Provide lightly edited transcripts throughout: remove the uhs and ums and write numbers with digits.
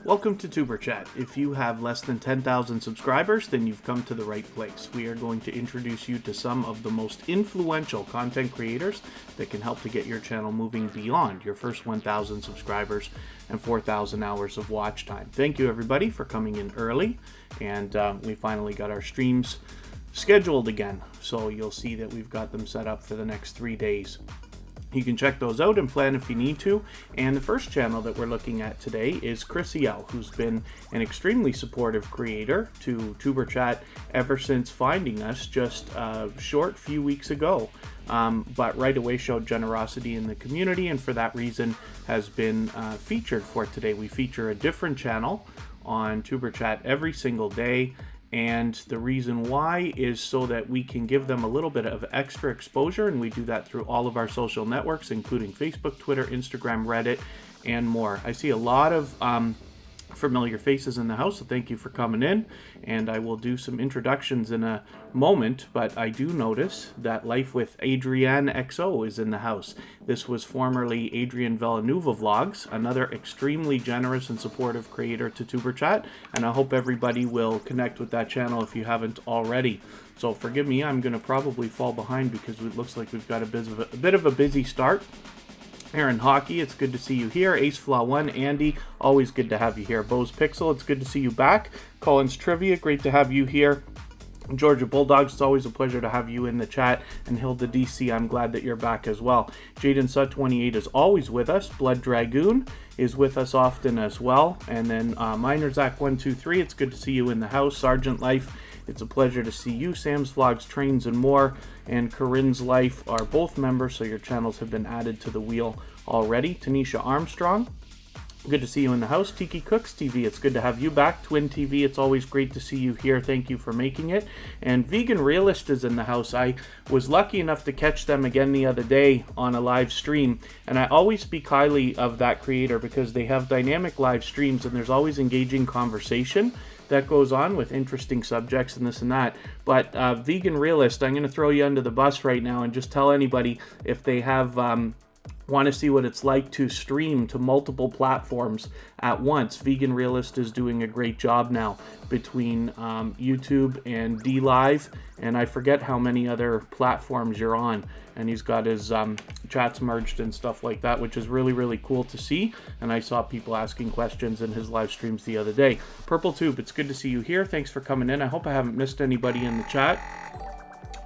Welcome to Tuberchat. If you have less than 10,000 subscribers, then you've come to the right place. We are going to introduce you to some of the most influential content creators that can help to get your channel moving beyond your first 1,000 subscribers and 4,000 hours of watch time. Thank you everybody for coming in early, and we finally got our streams scheduled again. So you'll see that we've got them set up for the next 3 days. You can check those out and plan if you need to. And the first channel that we're looking at today is Chrissy L, who's been an extremely supportive creator to Tuberchat ever since finding us just a short few weeks ago. But right away showed generosity in the community, and for that reason has been featured for today. We feature a different channel on Tuberchat every single day. And the reason why is so that we can give them a little bit of extra exposure, and we do that through all of our social networks, including Facebook, Twitter, Instagram, Reddit, and more. I see a lot of familiar faces in the house, so thank you for coming in, and I will do some introductions in a moment, but I do notice that Life with Adrienne XO is in the house. This was formerly Adrienne Villanueva Vlogs, another extremely generous and supportive creator to Tuberchat, and I hope everybody will connect with that channel if you haven't already. So forgive me, I'm going to probably fall behind because it looks like we've got a bit of a busy start. Aaron Hockey, it's good to see you here. Ace Flaw 1, Andy, always good to have you here. Bose Pixel, it's good to see you back. Collins Trivia, great to have you here. Georgia Bulldogs, it's always a pleasure to have you in the chat. And Hilda DC, I'm glad that you're back as well. Jaden Sut 28 is always with us. Blood Dragoon is with us often as well. And then Miner Zach 123, it's good to see you in the house. Sergeant Life, it's a pleasure to see you. Sam's Vlogs, Trains, and More, and Corinne's Life are both members, so your channels have been added to the wheel already. Tanisha Armstrong, good to see you in the house. Tiki Cooks TV, it's good to have you back. Twin TV, it's always great to see you here. Thank you for making it. And Vegan Realist is in the house. I was lucky enough to catch them again the other day on a live stream, and I always speak highly of that creator because they have dynamic live streams and there's always engaging conversation that goes on with interesting subjects and this and that. But Vegan Realist, I'm going to throw you under the bus right now and just tell anybody if they have want to see what it's like to stream to multiple platforms at once. Vegan Realist is doing a great job now between YouTube and DLive, and I forget how many other platforms you're on. And he's got his chats merged and stuff like that, which is really, really cool to see. And I saw people asking questions in his live streams the other day. Purple Tube, it's good to see you here. Thanks for coming in. I hope I haven't missed anybody in the chat.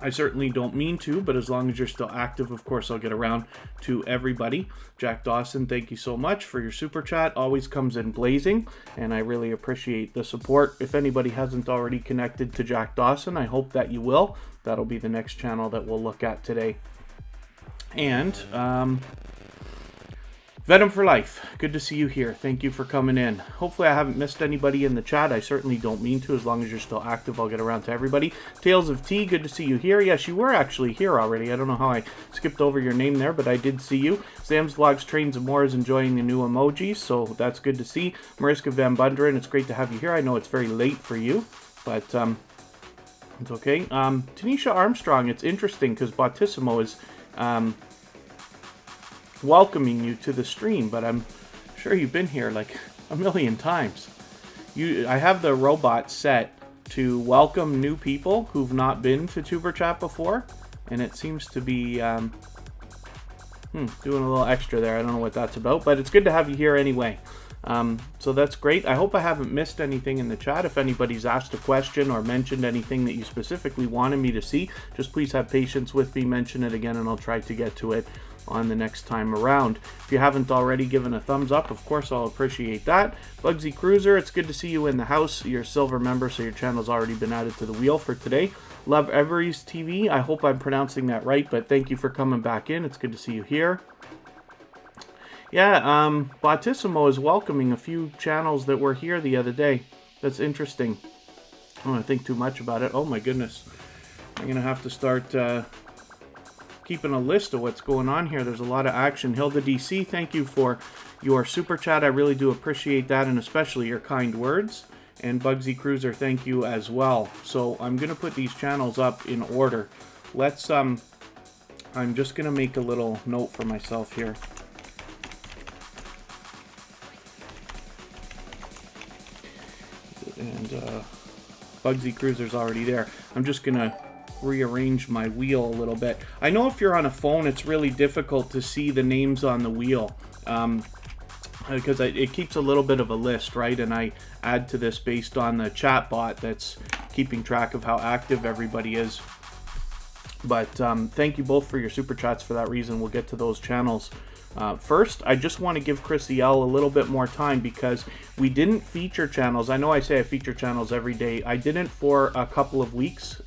I certainly don't mean to, but as long as you're still active, of course, I'll get around to everybody. Jack Dawson, thank you so much for your super chat. Always comes in blazing, and I really appreciate the support. If anybody hasn't already connected to Jack Dawson, I hope that you will. That'll be the next channel that we'll look at today. And Venom for Life, good to see you here. Thank you for coming in. Hopefully I haven't missed anybody in the chat. I certainly don't mean to. As long as you're still active, I'll get around to everybody. Tales of Tea, good to see you here. Yes, you were actually here already. I don't know how I skipped over your name there, but I did see you. Sam's Vlogs, Trains, and More is enjoying the new emojis, so that's good to see. Mariska Van Bunderen, it's great to have you here. I know it's very late for you, but it's okay. Tanisha Armstrong, it's interesting because Bautissimo is welcoming you to the stream, but I'm sure you've been here like a million times. I have the robot set to welcome new people who've not been to Tuberchat before, and it seems to be doing a little extra there. I don't know what that's about, but it's good to have you here anyway. So that's great. I hope I haven't missed anything in the chat. If anybody's asked a question or mentioned anything that you specifically wanted me to see, just please have patience with me, mention it again, and I'll try to get to it on the next time around. If you haven't already given a thumbs up, of course I'll appreciate that. Bugsy Cruiser, it's good to see you in the house. You're a silver member, so your channel's already been added to the wheel for today. Love Every's TV, I hope I'm pronouncing that right, but thank you for coming back in. It's good to see you here. Yeah, Bautissimo is welcoming a few channels that were here the other day. That's interesting. I don't want to think too much about it. Oh my goodness. I'm going to have to start keeping a list of what's going on here. There's a lot of action. Hilda DC, thank you for your super chat. I really do appreciate that, and especially your kind words. And Bugsy Cruiser, thank you as well. So I'm going to put these channels up in order. Let's, I'm just going to make a little note for myself here. And Bugsy Cruiser's already there. I'm just gonna rearrange my wheel a little bit. I know if you're on a phone, it's really difficult to see the names on the wheel. Because it keeps a little bit of a list, right? And I add to this based on the chat bot that's keeping track of how active everybody is. But thank you both for your super chats for that reason. We'll get to those channels. First, I just want to give Chrissy L a little bit more time because we didn't feature channels. I know I say I feature channels every day. I didn't for a couple of weeks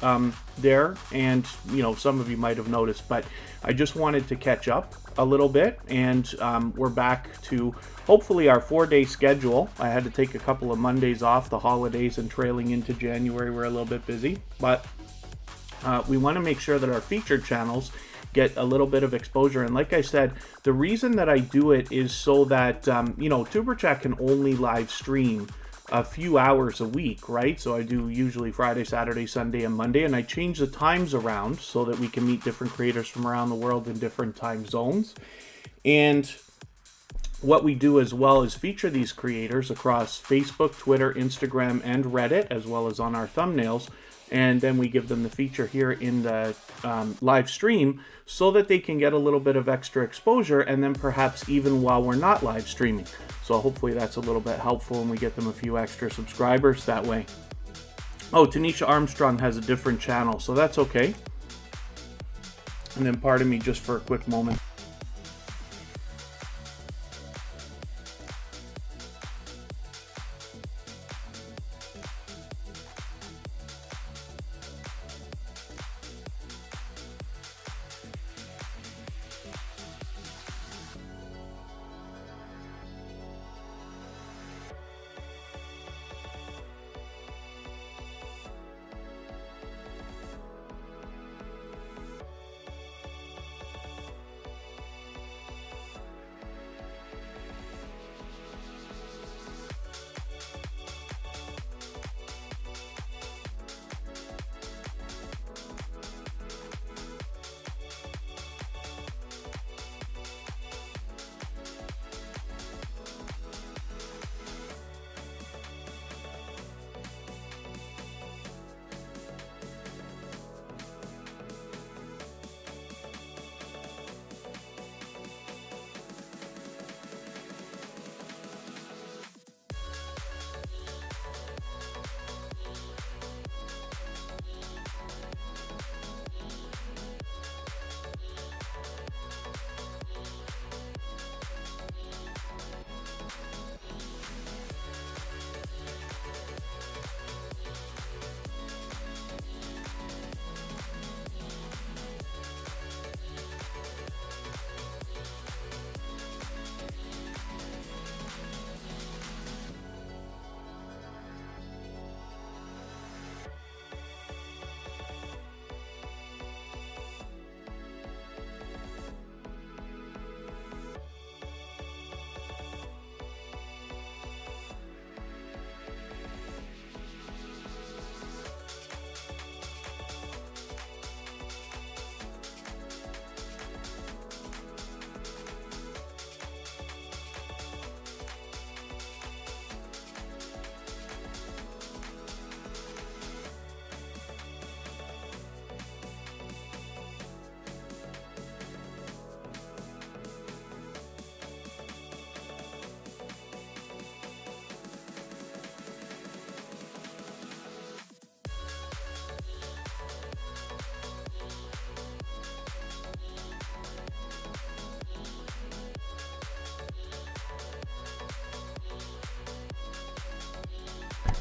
there, and you know, some of you might have noticed, but I just wanted to catch up a little bit, and we're back to hopefully our 4-day schedule. I had to take a couple of Mondays off, the holidays and trailing into January. We're a little bit busy, but we want to make sure that our featured channels get a little bit of exposure. And like I said, the reason that I do it is so that, you know, Tuberchat can only live stream a few hours a week, right? So I do usually Friday, Saturday, Sunday, and Monday, and I change the times around so that we can meet different creators from around the world in different time zones. And what we do as well is feature these creators across Facebook, Twitter, Instagram, and Reddit, as well as on our thumbnails. And then we give them the feature here in the live stream so that they can get a little bit of extra exposure, and then perhaps even while we're not live streaming. So hopefully that's a little bit helpful and we get them a few extra subscribers that way. Oh, Tanisha Armstrong has a different channel, so that's okay. And then pardon me just for a quick moment.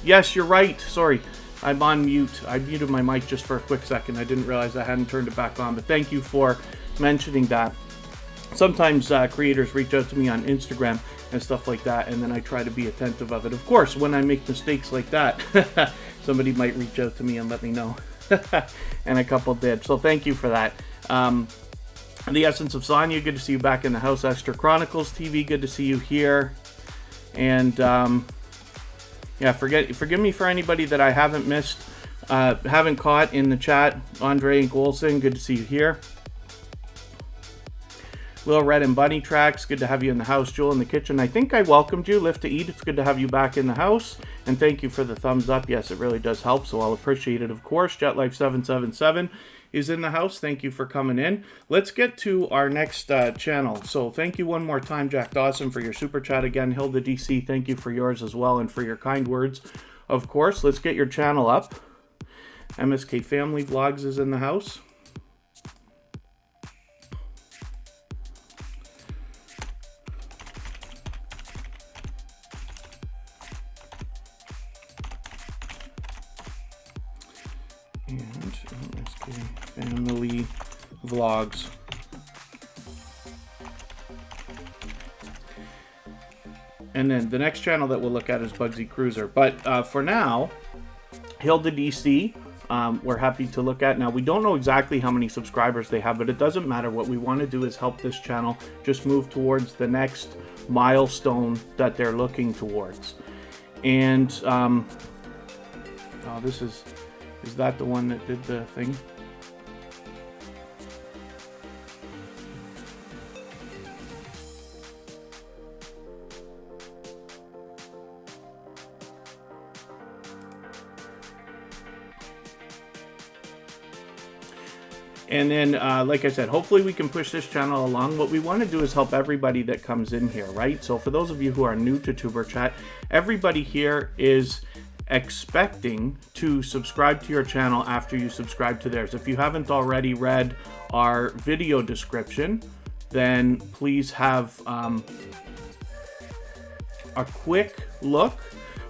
Yes, you're right. Sorry, I'm on mute. I muted my mic just for a quick second. I didn't realize I hadn't turned it back on, but thank you for mentioning that. Sometimes creators reach out to me on Instagram and stuff like that, and then I try to be attentive of it. Of course, when I make mistakes like that, somebody might reach out to me and let me know. And a couple did. So thank you for that. The Essence of Sonya, good to see you back in the house. Esther Chronicles TV, good to see you here. And yeah, forgive me for anybody that I haven't missed, haven't caught in the chat. Andre and Golson, good to see you here. Little Red and Bunny Tracks, good to have you in the house. Jewel in the kitchen, I think I welcomed you. Live to Eat, it's good to have you back in the house. And thank you for the thumbs up. Yes, it really does help, so I'll appreciate it, of course. JetLife777 is in the house. Thank you for coming in. Let's get to our next channel. So thank you one more time, Jack Dawson, for your super chat again. Hilda DC, thank you for yours as well and for your kind words. Of course, let's get your channel up. MSK Family Vlogs is in the house. And MSK Family Vlogs. And then the next channel that we'll look at is Bugsy Cruiser. But for now, Hilda DC, we're happy to look at. Now, we don't know exactly how many subscribers they have, but it doesn't matter. What we want to do is help this channel just move towards the next milestone that they're looking towards. And, oh, this is that the one that did the thing? And then, like I said, hopefully we can push this channel along. What we want to do is help everybody that comes in here, right? So for those of you who are new to Tuberchat, everybody here is expecting to subscribe to your channel after you subscribe to theirs. If you haven't already read our video description, then please have a quick look,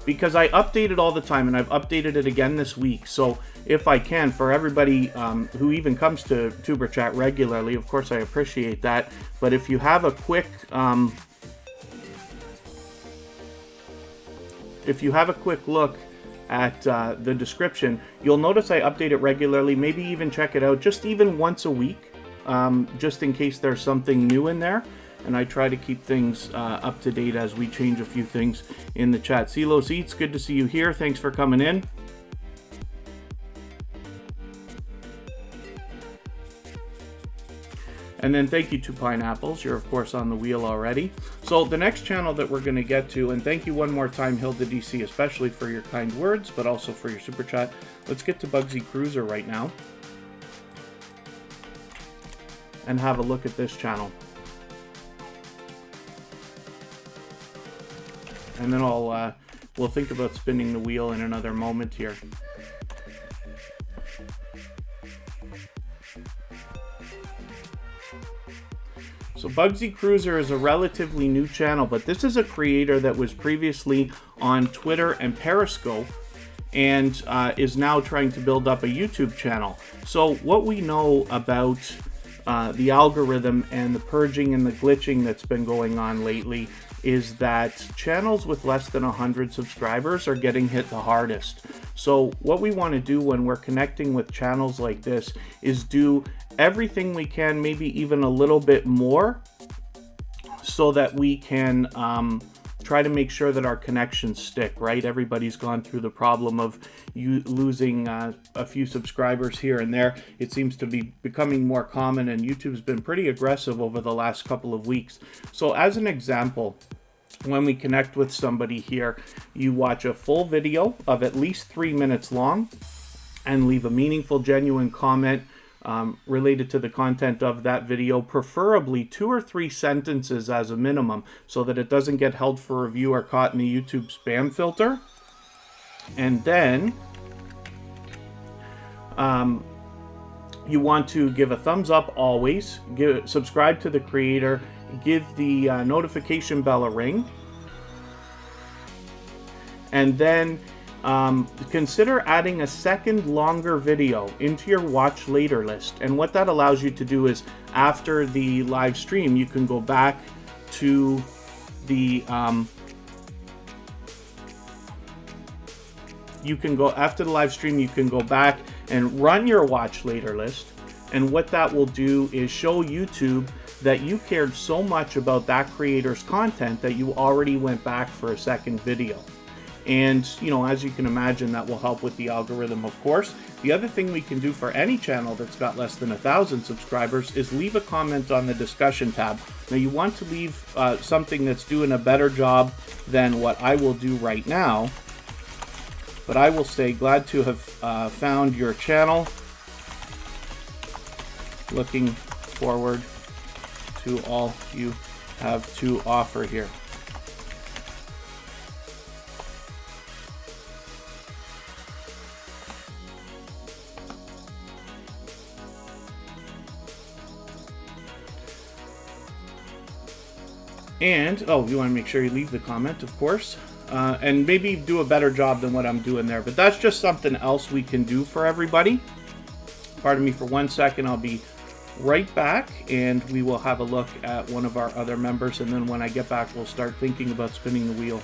because I update it all the time, and I've updated it again this week. So if I can, for everybody who even comes to Tuberchat regularly, of course I appreciate that, but if you have a quick look at the description, you'll notice I update it regularly. Maybe even check it out just even once a week, just in case there's something new in there. And I try to keep things up to date as we change a few things in the chat. Silos Eats, good to see you here. Thanks for coming in. And then thank you to Pineapples. You're, of course, on the wheel already. So the next channel that we're going to get to, and thank you one more time, Hilda DC, especially for your kind words, but also for your super chat. Let's get to Bugsy Cruiser right now and have a look at this channel. And then we'll think about spinning the wheel in another moment here. So Bugsy Cruiser is a relatively new channel, but this is a creator that was previously on Twitter and Periscope and is now trying to build up a YouTube channel. So what we know about the algorithm and the purging and the glitching that's been going on lately is that channels with less than 100 subscribers are getting hit the hardest. So what we want to do when we're connecting with channels like this is do everything we can, maybe even a little bit more, so that we can try to make sure that our connections stick, right? Everybody's gone through the problem of you losing a few subscribers here and there. It seems to be becoming more common, and YouTube's been pretty aggressive over the last couple of weeks. So as an example, when we connect with somebody here, you watch a full video of at least 3 minutes long and leave a meaningful, genuine comment related to the content of that video, preferably 2 or 3 sentences as a minimum, so that it doesn't get held for review or caught in the YouTube spam filter. And then you want to give a thumbs up always, subscribe to the creator, give the notification bell a ring, and then consider adding a second longer video into your watch later list. And what that allows you to do is, after the live stream, you can go back to the after the live stream, you can go back and run your watch later list. And what that will do is show YouTube that you cared so much about that creator's content that you already went back for a second video. And, you know, as you can imagine, that will help with the algorithm, of course. The other thing we can do for any channel that's got less than 1,000 subscribers is leave a comment on the discussion tab. Now, you want to leave something that's doing a better job than what I will do right now. But I will say, glad to have found your channel. Looking forward to all you have to offer here. And, oh, you want to make sure you leave the comment, of course. And maybe do a better job than what I'm doing there. But that's just something else we can do for everybody. Pardon me for 1 second. I'll be right back, and we will have a look at one of our other members. And then when I get back, we'll start thinking about spinning the wheel.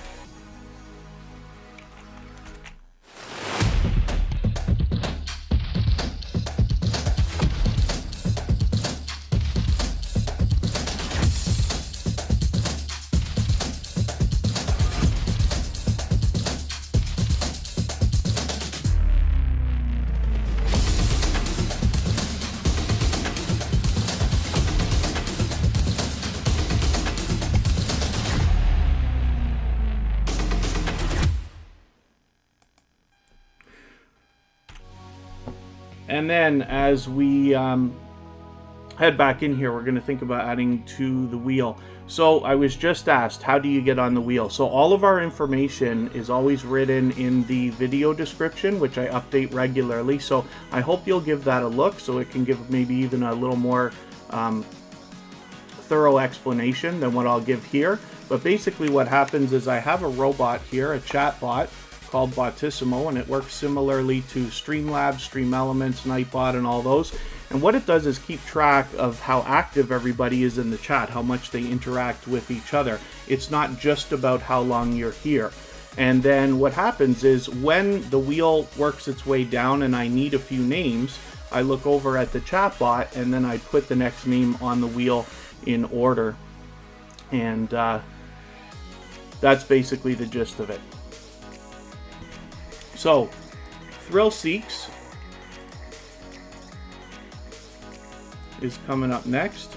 And then as we head back in here, we're going to think about adding to the wheel. So I was just asked, how do you get on the wheel? So all of our information is always written in the video description, which I update regularly. So I hope you'll give that a look so it can give maybe even a little more thorough explanation than what I'll give here. But basically what happens is I have a robot here, a chat bot, called Botissimo, and it works similarly to Streamlabs, StreamElements, Nightbot, and all those. And what it does is keep track of how active everybody is in the chat, how much they interact with each other. It's not just about how long you're here. And then what happens is when the wheel works its way down and I need a few names, I look over at the chat bot and then I put the next name on the wheel in order. And that's basically the gist of it. So, Thrill Seeks is coming up next.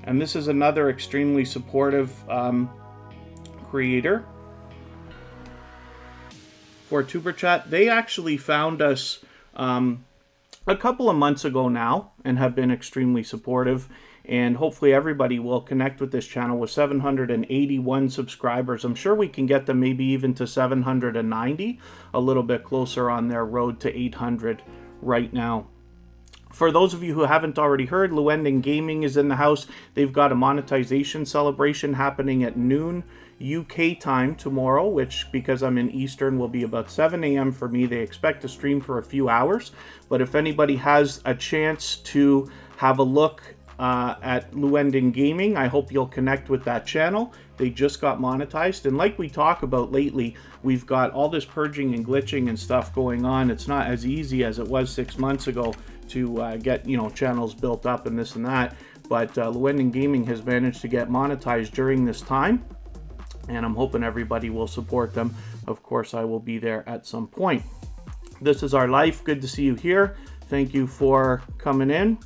And this is another extremely supportive creator for Tuberchat. They actually found us a couple of months ago now and have been extremely supportive. And hopefully everybody will connect with this channel with 781 subscribers. I'm sure we can get them maybe even to 790, a little bit closer on their road to 800 right now. For those of you who haven't already heard, Luenden Gaming is in the house. They've got a monetization celebration happening at noon UK time tomorrow, which, because I'm in Eastern, will be about 7 a.m. for me. They expect to stream for a few hours. But if anybody has a chance to have a look at Luenden Gaming, I hope you'll connect with that channel. They just got monetized, and like we talk about lately, we've got all this purging and glitching and stuff going on. It's not as easy as it was 6 months ago to get, you know, channels built up and this and that, but Luenden Gaming has managed to get monetized during this time, and I'm hoping everybody will support them. Of course, I will be there at some point. This is our life. Good to see you here. Thank you for coming in.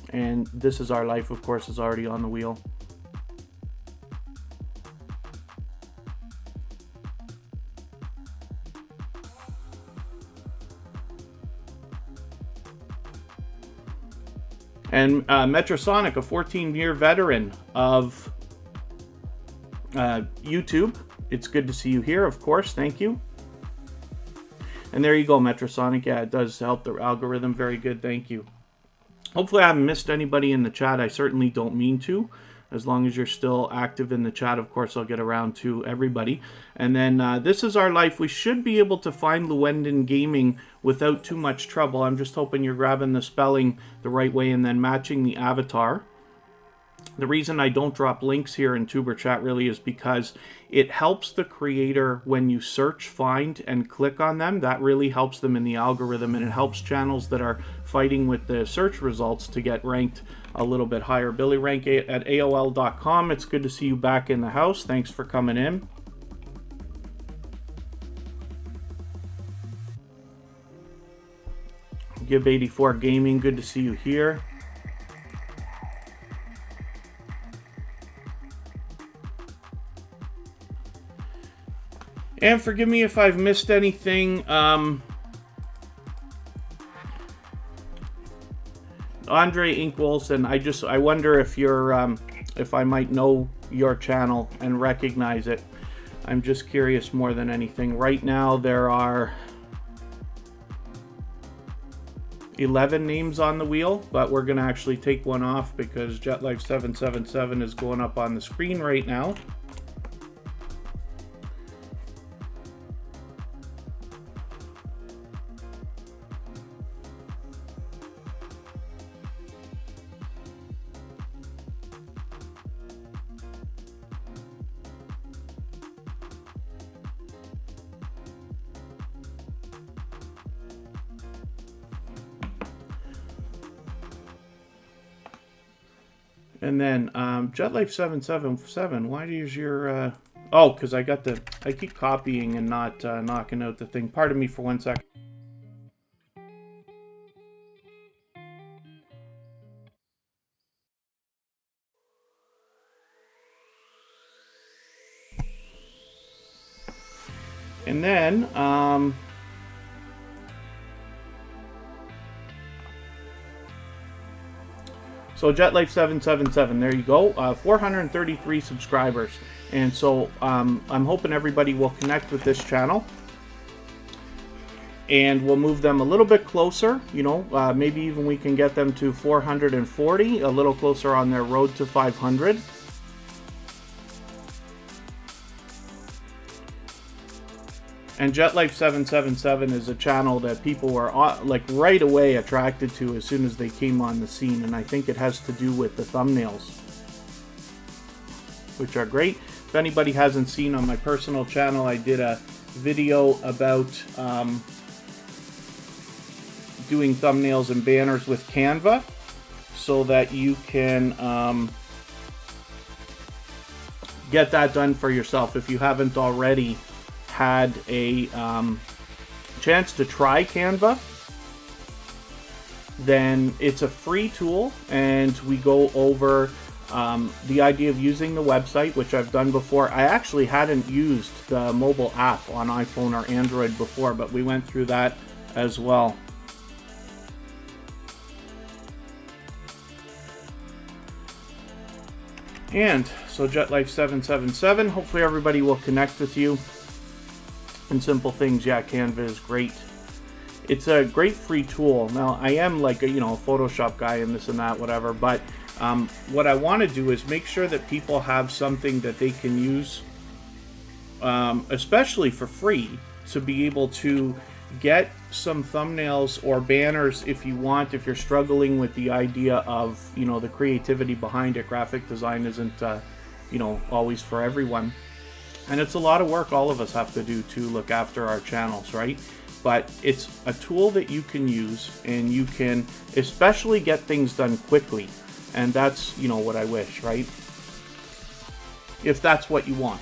And this is our life, of course, is already on the wheel. And Metrosonic, a 14-year veteran of YouTube. It's good to see you here, of course. Thank you. And there you go, Metrosonic. Yeah, it does help the algorithm. Very good. Thank you. Hopefully I haven't missed anybody in the chat. I certainly don't mean to. As long as you're still active in the chat, of course, I'll get around to everybody. And then this is our life. We should be able to find Luenden Gaming without too much trouble. I'm just hoping you're grabbing the spelling the right way and then matching the avatar. The reason I don't drop links here in Tuberchat really is because it helps the creator when you search, find, and click on them. That really helps them in the algorithm, and it helps channels that are fighting with the search results to get ranked a little bit higher. Billy Rank at AOL.com. It's good to see you back in the house. Thanks for coming in. Gib84 Gaming, good to see you here. And forgive me if I've missed anything. Andre Inkwolson, I wonder if you're if I might know your channel and recognize it. I'm just curious more than anything. Right now there are 11 names on the wheel, but we're gonna actually take one off because JetLife777 is going up on the screen right now. And then JetLife777, why is your oh, because I keep copying and not knocking out the thing. Pardon me for 1 second. And then so JetLife777, there you go, 433 subscribers. And so I'm hoping everybody will connect with this channel. And we'll move them a little bit closer, you know, maybe even we can get them to 440, a little closer on their road to 500. And JetLife777 is a channel that people were like right away attracted to as soon as they came on the scene, and I think it has to do with the thumbnails, which are great. If anybody hasn't seen, on my personal channel, I did a video about doing thumbnails and banners with Canva so that you can get that done for yourself. If you haven't already had a chance to try Canva, then it's a free tool, and we go over the idea of using the website, which I've done before. I actually hadn't used the mobile app on iPhone or Android before, but we went through that as well. And so JetLife777, hopefully everybody will connect with you. And simple things, yeah, Canva is great. It's a great free tool. Now, I am like a, you know, a Photoshop guy and this and that, whatever, but what I want to do is make sure that people have something that they can use, especially for free, to be able to get some thumbnails or banners if you want, if you're struggling with the idea of, you know, the creativity behind it. Graphic design isn't, you know, always for everyone. And it's a lot of work all of us have to do to look after our channels, right? But it's a tool that you can use, and you can especially get things done quickly. And that's, you know, what I wish, right? If that's what you want.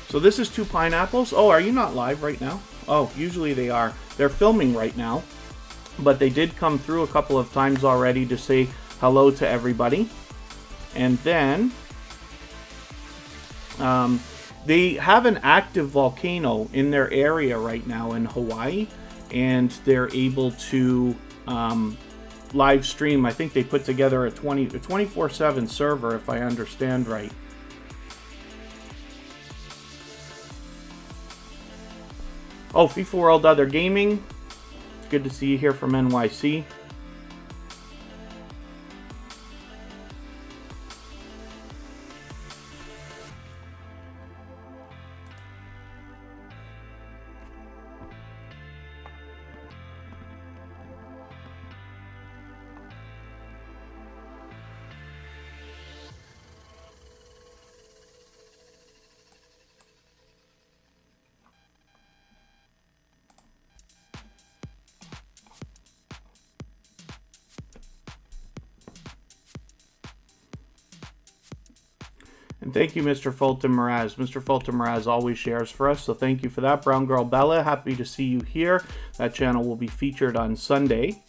So this is 2 pineapples. Oh, are you not live right now? Oh, usually they are. They're filming right now. But they did come through a couple of times already to say hello to everybody. And then they have an active volcano in their area right now in Hawaii, and they're able to live stream. I think they put together a 24/7 server, if I understand right. Oh, FIFA World Other Gaming. Good to see you here from NYC. And thank you, Mr. Fulton Mraz. Mr. Fulton Mraz always shares for us, so thank you for that. Brown Girl Bella, happy to see you here. That channel will be featured on Sunday.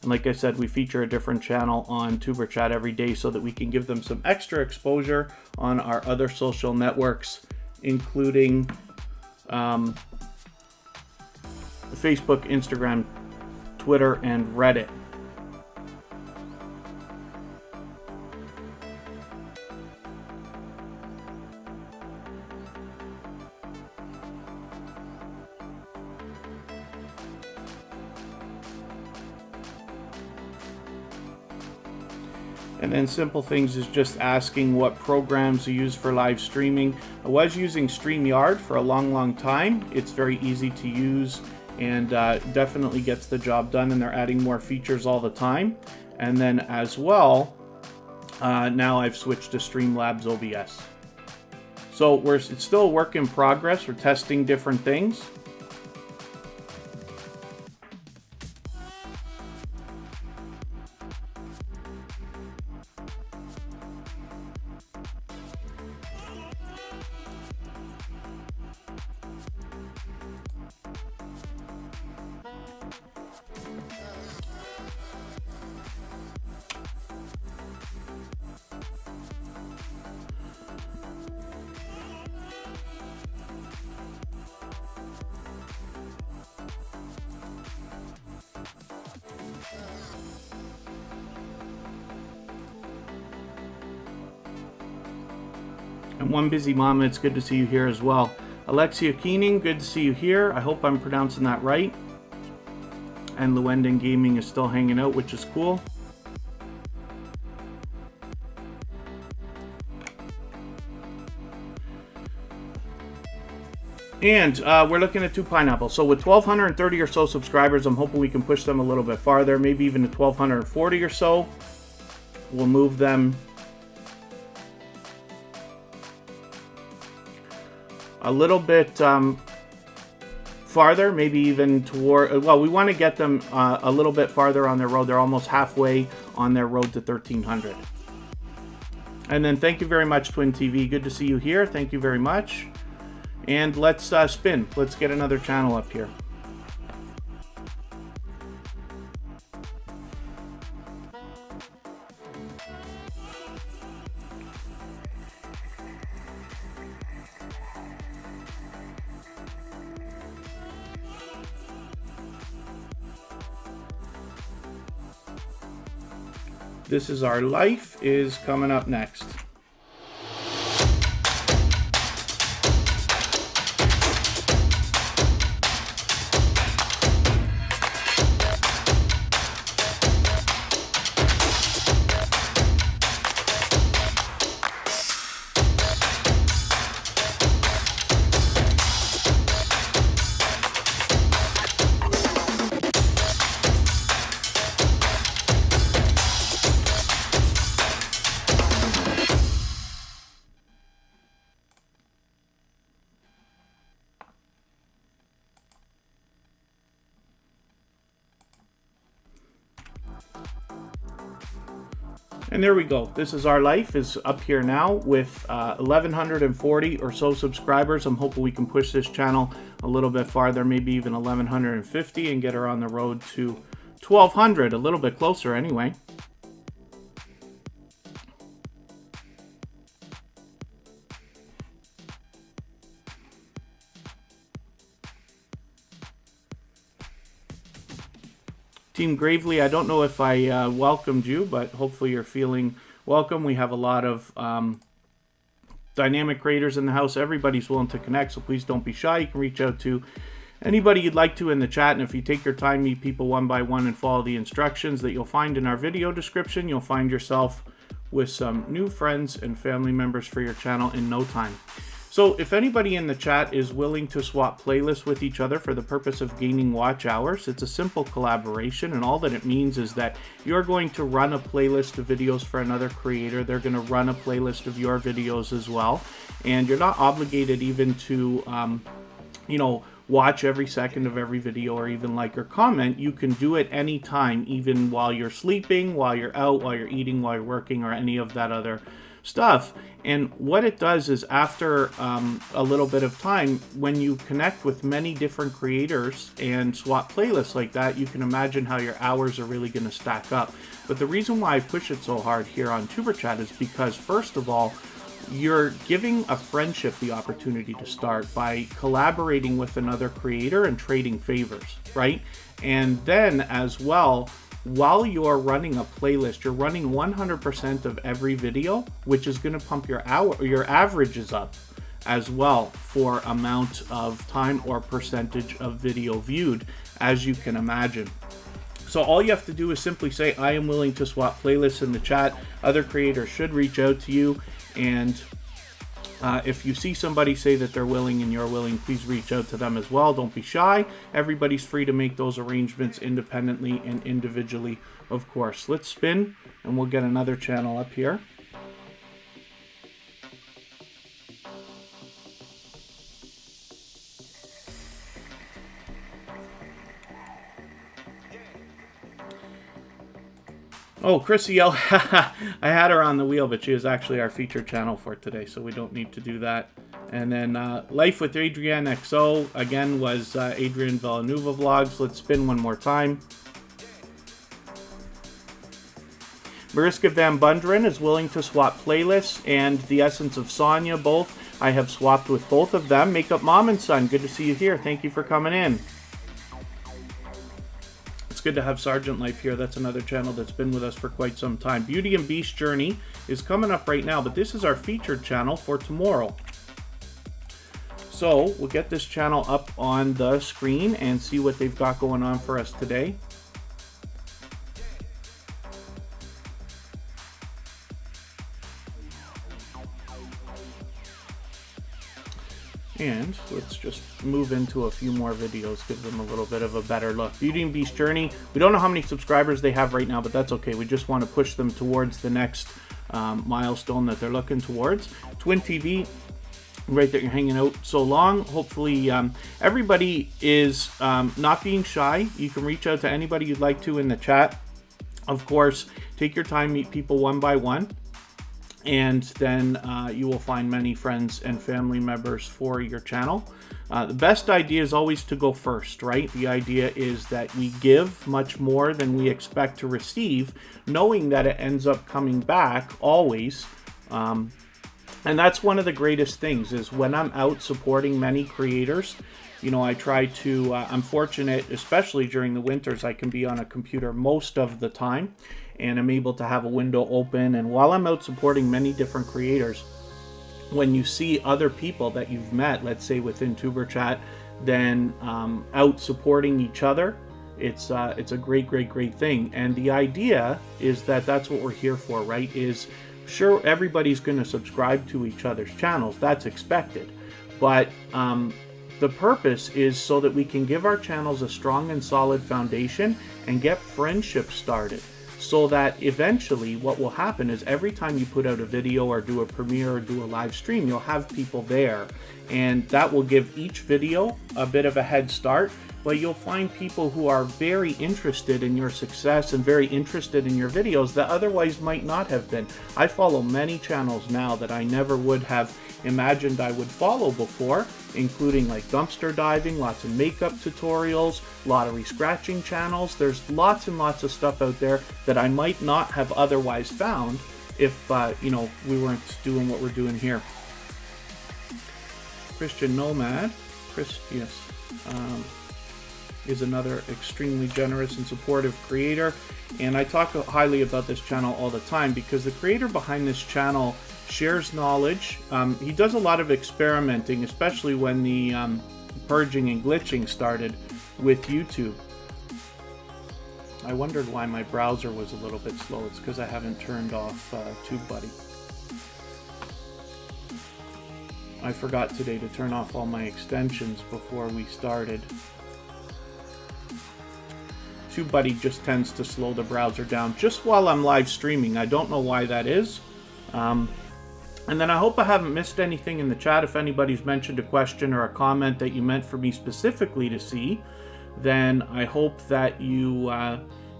And like I said, we feature a different channel on Tuberchat every day so that we can give them some extra exposure on our other social networks, including Facebook, Instagram, Twitter, and Reddit. And then Simple Things is just asking what programs you use for live streaming. I was using StreamYard for a long time. It's very easy to use and definitely gets the job done, and they're adding more features all the time. And then as well, now I've switched to Streamlabs OBS. So it's still a work in progress. We're testing different things. And One Busy Mama, it's good to see you here as well. Alexia Keening, good to see you here. I hope I'm pronouncing that right. And Llewellyn Gaming is still hanging out, which is cool. And we're looking at 2 pineapples. So with 1,230 or so subscribers, I'm hoping we can push them a little bit farther, maybe even to 1,240 or so. We'll move them a little bit farther, maybe even toward, well, we want to get them a little bit farther on their road. They're almost halfway on their road to 1,300. And then thank you very much, Twin TV. Good to see you here. Thank you very much. And let's spin. Let's get another channel up here. This Is Our Life is coming up next. And there we go. This Is Our Life is up here now with 1,140 or so subscribers. I'm hoping we can push this channel a little bit farther, maybe even 1,150, and get her on the road to 1,200, a little bit closer anyway. Team Gravely, I don't know if I welcomed you, but hopefully you're feeling welcome. We have a lot of dynamic creators in the house. Everybody's willing to connect, so please don't be shy. You can reach out to anybody you'd like to in the chat, and if you take your time, meet people one by one and follow the instructions that you'll find in our video description, you'll find yourself with some new friends and family members for your channel in no time. So if anybody in the chat is willing to swap playlists with each other for the purpose of gaining watch hours, it's a simple collaboration, and all that it means is that you're going to run a playlist of videos for another creator. They're going to run a playlist of your videos as well, and you're not obligated even to, watch every second of every video or even like or comment. You can do it anytime, even while you're sleeping, while you're out, while you're eating, while you're working, or any of that other stuff. And what it does is after a little bit of time, when you connect with many different creators and swap playlists like that, you can imagine how your hours are really going to stack up. But the reason why I push it so hard here on Tuberchat is because, first of all, you're giving a friendship the opportunity to start by collaborating with another creator and trading favors, right? And then as well, while you're running a playlist, you're running 100% of every video, which is going to pump your averages up as well for amount of time or percentage of video viewed, as you can imagine. So all you have to do is simply say, I am willing to swap playlists in the chat. Other creators should reach out to you, and if you see somebody say that they're willing and you're willing, please reach out to them as well. Don't be shy. Everybody's free to make those arrangements independently and individually, of course. Let's spin, and we'll get another channel up here. Oh, Chrissy L. I had her on the wheel, but she is actually our featured channel for today, so we don't need to do that. And then Life with Adrienne XO, again, was Adrienne Villanueva Vlogs. Let's spin one more time. Mariska Van Bundren is willing to swap playlists, and The Essence of Sonia, both. I have swapped with both of them. Makeup Mom and Son, good to see you here. Thank you for coming in. It's good to have Sergeant Life here. That's another channel that's been with us for quite some time. Beauty and Beast Journey is coming up right now, but this is our featured channel for tomorrow. So we'll get this channel up on the screen and see what they've got going on for us today. And let's just move into a few more videos, give them a little bit of a better look. Beauty and Beast Journey, we don't know how many subscribers they have right now, but that's okay. We just want to push them towards the next milestone that they're looking towards. Twin TV, great that you're hanging out so long. Hopefully everybody is not being shy. You can reach out to anybody you'd like to in the chat. Of course, take your time, meet people one by one. And then you will find many friends and family members for your channel. The best idea is always to go first, right? The idea is that we give much more than we expect to receive, knowing that it ends up coming back always. And that's one of the greatest things, is when I'm out supporting many creators, you know, I try to, I'm fortunate, especially during the winters, I can be on a computer most of the time, and I'm able to have a window open. And while I'm out supporting many different creators, when you see other people that you've met, let's say within Tuberchat, then out supporting each other, it's a great thing. And the idea is that that's what we're here for, right? Is sure, everybody's going to subscribe to each other's channels. That's expected. But the purpose is so that we can give our channels a strong and solid foundation and get friendships started. So that eventually what will happen is every time you put out a video or do a premiere or do a live stream, you'll have people there. And that will give each video a bit of a head start. But you'll find people who are very interested in your success and very interested in your videos that otherwise might not have been. I follow many channels now that I never would have imagined I would follow before, including like dumpster diving, lots of makeup tutorials, lottery scratching channels. There's lots and lots of stuff out there that I might not have otherwise found if you know, we weren't doing what we're doing here. Christian Nomad, yes, is another extremely generous and supportive creator, and I talk highly about this channel all the time because the creator behind this channel shares knowledge. He does a lot of experimenting, especially when the purging and glitching started with YouTube. I wondered why my browser was a little bit slow. It's because I haven't turned off TubeBuddy. I forgot today to turn off all my extensions before we started. TubeBuddy just tends to slow the browser down just while I'm live streaming. I don't know why that is. And then I hope I haven't missed anything in the chat. If anybody's mentioned a question or a comment that you meant for me specifically to see, then I hope that you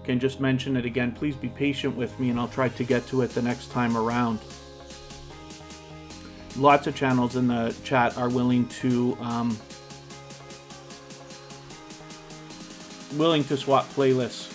can just mention it again. Please be patient with me and I'll try to get to it the next time around. lots of channels in the chat are willing to swap playlists.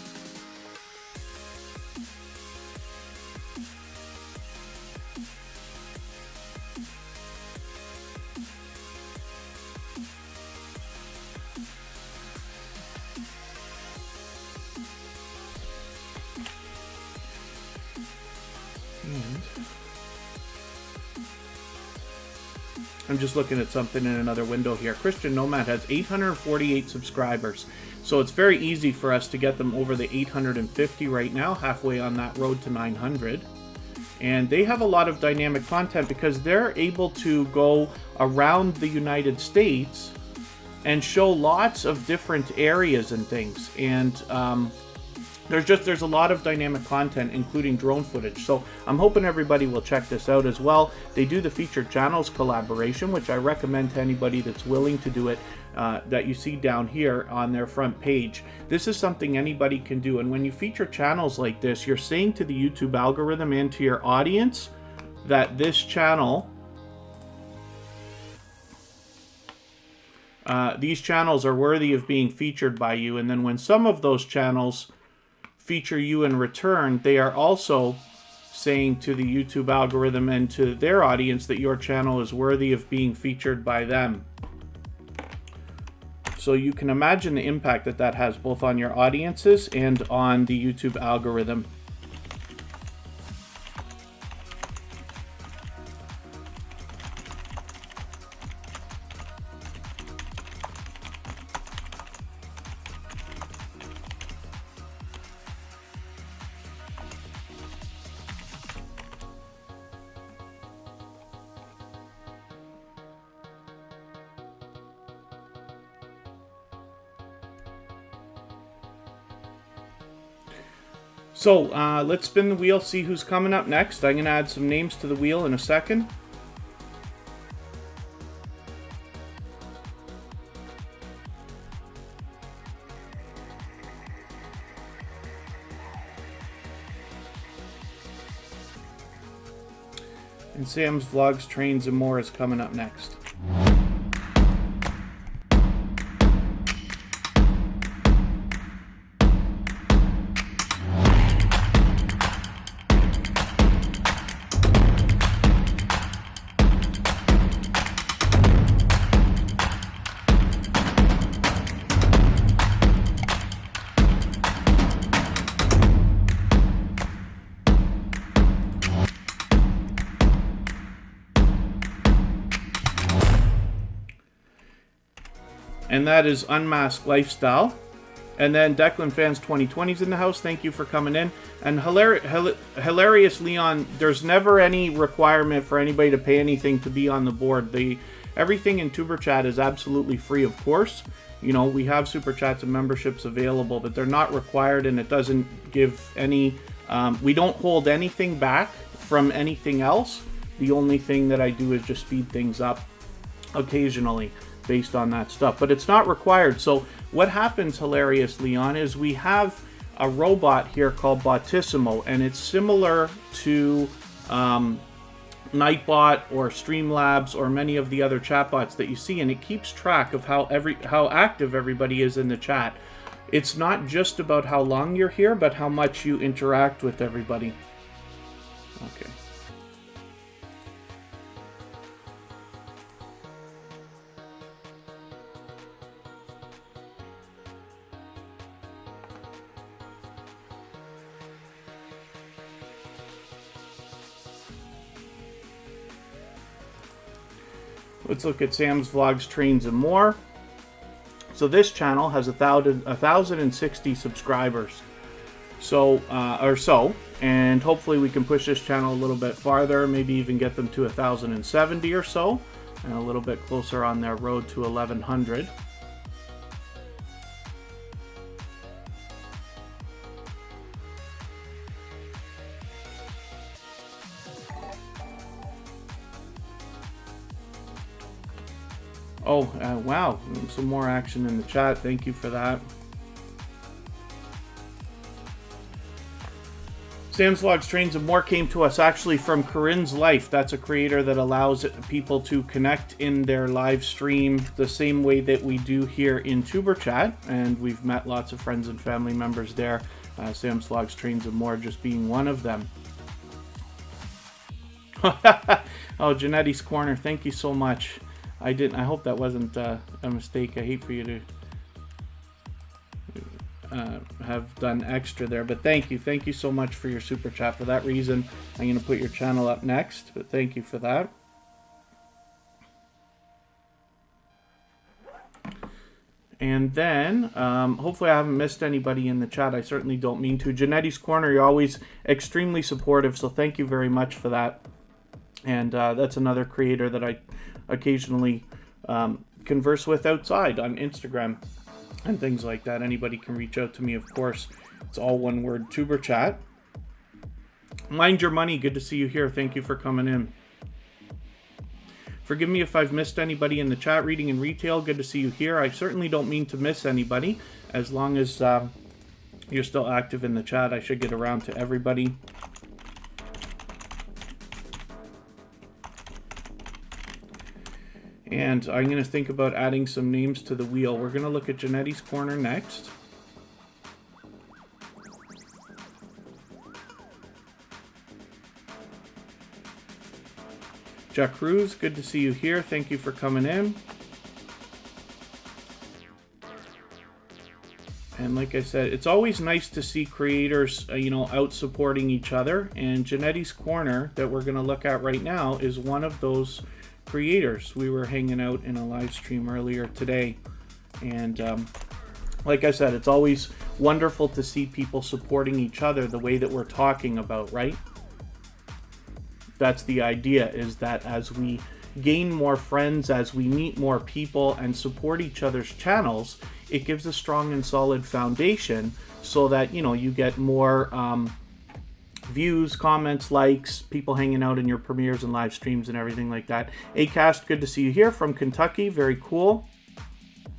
I'm just looking at something in another window here. Christian Nomad has 848 subscribers. So it's very easy for us to get them over the 850 right now, halfway on that road to 900. And they have a lot of dynamic content because they're able to go around the United States and show lots of different areas and things. And there's a lot of dynamic content, including drone footage. So I'm hoping everybody will check this out as well. They do the featured channels collaboration, which I recommend to anybody that's willing to do it, that you see down here on their front page. This is something anybody can do. And when you feature channels like this, you're saying to the YouTube algorithm and to your audience that this channel, these channels are worthy of being featured by you. And then when some of those channels feature you in return, they are also saying to the YouTube algorithm and to their audience that your channel is worthy of being featured by them. So you can imagine the impact that that has both on your audiences and on the YouTube algorithm. So let's spin the wheel, see who's coming up next. I'm going to add some names to the wheel in a second. And Sam's Vlogs, Trains, and More is coming up next. And that is Unmasked Lifestyle. And then Declan Fans 2020 is in the house. Thank you for coming in. And Hilarious Leon, there's never any requirement for anybody to pay anything to be on the board. Everything in Tuberchat is absolutely free, of course. You know, we have Super Chats and memberships available, but they're not required, and it doesn't give any... we don't hold anything back from anything else. The only thing that I do is just speed things up occasionally based on that stuff, but it's not required. So what happens, Hilarious Leon, is we have a robot here called Botissimo, and it's similar to Nightbot or Streamlabs or many of the other chatbots that you see, and it keeps track of how active everybody is in the chat. It's not just about how long you're here, but how much you interact with everybody. Okay. Let's look at Sam's Vlogs, Trains, and More. So this channel has 1,060 subscribers. So, and hopefully we can push this channel a little bit farther, maybe even get them to 1,070 or so, and a little bit closer on their road to 1,100. Oh, wow, some more action in the chat. Thank you for that. Sam's Vlogs, Trains, and More came to us actually from Corinne's Life. That's a creator that allows people to connect in their live stream the same way that we do here in Tuberchat. And we've met lots of friends and family members there. Sam's Vlogs, Trains, and More just being one of them. Oh, Janetti's Corner, thank you so much. I hope that wasn't a mistake. I hate for you to have done extra there, but thank you so much for your super chat. For that reason, I'm going to put your channel up next, but thank you for that. And then hopefully I haven't missed anybody in the chat. I certainly don't mean to. Janetti's Corner, you're always extremely supportive, so thank you very much for that. And that's another creator that I occasionally converse with outside on Instagram and things like that. Anybody can reach out to me, of course. It's all one word, Tuberchat. Mind Your Money, good to see you here. Thank you for coming in. Forgive me if I've missed anybody in the chat. Reading in Retail, good to see you here. I certainly don't mean to miss anybody. As long as you're still active in the chat, I should get around to everybody. And I'm going to think about adding some names to the wheel. We're going to look at Janetti's Corner next. Jack Cruz, good to see you here. Thank you for coming in. And like I said, it's always nice to see creators, out supporting each other. And Janetti's Corner that we're going to look at right now is one of those creators. We were hanging out in a live stream earlier today, and like I said, it's always wonderful to see people supporting each other the way that we're talking about, right? That's the idea, is that as we gain more friends, as we meet more people and support each other's channels, it gives a strong and solid foundation so that, you get more views, comments, likes, people hanging out in your premieres and live streams and everything like that. Acast, good to see you here from Kentucky. Very cool.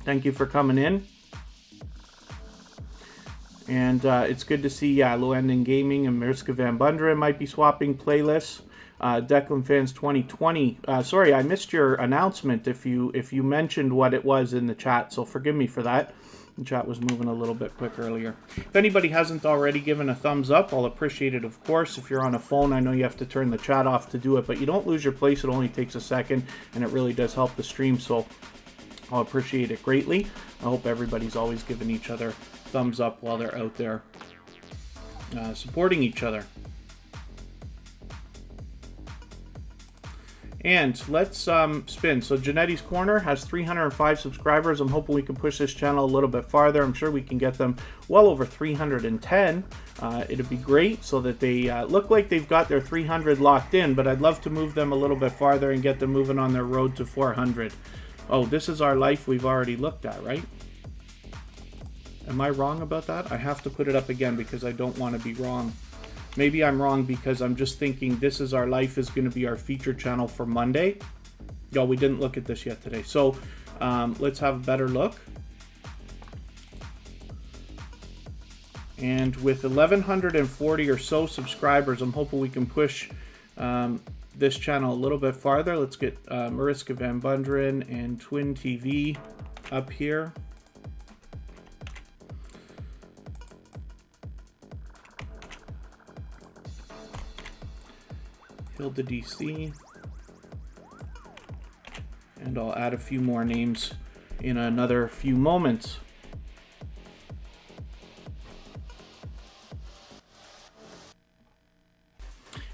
Thank you for coming in. And it's good to see, Low-Ending Gaming and Mariska Van Bunderen might be swapping playlists. Declan Fans 2020. Sorry, I missed your announcement if you mentioned what it was in the chat, so forgive me for that. The chat was moving a little bit quick earlier. If anybody hasn't already given a thumbs up, I'll appreciate it, of course. If you're on a phone, I know you have to turn the chat off to do it, but you don't lose your place. It only takes a second, and it really does help the stream, so I'll appreciate it greatly. I hope everybody's always giving each other thumbs up while they're out there supporting each other. And let's spin. So Janetti's Corner has 305 subscribers. I'm hoping we can push this channel a little bit farther. I'm sure we can get them well over 310. It'd be great so that they look like they've got their 300 locked in, but I'd love to move them a little bit farther and get them moving on their road to 400. Oh, This Is Our Life we've already looked at, right? Am I wrong about that? I have to put it up again because I don't want to be wrong. Maybe I'm wrong because I'm just thinking This Is Our Life is going to be our feature channel for Monday. No, we didn't look at this yet today. So let's have a better look. And with 1,140 or so subscribers, I'm hoping we can push this channel a little bit farther. Let's get Mariska Van Bunderen and Twin TV up here. Hilda DC, and I'll add a few more names in another few moments.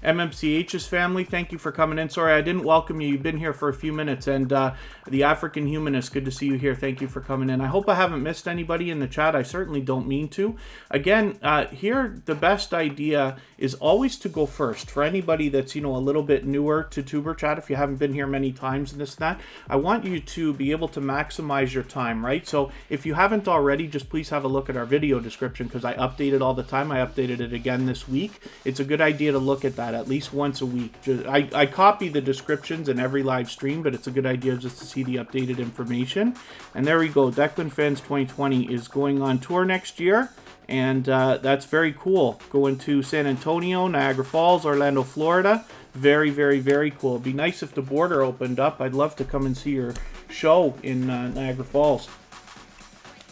MMCH's family, thank you for coming in. Sorry, I didn't welcome you. You've been here for a few minutes. And the African Humanist, good to see you here. Thank you for coming in. I hope I haven't missed anybody in the chat. I certainly don't mean to. Again, here, the best idea is always to go first. For anybody that's, a little bit newer to Tuberchat, if you haven't been here many times and this and that, I want you to be able to maximize your time, right? So if you haven't already, just please have a look at our video description because I update it all the time. I updated it again this week. It's a good idea to look at that at least once a week. I copy the descriptions in every live stream, but it's a good idea just to see the updated information. And there we go. Declan Fans 2020 is going on tour next year. And that's very cool. Going to San Antonio, Niagara Falls, Orlando, Florida. Very, very, very cool. It'd be nice if the border opened up. I'd love to come and see your show in Niagara Falls.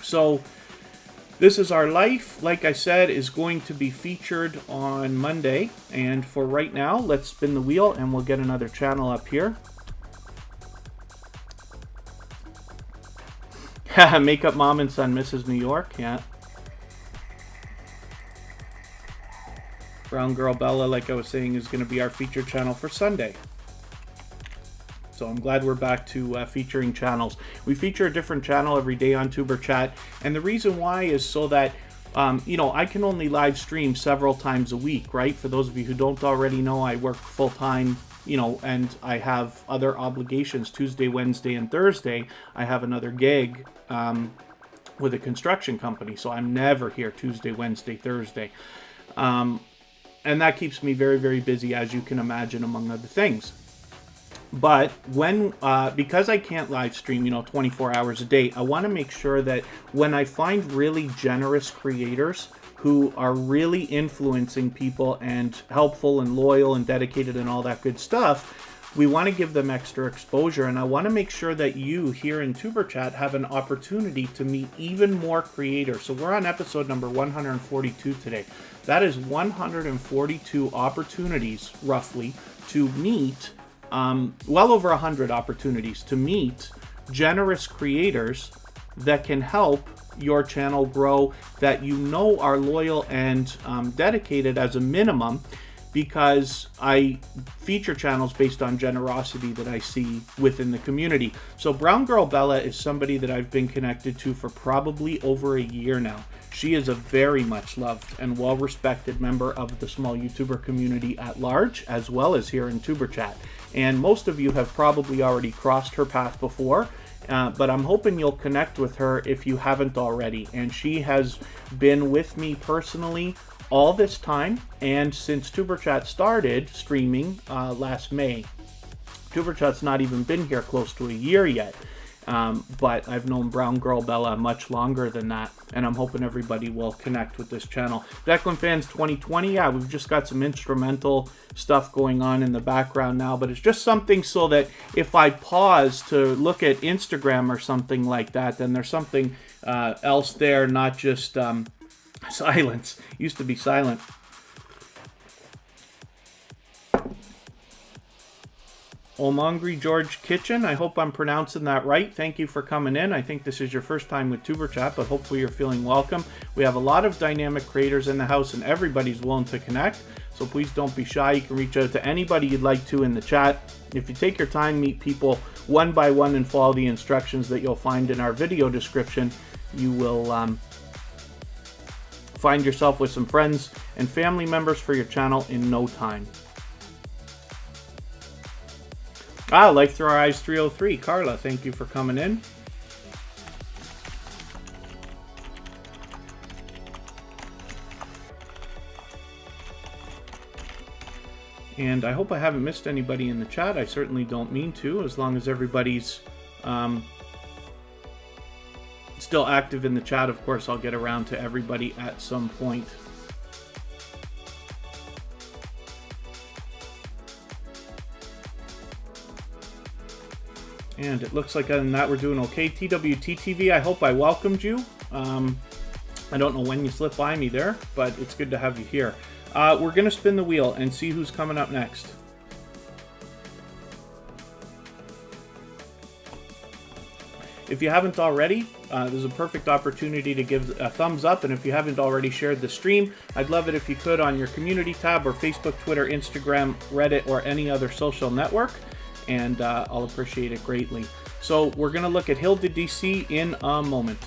So this is our life. Like I said, is going to be featured on Monday. And for right now, let's spin the wheel and we'll get another channel up here. Makeup Mom and Son, Mrs. New York. Yeah. Brown Girl Bella, like I was saying, is going to be our featured channel for Sunday. So I'm glad we're back to featuring channels. We feature a different channel every day on Tuberchat, and the reason why is so that you know, I can only live stream several times a week, right? For those of you who don't already know, I work full-time, you know, and I have other obligations. Tuesday, Wednesday, and Thursday, I have another gig with a construction company, so I'm never here Tuesday, Wednesday, Thursday. And that keeps me very, very busy, as you can imagine, among other things. But when, because I can't live stream, you know, 24 hours a day, I want to make sure that when I find really generous creators who are really influencing people and helpful and loyal and dedicated and all that good stuff, we want to give them extra exposure. And I want to make sure that you here in Tuberchat have an opportunity to meet even more creators. So we're on episode number 142 today. That is 142 opportunities, roughly, to meet well over 100 opportunities to meet generous creators that can help your channel grow, that you know are loyal and dedicated as a minimum, because I feature channels based on generosity that I see within the community. So Brown Girl Bella is somebody that I've been connected to for probably over a year now. She is a very much loved and well-respected member of the small YouTuber community at large, as well as here in Tuberchat. And most of you have probably already crossed her path before, but I'm hoping you'll connect with her if you haven't already. And she has been with me personally all this time, and since Tuberchat started streaming last May. Tuberchat's not even been here close to a year yet. But I've known Brown Girl Bella much longer than that, and I'm hoping everybody will connect with this channel. Declan Fans 2020, yeah, we've just got some instrumental stuff going on in the background now, but it's just something so that if I pause to look at Instagram or something like that, then there's something else there, not just silence. Used to be silent. Omangri George Kitchen, I hope I'm pronouncing that right. Thank you for coming in. I think this is your first time with Tuberchat, but hopefully you're feeling welcome. We have a lot of dynamic creators in the house, and everybody's willing to connect, so please don't be shy. You can reach out to anybody you'd like to in the chat. If you take your time, meet people one by one, and follow the instructions that you'll find in our video description, you will find yourself with some friends and family members for your channel in no time. Life Through Our Eyes 303. Carla, thank you for coming in. And I hope I haven't missed anybody in the chat. I certainly don't mean to, as long as everybody's still active in the chat. Of course, I'll get around to everybody at some point. And it looks like other than that, we're doing okay. TWTTV, I hope I welcomed you. I don't know when you slipped by me there, but it's good to have you here. We're going to spin the wheel and see who's coming up next. If you haven't already, there's a perfect opportunity to give a thumbs up. And if you haven't already shared the stream, I'd love it if you could on your community tab or Facebook, Twitter, Instagram, Reddit, or any other social network. And I'll appreciate it greatly. So we're going to look at Hilda DC in a moment.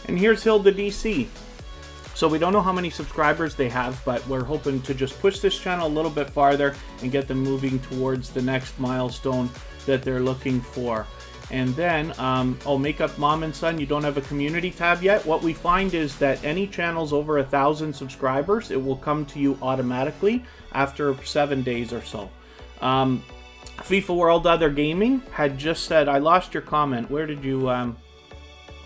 And here's Hilda DC. So we don't know how many subscribers they have, but we're hoping to just push this channel a little bit farther and get them moving towards the next milestone that they're looking for. And then, Makeup Mom and Son, you don't have a community tab yet. What we find is that any channels over 1,000 subscribers, it will come to you automatically after 7 days or so. FIFA World Other Gaming had just said, I lost your comment. Where did you, yeah,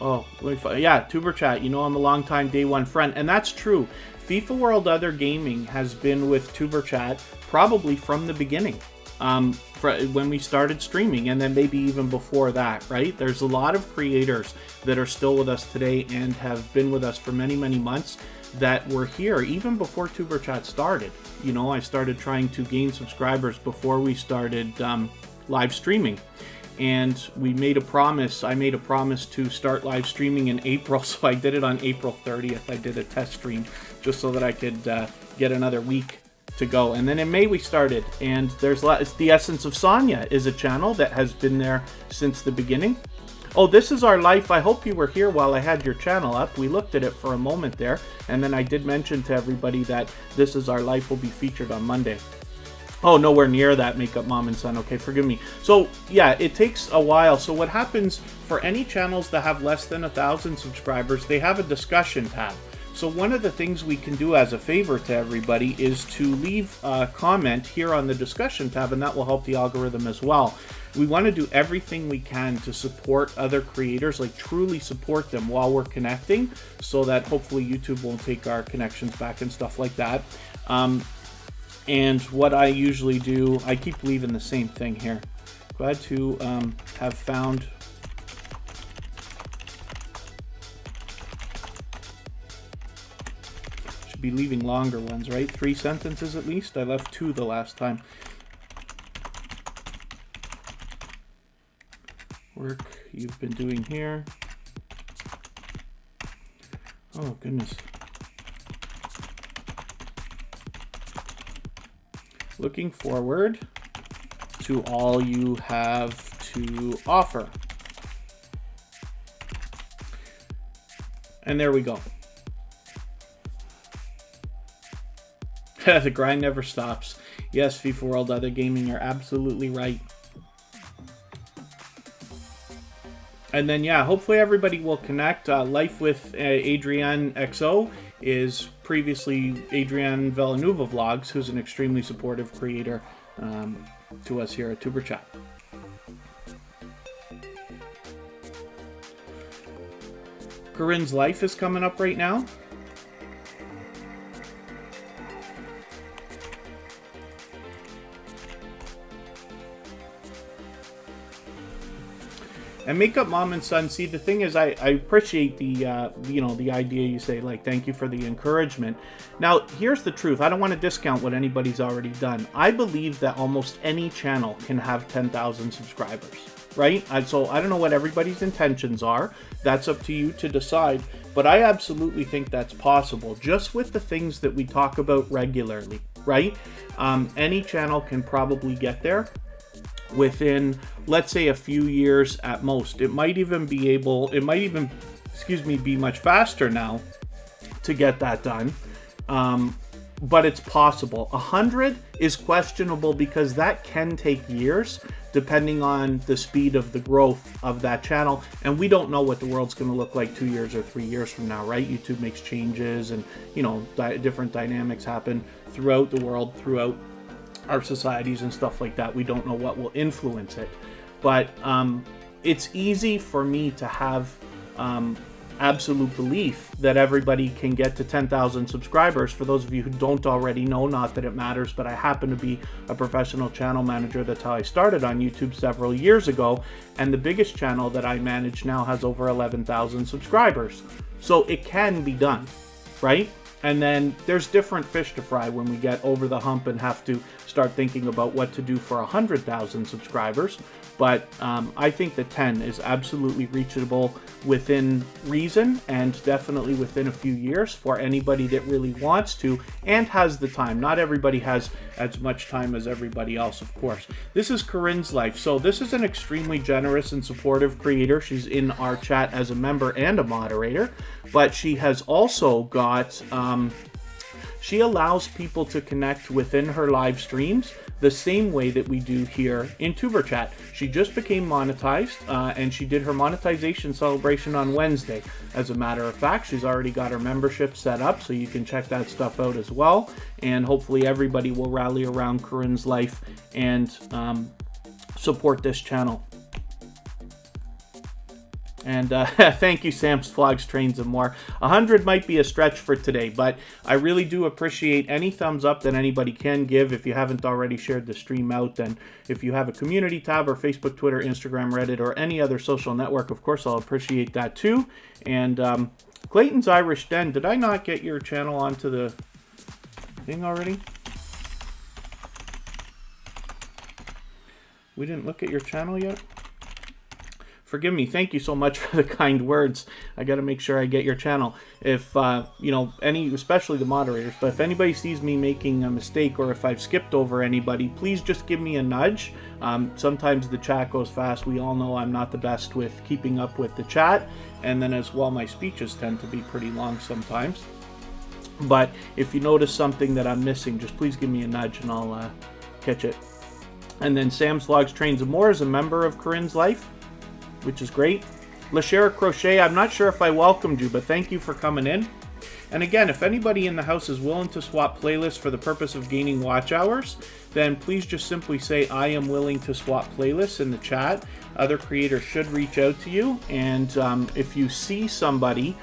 Tuberchat, you know I'm a long-time day one friend. And that's true. FIFA World Other Gaming has been with Tuberchat probably from the beginning. When we started streaming, and then maybe even before that, right? There's a lot of creators that are still with us today and have been with us for many, many months that were here even before Tuberchat started. You know, I started trying to gain subscribers before we started live streaming. And we made a promise. I made a promise to start live streaming in April, so I did it on April 30th. I did a test stream just so that I could get another week to go. And then in May we started, and there's The Essence of Sonia is a channel that has been there since the beginning. Oh, This Is Our Life. I hope you were here while I had your channel up. We looked at it for a moment there, and then I did mention to everybody that This Is Our Life will be featured on Monday. Oh, nowhere near that, Makeup Mom and Son. Okay, forgive me. So, yeah, it takes a while. So what happens for any channels that have less than 1,000 subscribers, they have a discussion tab. So one of the things we can do as a favor to everybody is to leave a comment here on the discussion tab, and that will help the algorithm as well. We want to do everything we can to support other creators, like truly support them while we're connecting, so that hopefully YouTube won't take our connections back and stuff like that. And what I usually do, I keep leaving the same thing here. Glad to have found... Should be leaving longer ones, right? 3 sentences at least. I left 2 the last time. Work you've been doing here. Oh, goodness. Looking forward to all you have to offer. And there we go. The grind never stops. Yes, FIFA World Other Gaming, you're absolutely right. And then, yeah, hopefully everybody will connect. Life with Adrienne XO is previously Adrienne Villanueva Vlogs, who's an extremely supportive creator to us here at Tuberchat. Corinne's Life is coming up right now. And Makeup Mom and Son, see, the thing is, I appreciate the, the idea you say, like, thank you for the encouragement. Now, here's the truth. I don't want to discount what anybody's already done. I believe that almost any channel can have 10,000 subscribers, right? So I don't know what everybody's intentions are. That's up to you to decide. But I absolutely think that's possible, just with the things that we talk about regularly, right? Any channel can probably get there within, let's say, a few years at most. It might even be be much faster now to get that done. But it's possible. 100 is questionable because that can take years depending on the speed of the growth of that channel. And we don't know what the world's going to look like 2 years or 3 years from now, right? YouTube makes changes and, different dynamics happen throughout the world, throughout our societies and stuff like that. We don't know what will influence it, but it's easy for me to have absolute belief that everybody can get to 10,000 subscribers. For those of you who don't already know, not that it matters, but I happen to be a professional channel manager. That's how I started on YouTube several years ago, and the biggest channel that I manage now has over 11,000 subscribers. So it can be done, right? And then there's different fish to fry when we get over the hump and have to start thinking about what to do for 100,000 subscribers. But I think that 10 is absolutely reachable within reason, and definitely within a few years for anybody that really wants to and has the time. Not everybody has as much time as everybody else, of course. This is Corinne's life. So this is an extremely generous and supportive creator. She's in our chat as a member and a moderator, but she has also got, she allows people to connect within her live streams the same way that we do here in Tuberchat. She just became monetized, and she did her monetization celebration on Wednesday. As a matter of fact, she's already got her membership set up, so you can check that stuff out as well. And hopefully everybody will rally around Corinne's life and support this channel. And thank you, Sam's Vlogs, Trains, and More. 100 might be a stretch for today, but I really do appreciate any thumbs up that anybody can give. If you haven't already shared the stream out, then if you have a community tab or Facebook, Twitter, Instagram, Reddit, or any other social network, of course, I'll appreciate that too. And Clayton's Irish Den, did I not get your channel onto the thing already? We didn't look at your channel yet? Forgive me. Thank you so much for the kind words. I got to make sure I get your channel. If, you know, especially the moderators, but if anybody sees me making a mistake or if I've skipped over anybody, please just give me a nudge. Sometimes the chat goes fast. We all know I'm not the best with keeping up with the chat. And then as well, my speeches tend to be pretty long sometimes. But if you notice something that I'm missing, just please give me a nudge and I'll catch it. And then Sam's Vlogs, Trains, and More is a member of Corinne's life, which is great. Lashera Crochet, I'm not sure if I welcomed you, but thank you for coming in. And again, if anybody in the house is willing to swap playlists for the purpose of gaining watch hours, then please just simply say, I am willing to swap playlists in the chat. Other creators should reach out to you. And if you see somebody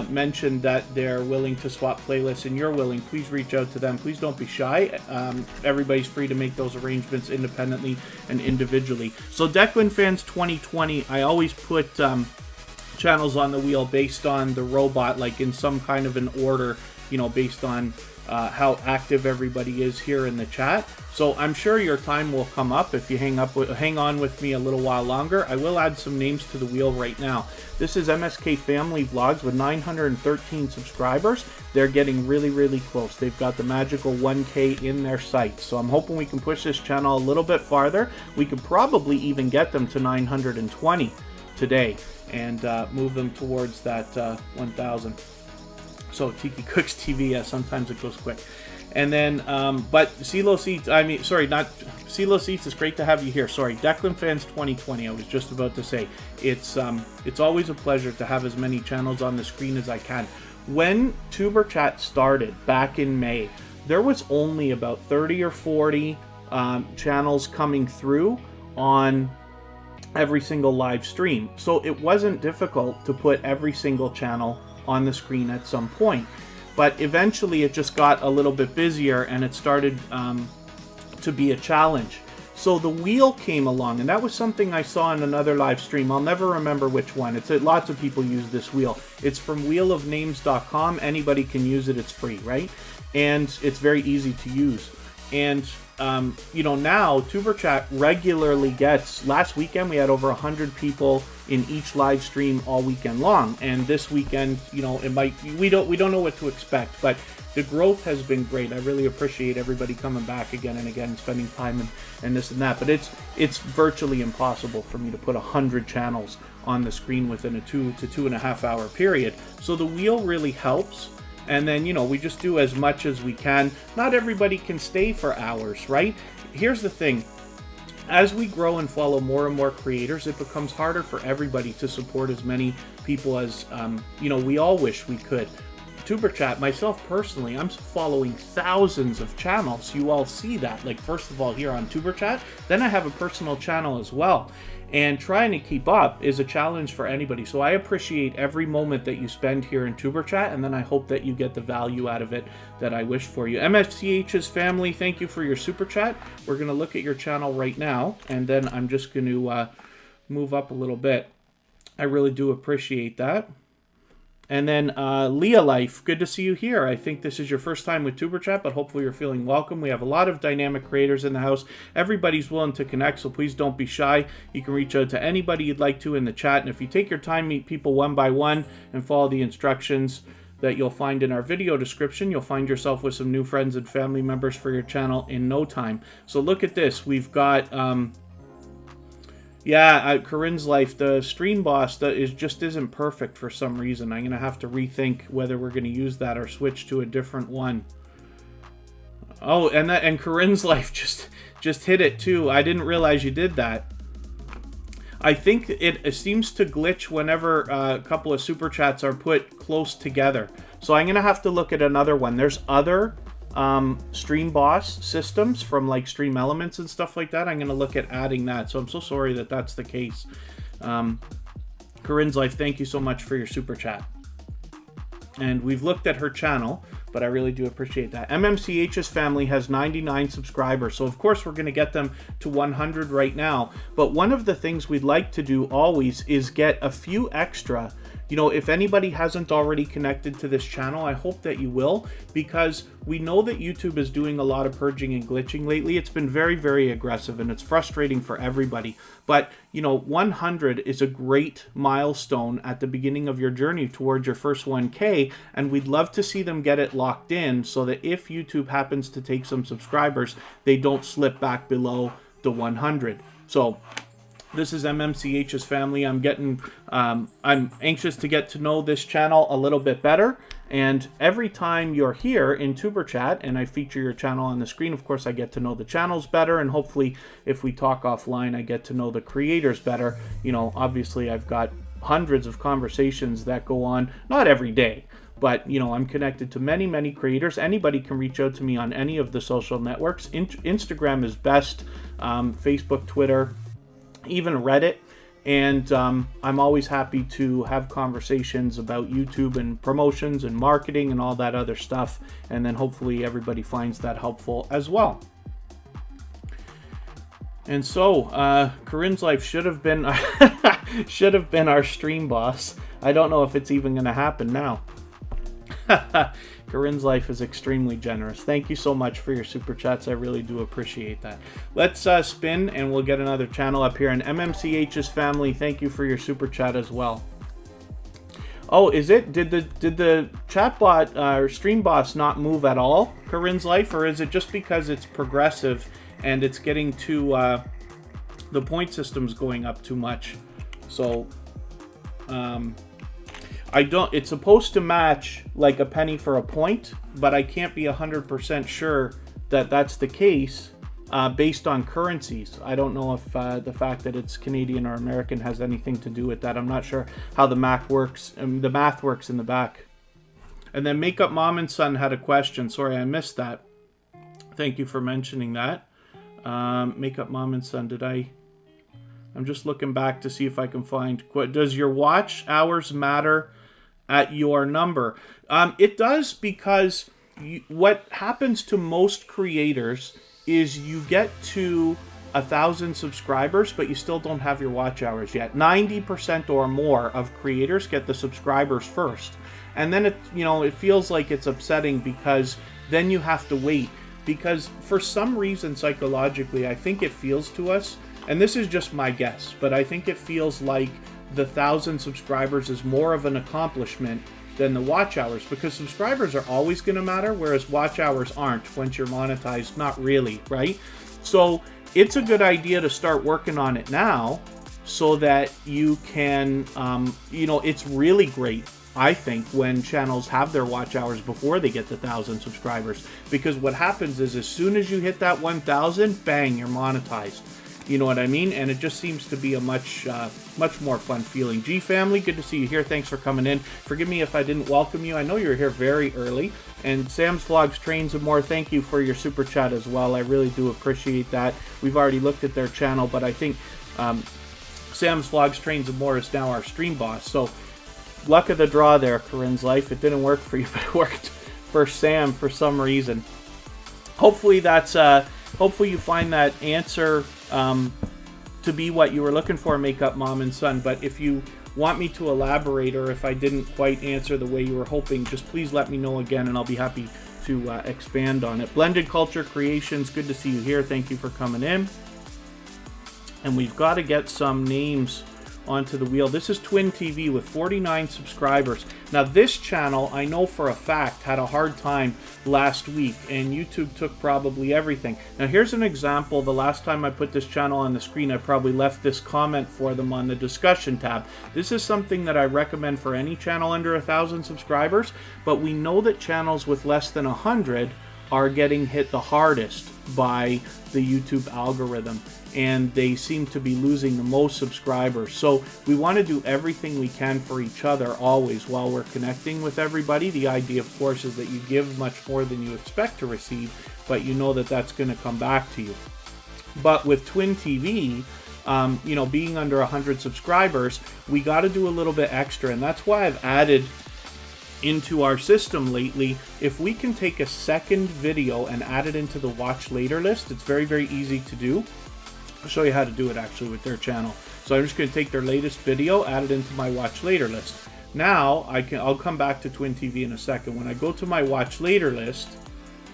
mention that they're willing to swap playlists and you're willing, please reach out to them. Please don't be shy. Everybody's free to make those arrangements independently and individually. So Declan Fans 2020, I always put channels on the wheel based on the robot, like in some kind of an order, you know, based on how active everybody is here in the chat. So I'm sure your time will come up if you hang on with me a little while longer. I will add some names to the wheel right now. This is MSK Family Vlogs with 913 subscribers. They're getting really, really close. They've got the magical 1K in their sights. So I'm hoping we can push this channel a little bit farther. We could probably even get them to 920 today and move them towards that 1,000. So Tiki Cooks TV, yeah, sometimes it goes quick. And then, but CeeLo Seats, CeeLo Seats, it's great to have you here. Sorry, Declan Fans 2020, I was just about to say. It's always a pleasure to have as many channels on the screen as I can. When Tuberchat started back in May, there was only about 30 or 40 channels coming through on every single live stream. So it wasn't difficult to put every single channel on the screen at some point. But eventually it just got a little bit busier and it started to be a challenge. So the wheel came along, and that was something I saw in another live stream. I'll never remember which one. Lots of people use this wheel. It's from wheelofnames.com. Anybody can use it. It's free, right? And it's very easy to use. And you know, now Tuberchat regularly gets, last weekend we had over 100 people in each live stream all weekend long, and this weekend, you know, it might, we don't know what to expect, but the growth has been great. I really appreciate everybody coming back again and again, spending time and this and that, but it's virtually impossible for me to put 100 channels on the screen within a 2 to 2.5 hour period. So the wheel really helps. And then, you know, we just do as much as we can. Not everybody can stay for hours, right? Here's the thing. As we grow and follow more and more creators, it becomes harder for everybody to support as many people as, you know, we all wish we could. Tuberchat, myself personally, I'm following thousands of channels. You all see that. Like, first of all, here on Tuberchat, then I have a personal channel as well. And trying to keep up is a challenge for anybody. So I appreciate every moment that you spend here in Tuberchat, and then I hope that you get the value out of it that I wish for you. MSTH's family, thank you for your super chat. We're going to look at your channel right now, and then I'm just going to move up a little bit. I really do appreciate that. And then Leah Life, good to see you here. I think this is your first time with Tuberchat, but hopefully you're feeling welcome. We have a lot of dynamic creators in the house. Everybody's willing to connect, so please don't be shy. You can reach out to anybody you'd like to in the chat, and if you take your time, meet people one by one and follow the instructions, that you'll find in our video description. You'll find yourself with some new friends and family members for your channel in no time. So look at this. We've got, Corinne's Life, the stream boss that isn't perfect for some reason. I'm going to have to rethink whether we're going to use that or switch to a different one. Oh, and Corinne's Life just hit it too. I didn't realize you did that. I think it seems to glitch whenever a couple of super chats are put close together. So I'm going to have to look at another one. There's other Stream Boss systems from like Stream Elements and stuff like that. I'm going to look at adding that. So I'm so sorry that that's the case. Corinne's Life, thank you so much for your super chat. And we've looked at her channel, but I really do appreciate that. MMCH's family has 99 subscribers, so of course we're going to get them to 100 right now. But one of the things we'd like to do always is get a few extra. You know, if anybody hasn't already connected to this channel, I hope that you will, because we know that YouTube is doing a lot of purging and glitching lately. It's been very, very aggressive, and it's frustrating for everybody. But, you know, 100 is a great milestone at the beginning of your journey towards your first 1K, and we'd love to see them get it locked in so that if YouTube happens to take some subscribers, they don't slip back below the 100. So this is MMCH's family. I'm anxious to get to know this channel a little bit better. And every time you're here in Tuberchat and I feature your channel on the screen, of course, I get to know the channels better. And hopefully, if we talk offline, I get to know the creators better. You know, obviously, I've got hundreds of conversations that go on, not every day, but, you know, I'm connected to many, many creators. Anybody can reach out to me on any of the social networks. Instagram is best, Facebook, Twitter, even Reddit, and I'm always happy to have conversations about YouTube and promotions and marketing and all that other stuff, and then hopefully everybody finds that helpful as well. And so Corinne's Life should have been our stream boss. I don't know if it's even going to happen now. Corinne's Life is extremely generous. Thank you so much for your super chats. I really do appreciate that. Let's spin and we'll get another channel up here. And MMCH's family, thank you for your super chat as well. Oh, is it? Did the chatbot or stream boss not move at all, Corinne's Life, or is it just because it's progressive and it's getting to the point system's going up too much? So it's supposed to match like a penny for a point, but I can't be 100% sure that that's the case based on currencies. I don't know if the fact that it's Canadian or American has anything to do with that. I'm not sure how the math works in the back. And then Makeup Mom and Son had a question. Sorry, I missed that. Thank you for mentioning that. Makeup Mom and Son, I'm just looking back to see if I can find, does your watch hours matter at your number? It does, because what happens to most creators is you get to 1,000 subscribers, but you still don't have your watch hours yet. 90% or more of creators get the subscribers first. And then it feels like it's upsetting, because then you have to wait, because for some reason psychologically, I think it feels to us, and this is just my guess, but I think it feels like the 1,000 subscribers is more of an accomplishment than the watch hours, because subscribers are always going to matter, whereas watch hours aren't once you're monetized. Not really, right? So it's a good idea to start working on it now so that you can, it's really great, I think, when channels have their watch hours before they get to 1,000 subscribers, because what happens is as soon as you hit that 1,000, bang, you're monetized. You know what I mean? And it just seems to be a much more fun feeling. G family, good to see you here. Thanks for coming in. Forgive me if I didn't welcome you. I know you were here very early. And Sam's Vlogs, Trains and More, thank you for your super chat as well. I really do appreciate that. We've already looked at their channel, but I think Sam's Vlogs, Trains and More is now our stream boss. So luck of the draw there, Corinne's Life. It didn't work for you, but it worked for Sam for some reason. Hopefully hopefully you find that answer to be what you were looking for, Makeup Mom and Son. But if you want me to elaborate, or if I didn't quite answer the way you were hoping, just please let me know again and I'll be happy to expand on it. Blended Culture Creations, good to see you here. Thank you for coming in. And we've got to get some names onto the wheel. This is Twin TV with 49 subscribers. Now this channel, I know for a fact, had a hard time last week, and YouTube took probably everything. Now here's an example. The last time I put this channel on the screen, I probably left this comment for them on the discussion tab. This is something that I recommend for any channel under 1,000 subscribers, but we know that channels with less than 100 are getting hit the hardest by the YouTube algorithm, and they seem to be losing the most subscribers. So we want to do everything we can for each other always while we're connecting with everybody. The idea, of course, is that you give much more than you expect to receive, but you know that that's going to come back to you. But with Twin TV, you know, being under 100 subscribers, we got to do a little bit extra, and that's why I've added into our system lately, if we can take a second video and add it into the watch later list. It's very, very easy to do. I'll show you how to do it actually with their channel. So I'm just going to take their latest video, add it into my watch later list. Now I'll come back to Twin TV in a second. When I go to my watch later list,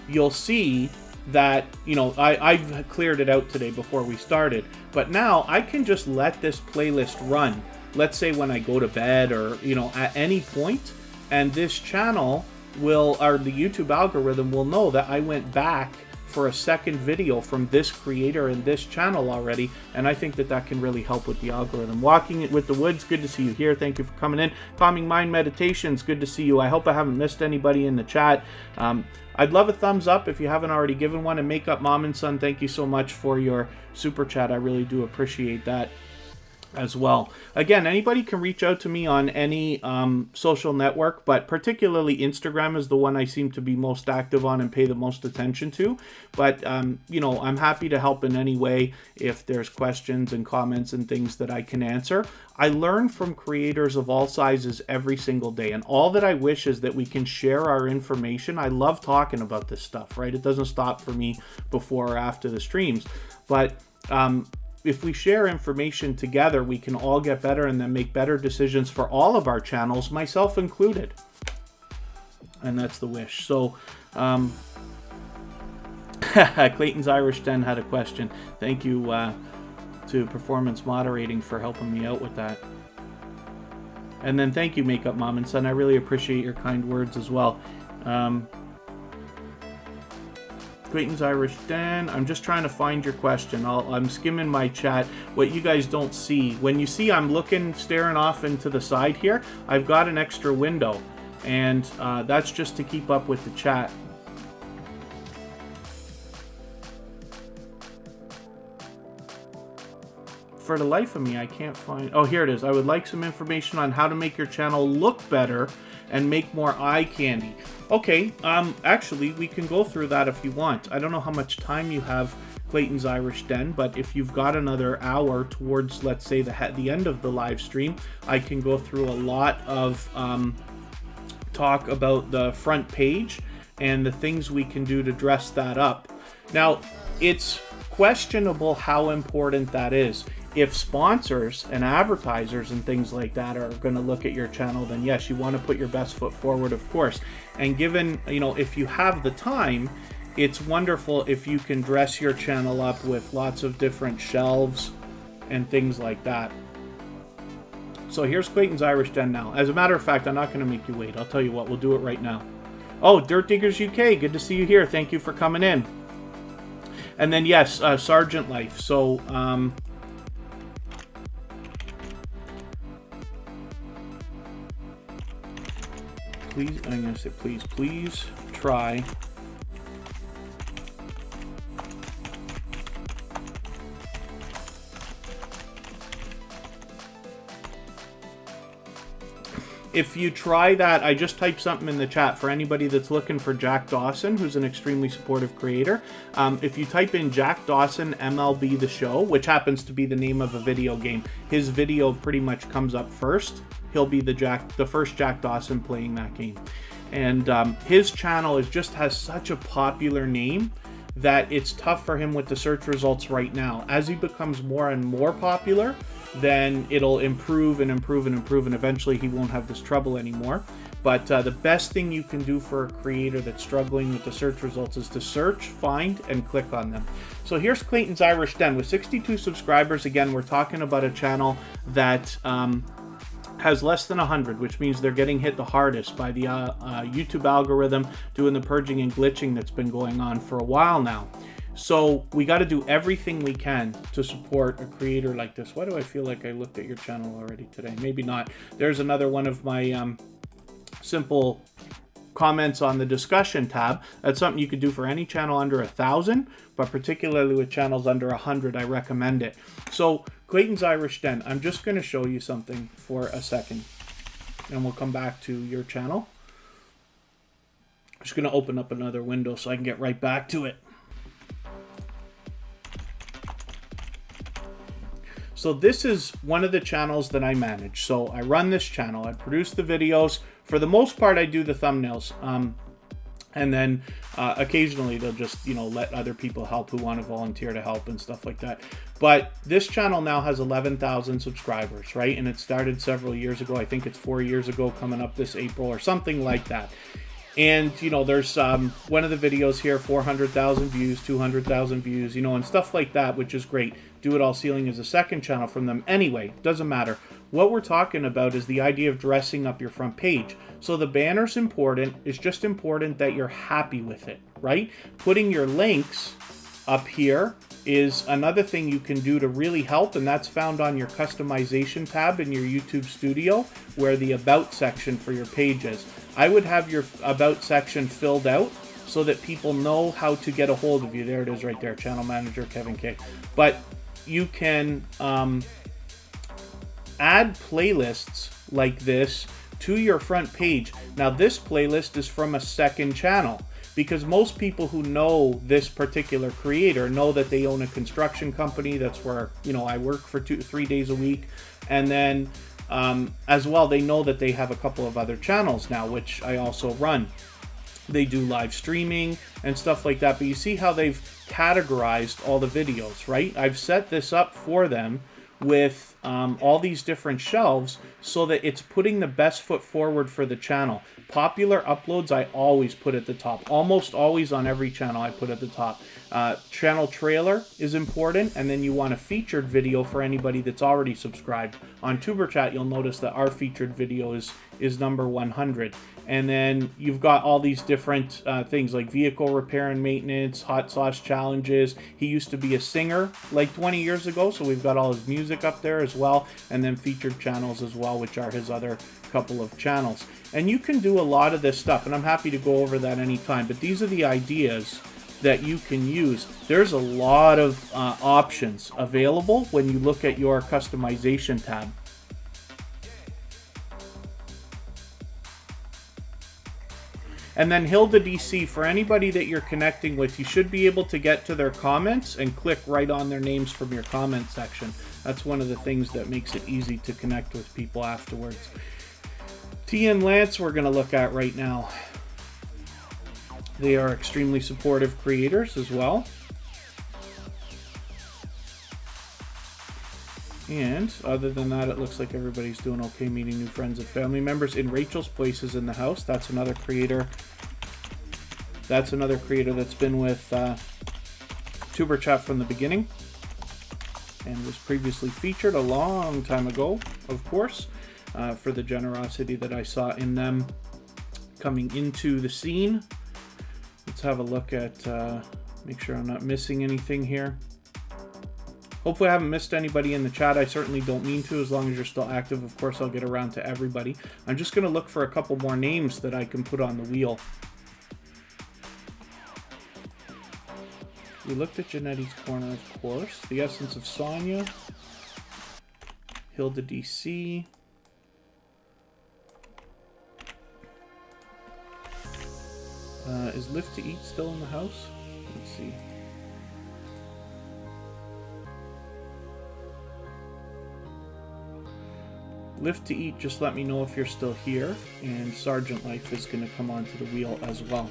you'll see that, you know, I've cleared it out today before we started, but now I can just let this playlist run. Let's say when I go to bed, or, you know, at any point, and this channel will, or the YouTube algorithm will know that I went back for a second video from this creator and this channel already, and I think that that can really help with the algorithm. Walking It with the Woods, good to see you here. Thank you for coming in. Calming Mind Meditations, good to see you. I hope I haven't missed anybody in the chat. I'd love a thumbs up if you haven't already given one. And Makeup Mom and Son, thank you so much for your super chat. I really do appreciate that as well. Again, anybody can reach out to me on any social network, but particularly Instagram is the one I seem to be most active on and pay the most attention to. But you know, I'm happy to help in any way if there's questions and comments and things that I can answer. I learn from creators of all sizes every single day, and all that I wish is that we can share our information. I love talking about this stuff, right? It doesn't stop for me before or after the streams, but if we share information together, we can all get better and then make better decisions for all of our channels, myself included. And that's the wish. So, Clayton's Irish Den had a question. Thank you to Performance Moderating for helping me out with that. And then thank you, Makeup Mom and Son. I really appreciate your kind words as well. Clayton's Irish Den. I'm just trying to find your question. I'm skimming my chat. What you guys don't see, when you see I'm looking, staring off into the side here, I've got an extra window, and that's just to keep up with the chat. For the life of me, I can't find... Oh, here it is. I would like some information on how to make your channel look better and make more eye candy. Okay, actually, we can go through that if you want. I don't know how much time you have, Clayton's Irish Den, but if you've got another hour towards, let's say, the end of the live stream, I can go through a lot of talk about the front page and the things we can do to dress that up. Now, it's questionable how important that is. If sponsors and advertisers and things like that are going to look at your channel, then yes, you want to put your best foot forward, of course. And given, you know, if you have the time, it's wonderful if you can dress your channel up with lots of different shelves and things like that. So here's Clayton's Irish Den now. As a matter of fact, I'm not going to make you wait. I'll tell you what, we'll do it right now. Oh, Dirt Diggers UK, good to see you here. Thank you for coming in. And then yes, Sergeant Life. So, please, I'm going to say please try if you try that. I just typed something in the chat for anybody that's looking for Jack Dawson, who's an extremely supportive creator. If you type in Jack Dawson MLB The Show, which happens to be the name of a video game, his video pretty much comes up first. He'll be the first Jack Dawson playing that game. And his channel has such a popular name that it's tough for him with the search results right now. As he becomes more and more popular, then it'll improve and improve and improve, and eventually he won't have this trouble anymore. But the best thing you can do for a creator that's struggling with the search results is to search, find, and click on them. So here's Clayton's Irish Den with 62 subscribers. Again, we're talking about a channel that has less than 100, which means they're getting hit the hardest by the YouTube algorithm doing the purging and glitching that's been going on for a while now. So we got to do everything we can to support a creator like this. Why do I feel like I looked at your channel already today? Maybe not. There's another one of my simple comments on the discussion tab. That's something you could do for any channel under 1,000, but particularly with channels under 100, I recommend it. So Clayton's Irish Den, I'm just going to show you something for a second, and we'll come back to your channel. I'm just going to open up another window so I can get right back to it. So this is one of the channels that I manage. So I run this channel, I produce the videos. For the most part, I do the thumbnails. And then occasionally they'll just, let other people help who want to volunteer to help and stuff like that. But this channel now has 11,000 subscribers, right? And it started several years ago. I think it's 4 years ago, coming up this April or something like that. And, there's one of the videos here, 400,000 views, 200,000 views, and stuff like that, which is great. Do It All Ceiling is a second channel from them. Anyway, doesn't matter. What we're talking about is the idea of dressing up your front page. So the banner's important. It's just important that you're happy with it, right? Putting your links up here is another thing you can do to really help, and that's found on your customization tab in your YouTube studio, where the About section for your page is. I would have your About section filled out so that people know how to get a hold of you. There it is right there, Channel Manager Kevin K. But you can add playlists like this to your front page. Now this playlist is from a second channel, because most people who know this particular creator know that they own a construction company. That's where, I work for 2-3 days a week. And then as well, they know that they have a couple of other channels now, which I also run. They do live streaming and stuff like that. But you see how they've categorized all the videos, right? I've set this up for them with all these different shelves so that it's putting the best foot forward for the channel. Popular uploads I always put at the top. Almost always on every channel I put at the top. Channel trailer is important, and then you want a featured video for anybody that's already subscribed. On Tuberchat, you'll notice that our featured video is number 100. And then you've got all these different things like vehicle repair and maintenance, hot sauce challenges. He used to be a singer like 20 years ago, so we've got all his music up there as well. And then featured channels as well, which are his other couple of channels. And you can do a lot of this stuff, and I'm happy to go over that anytime. But these are the ideas that you can use. There's a lot of options available when you look at your customization tab. And then Hilda DC, for anybody that you're connecting with, you should be able to get to their comments and click right on their names from your comment section. That's one of the things that makes it easy to connect with people afterwards. T and Lance we're going to look at right now. They are extremely supportive creators as well. And other than that, it looks like everybody's doing okay, meeting new friends and family members. In Rachel's Place is in the house. That's another creator. That's another creator that's been with Tuberchat from the beginning and was previously featured a long time ago, of course, for the generosity that I saw in them coming into the scene. Let's have a look at, make sure I'm not missing anything here. Hopefully I haven't missed anybody in the chat. I certainly don't mean to, as long as you're still active. Of course, I'll get around to everybody. I'm just going to look for a couple more names that I can put on the wheel. We looked at Janetti's Corner, of course. The Essence of Sonia. Hilda DC. Is Lift to Eat still in the house? Let's see. Lift to Eat, just let me know if you're still here. And Sergeant Life is going to come onto the wheel as well.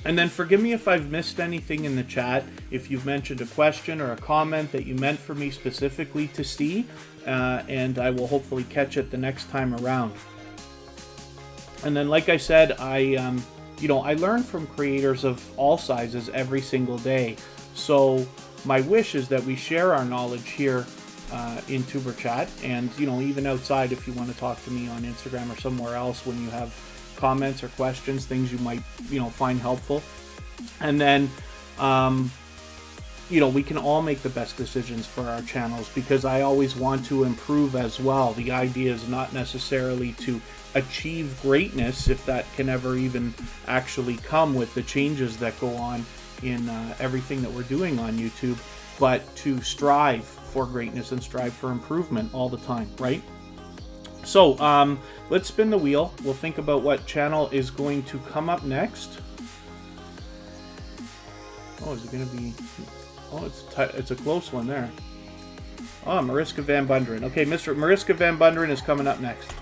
And then forgive me if I've missed anything in the chat. If you've mentioned a question or a comment that you meant for me specifically to see, and I will hopefully catch it the next time around. And then, like I said, I learn from creators of all sizes every single day. So my wish is that we share our knowledge here in Tuberchat, and even outside, if you want to talk to me on Instagram or somewhere else when you have comments or questions, things you might find helpful. And then we can all make the best decisions for our channels, because I always want to improve as well. The idea is not necessarily to achieve greatness, if that can ever even actually come with the changes that go on in everything that we're doing on YouTube, but to strive for greatness and strive for improvement all the time, right? So let's spin the wheel. We'll think about what channel is going to come up next. Oh, is it going to be... Oh, it's a close one there. Oh, Mariska Van Bunderen. Okay, Mariska Van Bunderen is coming up next.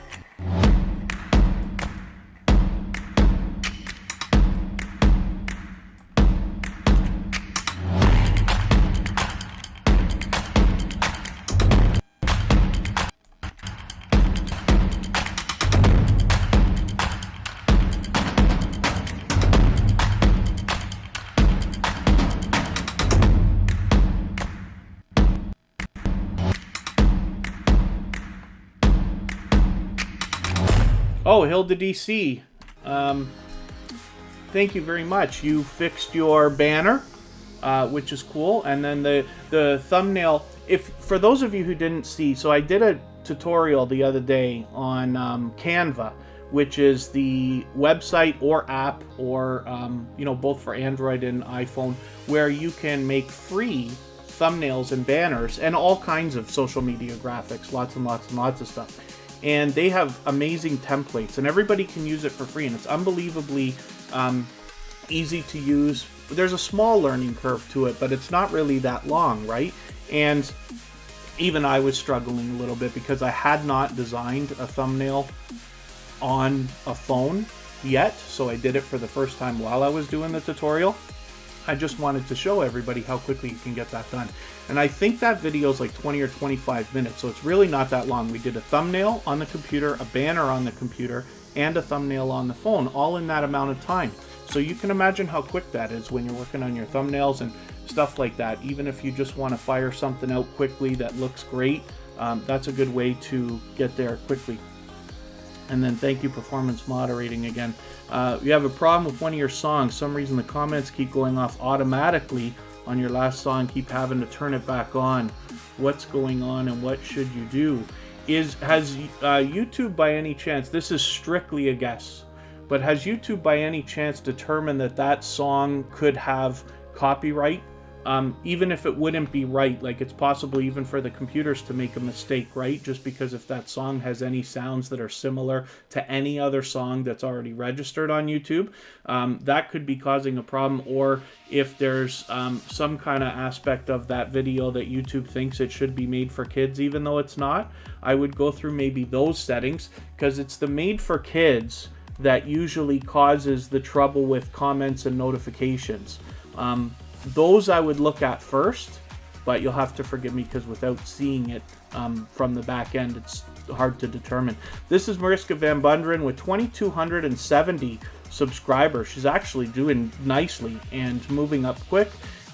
Oh, Hilda DC, thank you very much. You fixed your banner, which is cool, and then the thumbnail. For those of you who didn't see, so I did a tutorial the other day on Canva, which is the website or app, or both for Android and iPhone, where you can make free thumbnails and banners and all kinds of social media graphics, lots and lots and lots of stuff. And they have amazing templates, and everybody can use it for free, and it's unbelievably easy to use. There's a small learning curve to it, but it's not really that long, right? And even I was struggling a little bit because I had not designed a thumbnail on a phone yet, so I did it for the first time while I was doing the tutorial. I just wanted to show everybody how quickly you can get that done. And I think that video is like 20 or 25 minutes, so it's really not that long. We did a thumbnail on the computer, a banner on the computer, and a thumbnail on the phone, all in that amount of time. So you can imagine how quick that is when you're working on your thumbnails and stuff like that. Even if you just want to fire something out quickly that looks great, that's a good way to get there quickly. And then thank you, Performance Moderating, again. You have a problem with one of your songs. Some reason the comments keep going off automatically on your last song. Keep having to turn it back on. What's going on and what should you do? Has YouTube by any chance, this is strictly a guess, but has YouTube by any chance determined that song could have copyright? Even if it wouldn't be right, like it's possible even for the computers to make a mistake, right? Just because if that song has any sounds that are similar to any other song that's already registered on YouTube, that could be causing a problem. Or if there's some kind of aspect of that video that YouTube thinks it should be made for kids, even though it's not, I would go through maybe those settings, because it's the made for kids that usually causes the trouble with comments and notifications. Those I would look at first, but you'll have to forgive me because without seeing it from the back end, it's hard to determine. This is Mariska Van Bunderen with 2,270 subscribers. She's actually doing nicely and moving up quick,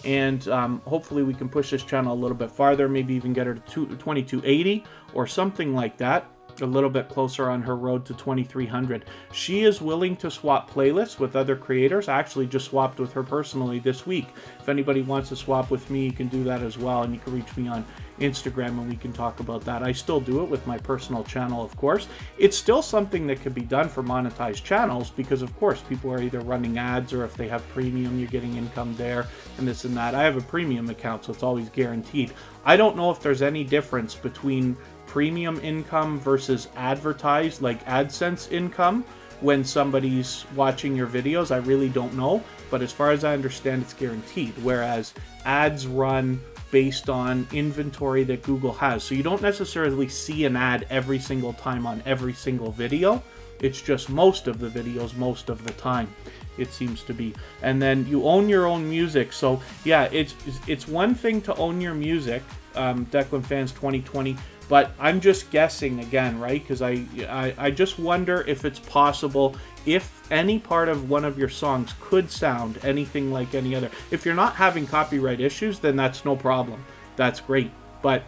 and hopefully we can push this channel a little bit farther, maybe even get her to 2,280 or something like that. A little bit closer on her road to 2,300. She is willing to swap playlists with other creators. I actually just swapped with her personally this week. If anybody wants to swap with me, you can do that as well, and you can reach me on Instagram and we can talk about that. I still do it with my personal channel, of course. It's still something that could be done for monetized channels, because of course people are either running ads, or if they have premium, you're getting income there and this and that. I have a premium account, so it's always guaranteed. I don't know if there's any difference between premium income versus advertised, like AdSense income, when somebody's watching your videos. I really don't know, but as far as I understand, it's guaranteed, whereas ads run based on inventory that Google has. So you don't necessarily see an ad every single time on every single video. It's just most of the videos most of the time, it seems to be. And then you own your own music. So yeah, it's one thing to own your music, Declan Fans 2020, but I'm just guessing again, right? Because I just wonder if it's possible if any part of one of your songs could sound anything like any other. If you're not having copyright issues, then that's no problem. That's great. But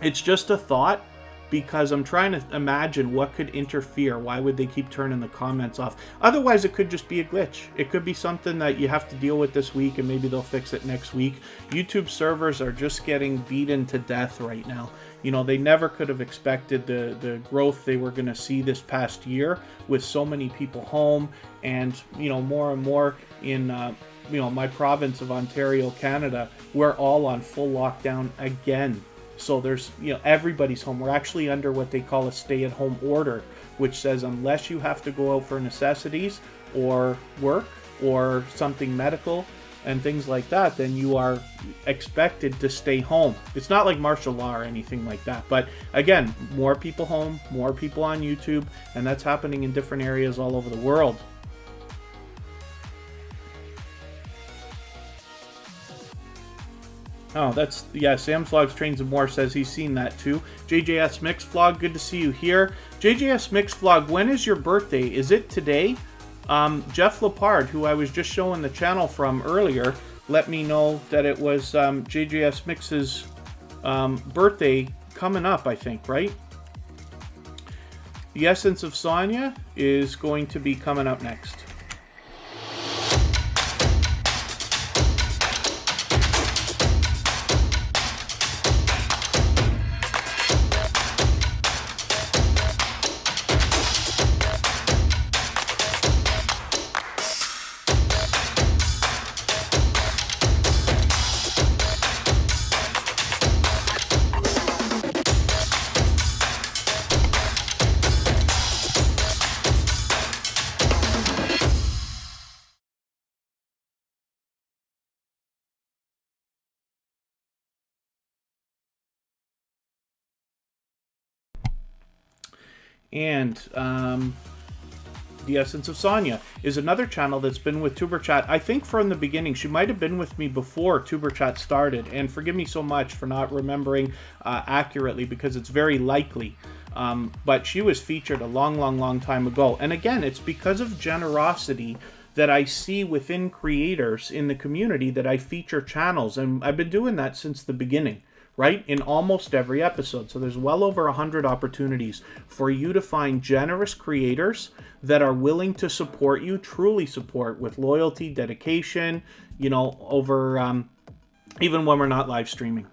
it's just a thought, because I'm trying to imagine what could interfere. Why would they keep turning the comments off? Otherwise, it could just be a glitch. It could be something that you have to deal with this week, and maybe they'll fix it next week. YouTube servers are just getting beaten to death right now. You know, they never could have expected the growth they were going to see this past year with so many people home, and, you know, more and more in, you know, my province of Ontario, Canada, we're all on full lockdown again. So there's, you know, everybody's home. We're actually under what they call a stay-at-home order, which says unless you have to go out for necessities or work or something medical and things like that, then you are expected to stay home. It's not like martial law or anything like that. But again, more people home, more people on YouTube, and that's happening in different areas all over the world. Oh, that's, yeah, Sam's Vlogs, Trains and More says he's seen that too. JJS Mix Vlog, good to see you here. JJS Mix Vlog, when is your birthday? Is it today? Jeff Lepard, who I was just showing the channel from earlier, let me know that it was JJS Mix's birthday coming up, I think, right? The Essence of Sonia is going to be coming up next. And The Essence of Sonia is another channel that's been with Tuberchat, I think, from the beginning. She might have been with me before Tuberchat started, and forgive me so much for not remembering accurately, because it's very likely. But she was featured a long time ago. And again, it's because of generosity that I see within creators in the community that I feature channels. And I've been doing that since the beginning, right? In almost every episode. So there's well over 100 opportunities for you to find generous creators that are willing to support you, truly support, with loyalty, dedication, you know, over even when we're not live streaming.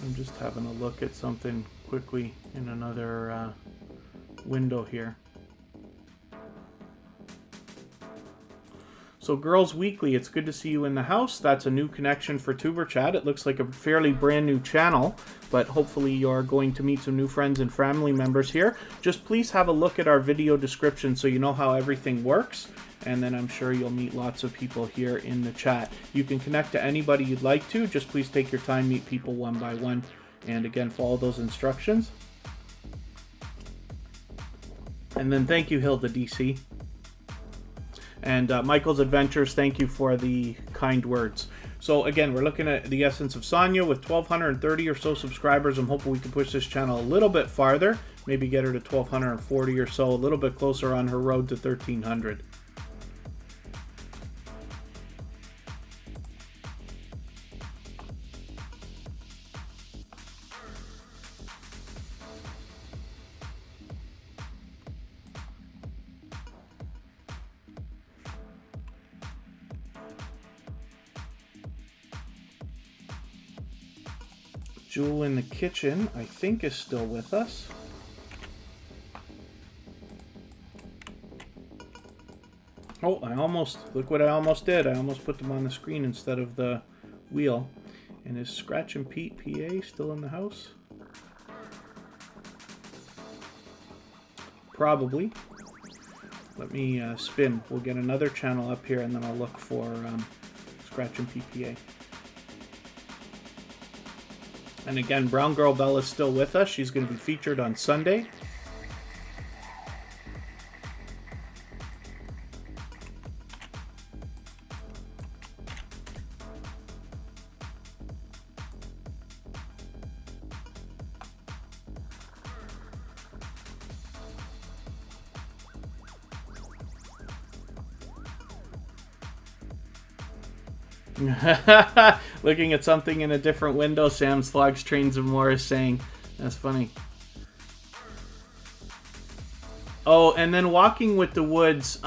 I'm just having a look at something quickly in another window here. So Girls Weekly, it's good to see you in the house. That's a new connection for Tuberchat. It looks like a fairly brand new channel, but hopefully you're going to meet some new friends and family members here. Just please have a look at our video description so you know how everything works, and then I'm sure you'll meet lots of people here in the chat. You can connect to anybody you'd like to. Just please take your time, meet people one by one, and again, follow those instructions. And then thank you, Hilda DC. And Michael's Adventures, thank you for the kind words. So again, we're looking at The Essence of Sonia with 1,230 or so subscribers. I'm hoping we can push this channel a little bit farther, maybe get her to 1,240 or so, a little bit closer on her road to 1,300. Jewel in the Kitchen, I think, is still with us. Oh, look what I almost did. I almost put them on the screen instead of the wheel. And is Scratch and Pete PA still in the house? Probably. Let me spin. We'll get another channel up here, and then I'll look for Scratch and PPA. And again, Brown Girl Bella's still with us. She's going to be featured on Sunday. Looking at something in a different window, Sam Slogs Trains and More is saying. That's funny. Oh, and then Walking with the Woods.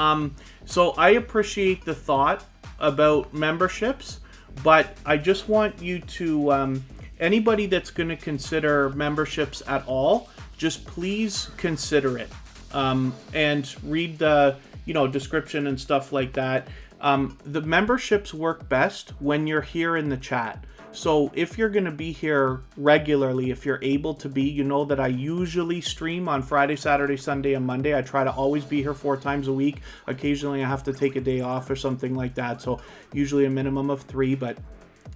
So I appreciate the thought about memberships, but I just want you to, anybody that's going to consider memberships at all, just please consider it. And read the, description and stuff like that. The memberships work best when you're here in the chat. So if you're going to be here regularly, if you're able to be, you know that I usually stream on Friday, Saturday, Sunday, and Monday. I try to always be here 4 times a week. Occasionally I have to take a day off or something like that. So usually a minimum of 3, but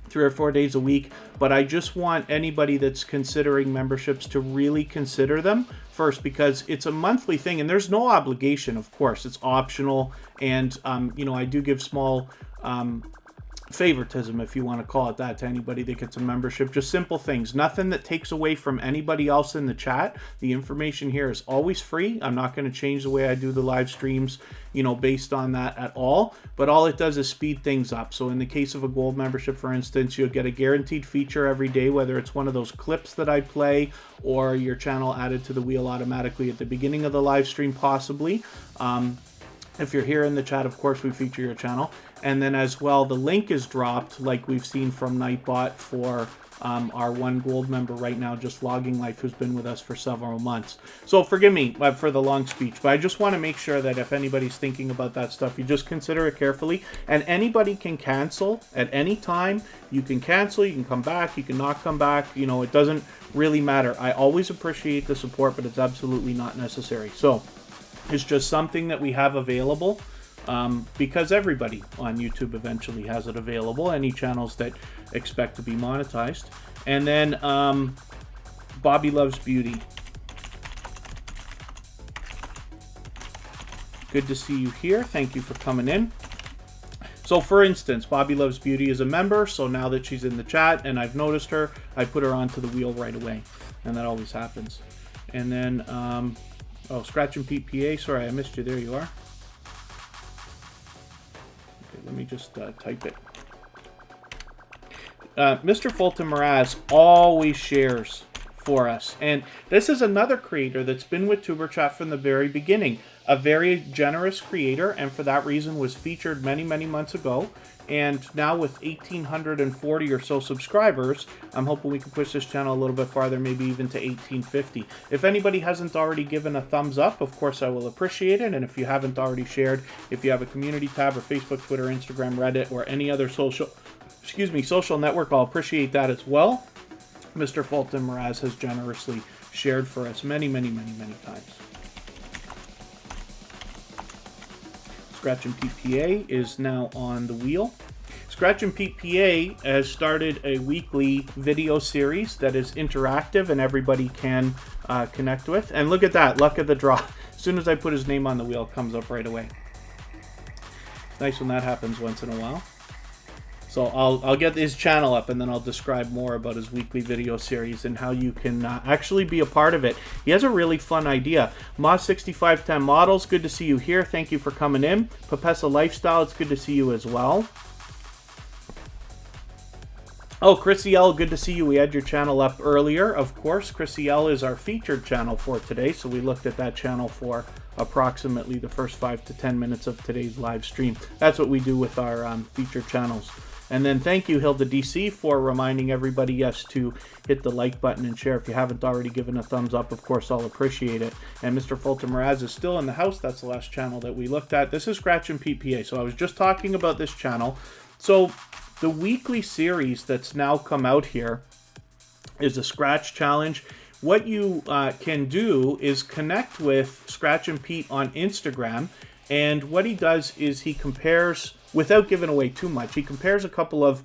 3 or 4 days a week. But I just want anybody that's considering memberships to really consider them first, because it's a monthly thing and there's no obligation. Of course, it's optional. And, I do give small favoritism, if you want to call it that, to anybody that gets a membership. Just simple things, nothing that takes away from anybody else in the chat. The information here is always free. I'm not going to change the way I do the live streams, based on that at all. But all it does is speed things up. So in the case of a gold membership, for instance, you'll get a guaranteed feature every day, whether it's one of those clips that I play or your channel added to the wheel automatically at the beginning of the live stream, possibly. If you're here in the chat, of course, we feature your channel. And then as well, the link is dropped, like we've seen from Nightbot, for our 1 gold member right now, Just Vlogging Life, who's been with us for several months. So forgive me for the long speech, but I just want to make sure that if anybody's thinking about that stuff, you just consider it carefully. And anybody can cancel at any time. You can cancel, you can come back, you can not come back. It doesn't really matter. I always appreciate the support, but it's absolutely not necessary. So it's just something that we have available, because everybody on YouTube eventually has it available, any channels that expect to be monetized. And then Bobby Loves Beauty. Good to see you here. Thank you for coming in. So for instance, Bobby Loves Beauty is a member, so now that she's in the chat and I've noticed her, I put her onto the wheel right away. And that always happens. And then oh, Scratch and PPA. Sorry, I missed you. There you are. Okay, let me just type it. Mr. Fulton Mraz always shares for us. And this is another creator that's been with Tuberchat from the very beginning. A very generous creator, and for that reason was featured many, many months ago. And now with 1,840 or so subscribers, I'm hoping we can push this channel a little bit farther, maybe even to 1,850. If anybody hasn't already given a thumbs up, of course I will appreciate it. And if you haven't already shared, if you have a community tab or Facebook, Twitter, Instagram, Reddit, or any other social network, I'll appreciate that as well. Mr. Fulton Mraz has generously shared for us many, many, many, many times. Scratch and PPA is now on the wheel. Scratch and PPA has started a weekly video series that is interactive and everybody can connect with. And look at that, luck of the draw. As soon as I put his name on the wheel, it comes up right away. It's nice when that happens once in a while. So I'll get his channel up and then I'll describe more about his weekly video series and how you can actually be a part of it. He has a really fun idea. Moz6510 Models, good to see you here. Thank you for coming in. Papessa Lifestyle, it's good to see you as well. Oh, Chrissy L, good to see you. We had your channel up earlier. Of course, Chrissy L is our featured channel for today. So we looked at that channel for approximately the first 5 to 10 minutes of today's live stream. That's what we do with our featured channels. And then thank you, Hilda DC, for reminding everybody, yes, to hit the like button and share. If you haven't already given a thumbs up, of course, I'll appreciate it. And Mr. Fulton Mraz is still in the house. That's the last channel that we looked at. This is Scratch and PPA. So I was just talking about this channel. So the weekly series that's now come out here is a Scratch Challenge. What you can do is connect with Scratch and Pete on Instagram And what he does is he compares, without giving away too much, he compares a couple of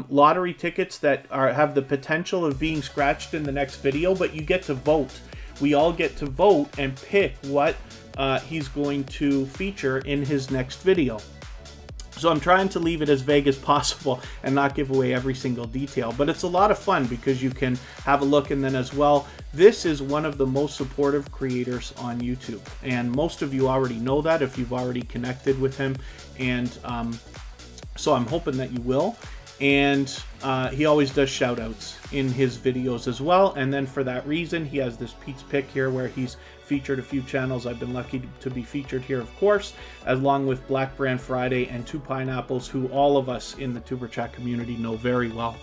lottery tickets that have the potential of being scratched in the next video, but you get to vote. We all get to vote and pick what he's going to feature in his next video. So I'm trying to leave it as vague as possible and not give away every single detail, but it's a lot of fun because you can have a look. And then as well, this is one of the most supportive creators on YouTube, and most of you already know that if you've already connected with him, and so I'm hoping that you will. And he always does shout outs in his videos as well, and then for that reason he has this Pete's Pick here where he's featured a few channels. I've been lucky to be featured here, of course, along with Black Brand Friday and Two Pineapples, who all of us in the Tuberchat community know very well.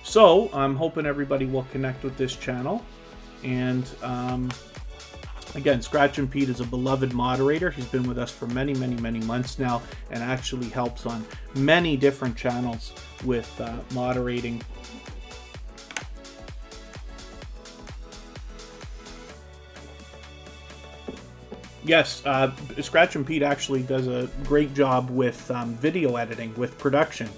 So I'm hoping everybody will connect with this channel. And again, Scratch and Pete is a beloved moderator. He's been with us for many months now, and actually helps on many different channels with moderating. Yes, Scratch and Pete actually does a great job with video editing, with production.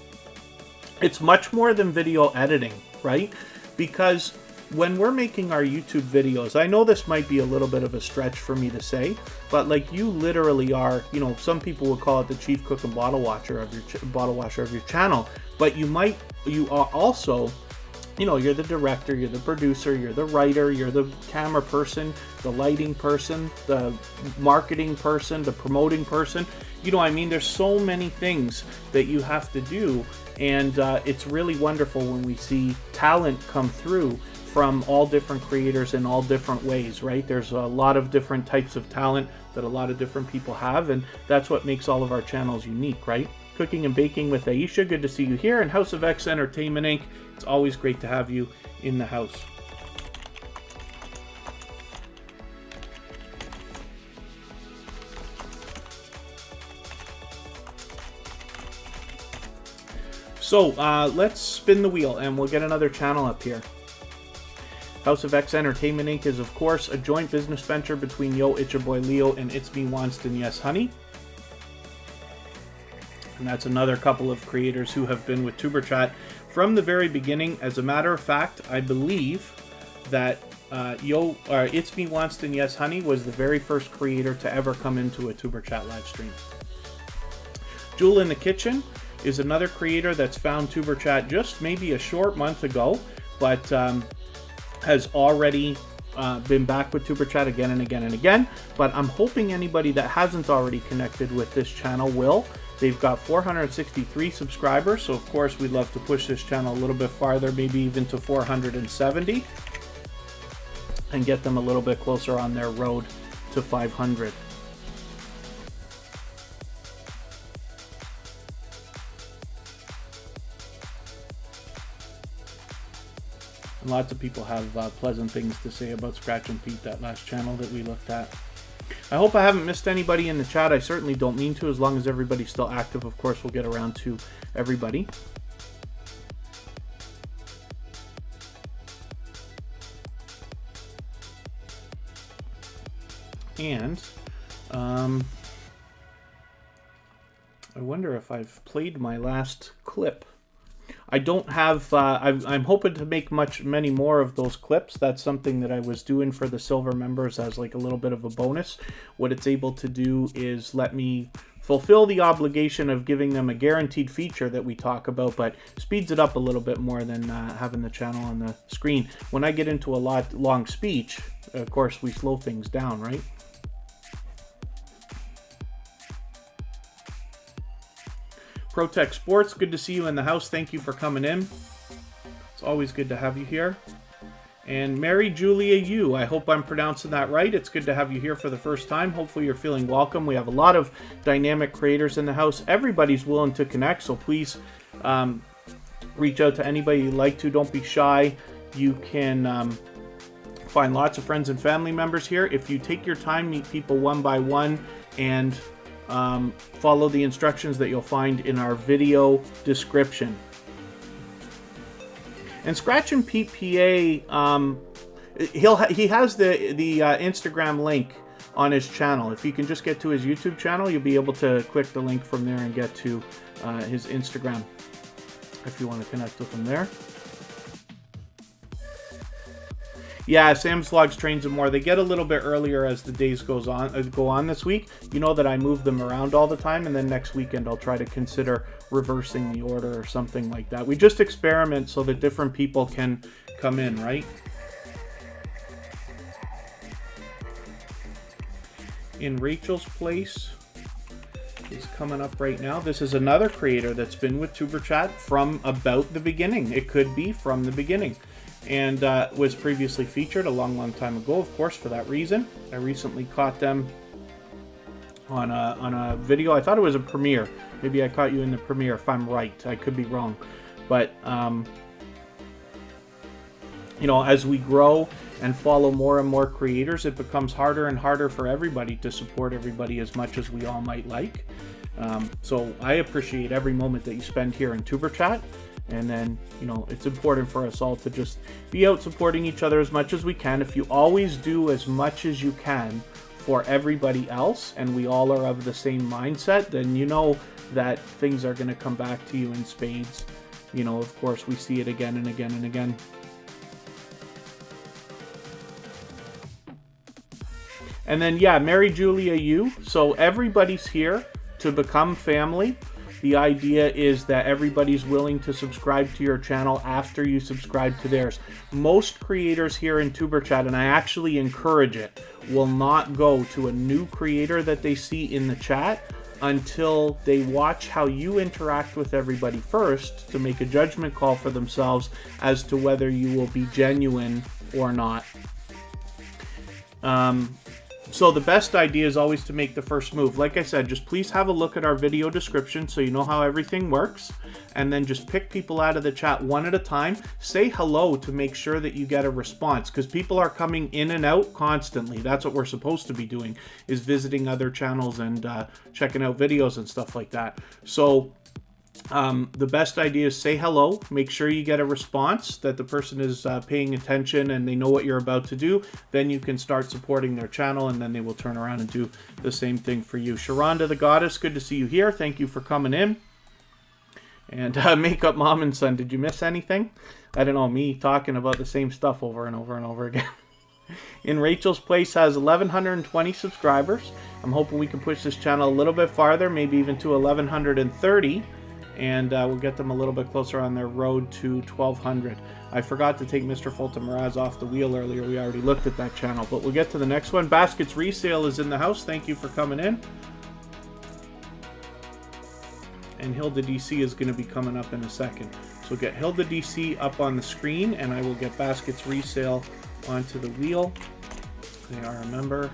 It's much more than video editing, right? Because when we're making our YouTube videos, I know this might be a little bit of a stretch for me to say, but like, you literally are, you know, some people would call it the chief cook and bottle washer of your channel, but you are also, you know, you're the director, you're the producer, you're the writer, you're the camera person, the lighting person, the marketing person, the promoting person. You know, I mean, there's so many things that you have to do, and it's really wonderful when we see talent come through from all different creators in all different ways, right? There's a lot of different types of talent that a lot of different people have, and that's what makes all of our channels unique, right? Cooking and Baking with Aisha, good to see you here. And House of X Entertainment Inc., it's always great to have you in the house. So let's spin the wheel and we'll get another channel up here. House of X Entertainment Inc. is, of course, a joint business venture between Yo, It's Your Boy Leo and It's Me Wanston, Yes Honey. And that's another couple of creators who have been with Tuberchat from the very beginning. As a matter of fact, I believe that It's Me Wanston, Yes Honey was the very first creator to ever come into a Tuberchat live stream. Jewel in the Kitchen is another creator that's found Tuberchat just maybe a short month ago, but has already been back with Tuberchat again and again and again. But I'm hoping anybody that hasn't already connected with this channel will. They've got 463 subscribers, so of course we'd love to push this channel a little bit farther, maybe even to 470, and get them a little bit closer on their road to 500. And lots of people have pleasant things to say about Scratch and Pete, that last channel that we looked at. I hope I haven't missed anybody in the chat. I certainly don't mean to. As long as everybody's still active, of course, we'll get around to everybody. And I wonder if I've played my last clip. I don't have, I'm hoping to make many more of those clips. That's something that I was doing for the silver members as like a little bit of a bonus. What it's able to do is let me fulfill the obligation of giving them a guaranteed feature that we talk about, but speeds it up a little bit more than having the channel on the screen. When I get into a long speech, of course, we slow things down, right? Protect Sports, good to see you in the house. Thank you for coming in. It's always good to have you here. And Mary Julia Yu, I hope I'm pronouncing that right. It's good to have you here for the first time. Hopefully you're feeling welcome. We have a lot of dynamic creators in the house. Everybody's willing to connect, so please reach out to anybody you'd like to. Don't be shy. You can find lots of friends and family members here. If you take your time, meet people one by one, and follow the instructions that you'll find in our video description. And Scratch and Pete PA, he has the Instagram link on his channel. If you can just get to his YouTube channel, you'll be able to click the link from there and get to his Instagram if you want to connect with him there. Yeah, Sam's Vlogs, Trains, and More. They get a little bit earlier as the days go on this week. You know that I move them around all the time, and then next weekend I'll try to consider reversing the order or something like that. We just experiment so that different people can come in, right? In Rachel's Place is coming up right now. This is another creator that's been with Tuberchat from about the beginning. It could be from the beginning. And was previously featured a long time ago, of course, for that reason. I recently caught them on a video. I thought it was a premiere. Maybe I caught you in the premiere if I'm right. I could be wrong. But, you know, as we grow and follow more and more creators, it becomes harder and harder for everybody to support everybody as much as we all might like. So I appreciate every moment that you spend here in Tuberchat. And then, you know, it's important for us all to just be out supporting each other as much as we can. If you always do as much as you can for everybody else, and we all are of the same mindset, then you know that things are going to come back to you in spades. You know, of course, we see it again and again and again. And then, yeah, Mary Julia Yu. So everybody's here to become family. The idea is that everybody's willing to subscribe to your channel after you subscribe to theirs. Most creators here in Tuberchat, and I actually encourage it, will not go to a new creator that they see in the chat until they watch how you interact with everybody first to make a judgment call for themselves as to whether you will be genuine or not. So the best idea is always to make the first move. Like I said, just please have a look at our video description so you know how everything works. And then just pick people out of the chat one at a time. Say hello to make sure that you get a response, because people are coming in and out constantly. That's what we're supposed to be doing, is visiting other channels and checking out videos and stuff like that. So the best idea is say hello, make sure you get a response that the person is paying attention and they know what you're about to do. Then you can start supporting their channel, and then they will turn around and do the same thing for you. Sharonda the Goddess, good to see you here. Thank you for coming in. And Makeup Mom and Son, did you miss anything? I don't know, me talking about the same stuff over and over and over again. In Rachel's Place has 1,120 subscribers. I'm hoping we can push this channel a little bit farther, maybe even to 1,130. And we'll get them a little bit closer on their road to 1,200. I forgot to take Mr. Fulton Mraz off the wheel earlier. We already looked at that channel, but we'll get to the next one. Baskets Resale is in the house. Thank you for coming in. And Hilda DC is going to be coming up in a second. So get Hilda DC up on the screen, and I will get Baskets Resale onto the wheel. They are a member.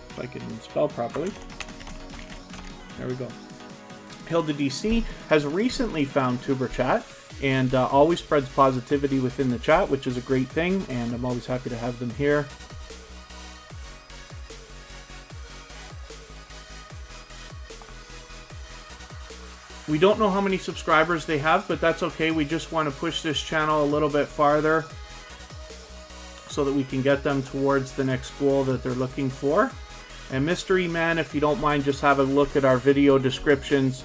If I can spell properly. There we go. Hilda DC has recently found Tuberchat and always spreads positivity within the chat, which is a great thing, and I'm always happy to have them here. We don't know how many subscribers they have, but that's okay. We just want to push this channel a little bit farther so that we can get them towards the next goal that they're looking for. And Mystery Man, if you don't mind, just have a look at our video descriptions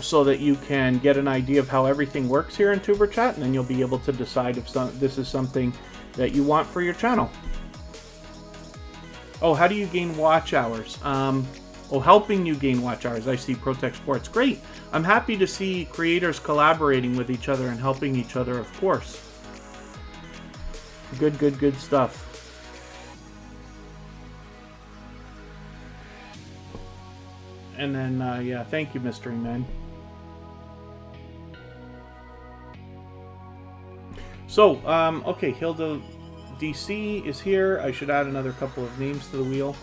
so that you can get an idea of how everything works here in Tuberchat, and then you'll be able to decide if this is something that you want for your channel. Oh, how do you gain watch hours? Oh, helping you gain watch hours. I see. Protect Sports. Great. I'm happy to see creators collaborating with each other and helping each other, of course. Good stuff. And then, yeah, thank you, Mystery Man. So, okay, Hilda DC is here. I should add another couple of names to the wheel.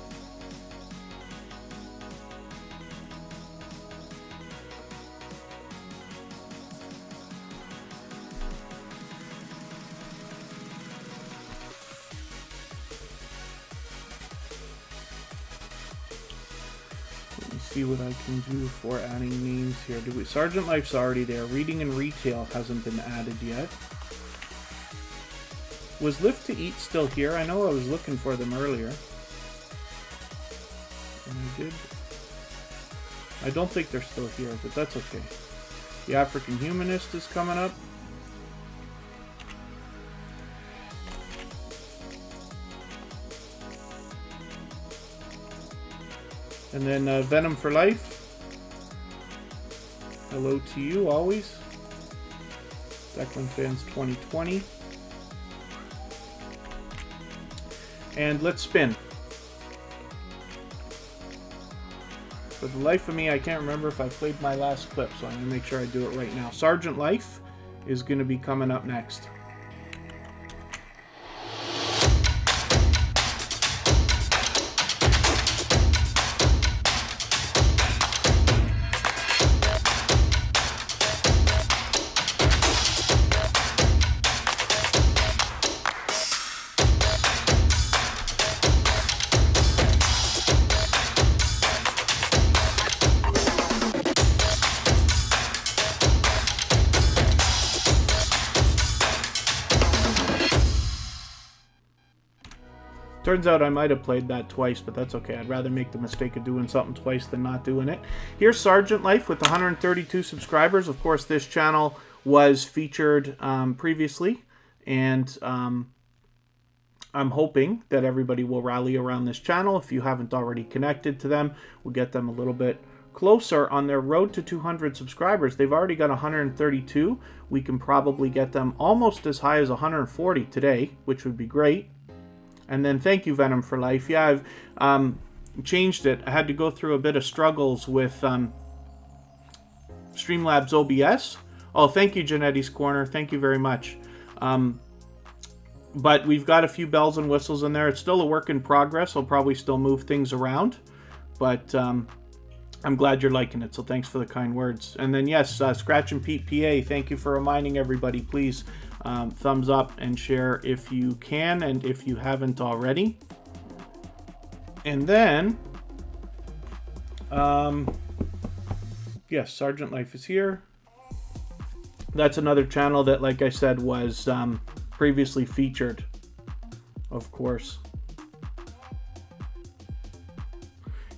see what I can do for adding names here. Sergeant Life's already there. Reading and Retail hasn't been added yet. Was Live to Eat still here? I know I was looking for them earlier. And I did. I don't think they're still here, but that's okay. The African Humanist is coming up. And then Venom for Life. Hello to you always. Declan Fans 2020. And let's spin. For the life of me, I can't remember if I played my last clip, so I'm going to make sure I do it right now. Sergeant Life is going to be coming up next. Turns out I might have played that twice, but that's okay. I'd rather make the mistake of doing something twice than not doing it. Here's Sergeant Life with 132 subscribers. Of course, this channel was featured previously, and I'm hoping that everybody will rally around this channel. If you haven't already connected to them, we'll get them a little bit closer on their road to 200 subscribers. They've already got 132. We can probably get them almost as high as 140 today, which would be great. And then thank you, Venom for Life. Yeah, I've changed it. I had to go through a bit of struggles with Streamlabs OBS. Oh, thank you, Janetti's Corner. Thank you very much. But we've got a few bells and whistles in there. It's still a work in progress. I'll probably still move things around. But I'm glad you're liking it, so thanks for the kind words. And then, yes, Scratch and Pete PA, thank you for reminding everybody, please thumbs up and share if you can and if you haven't already. And then, yes, Sergeant Life is here. That's another channel that, like I said, was previously featured, of course.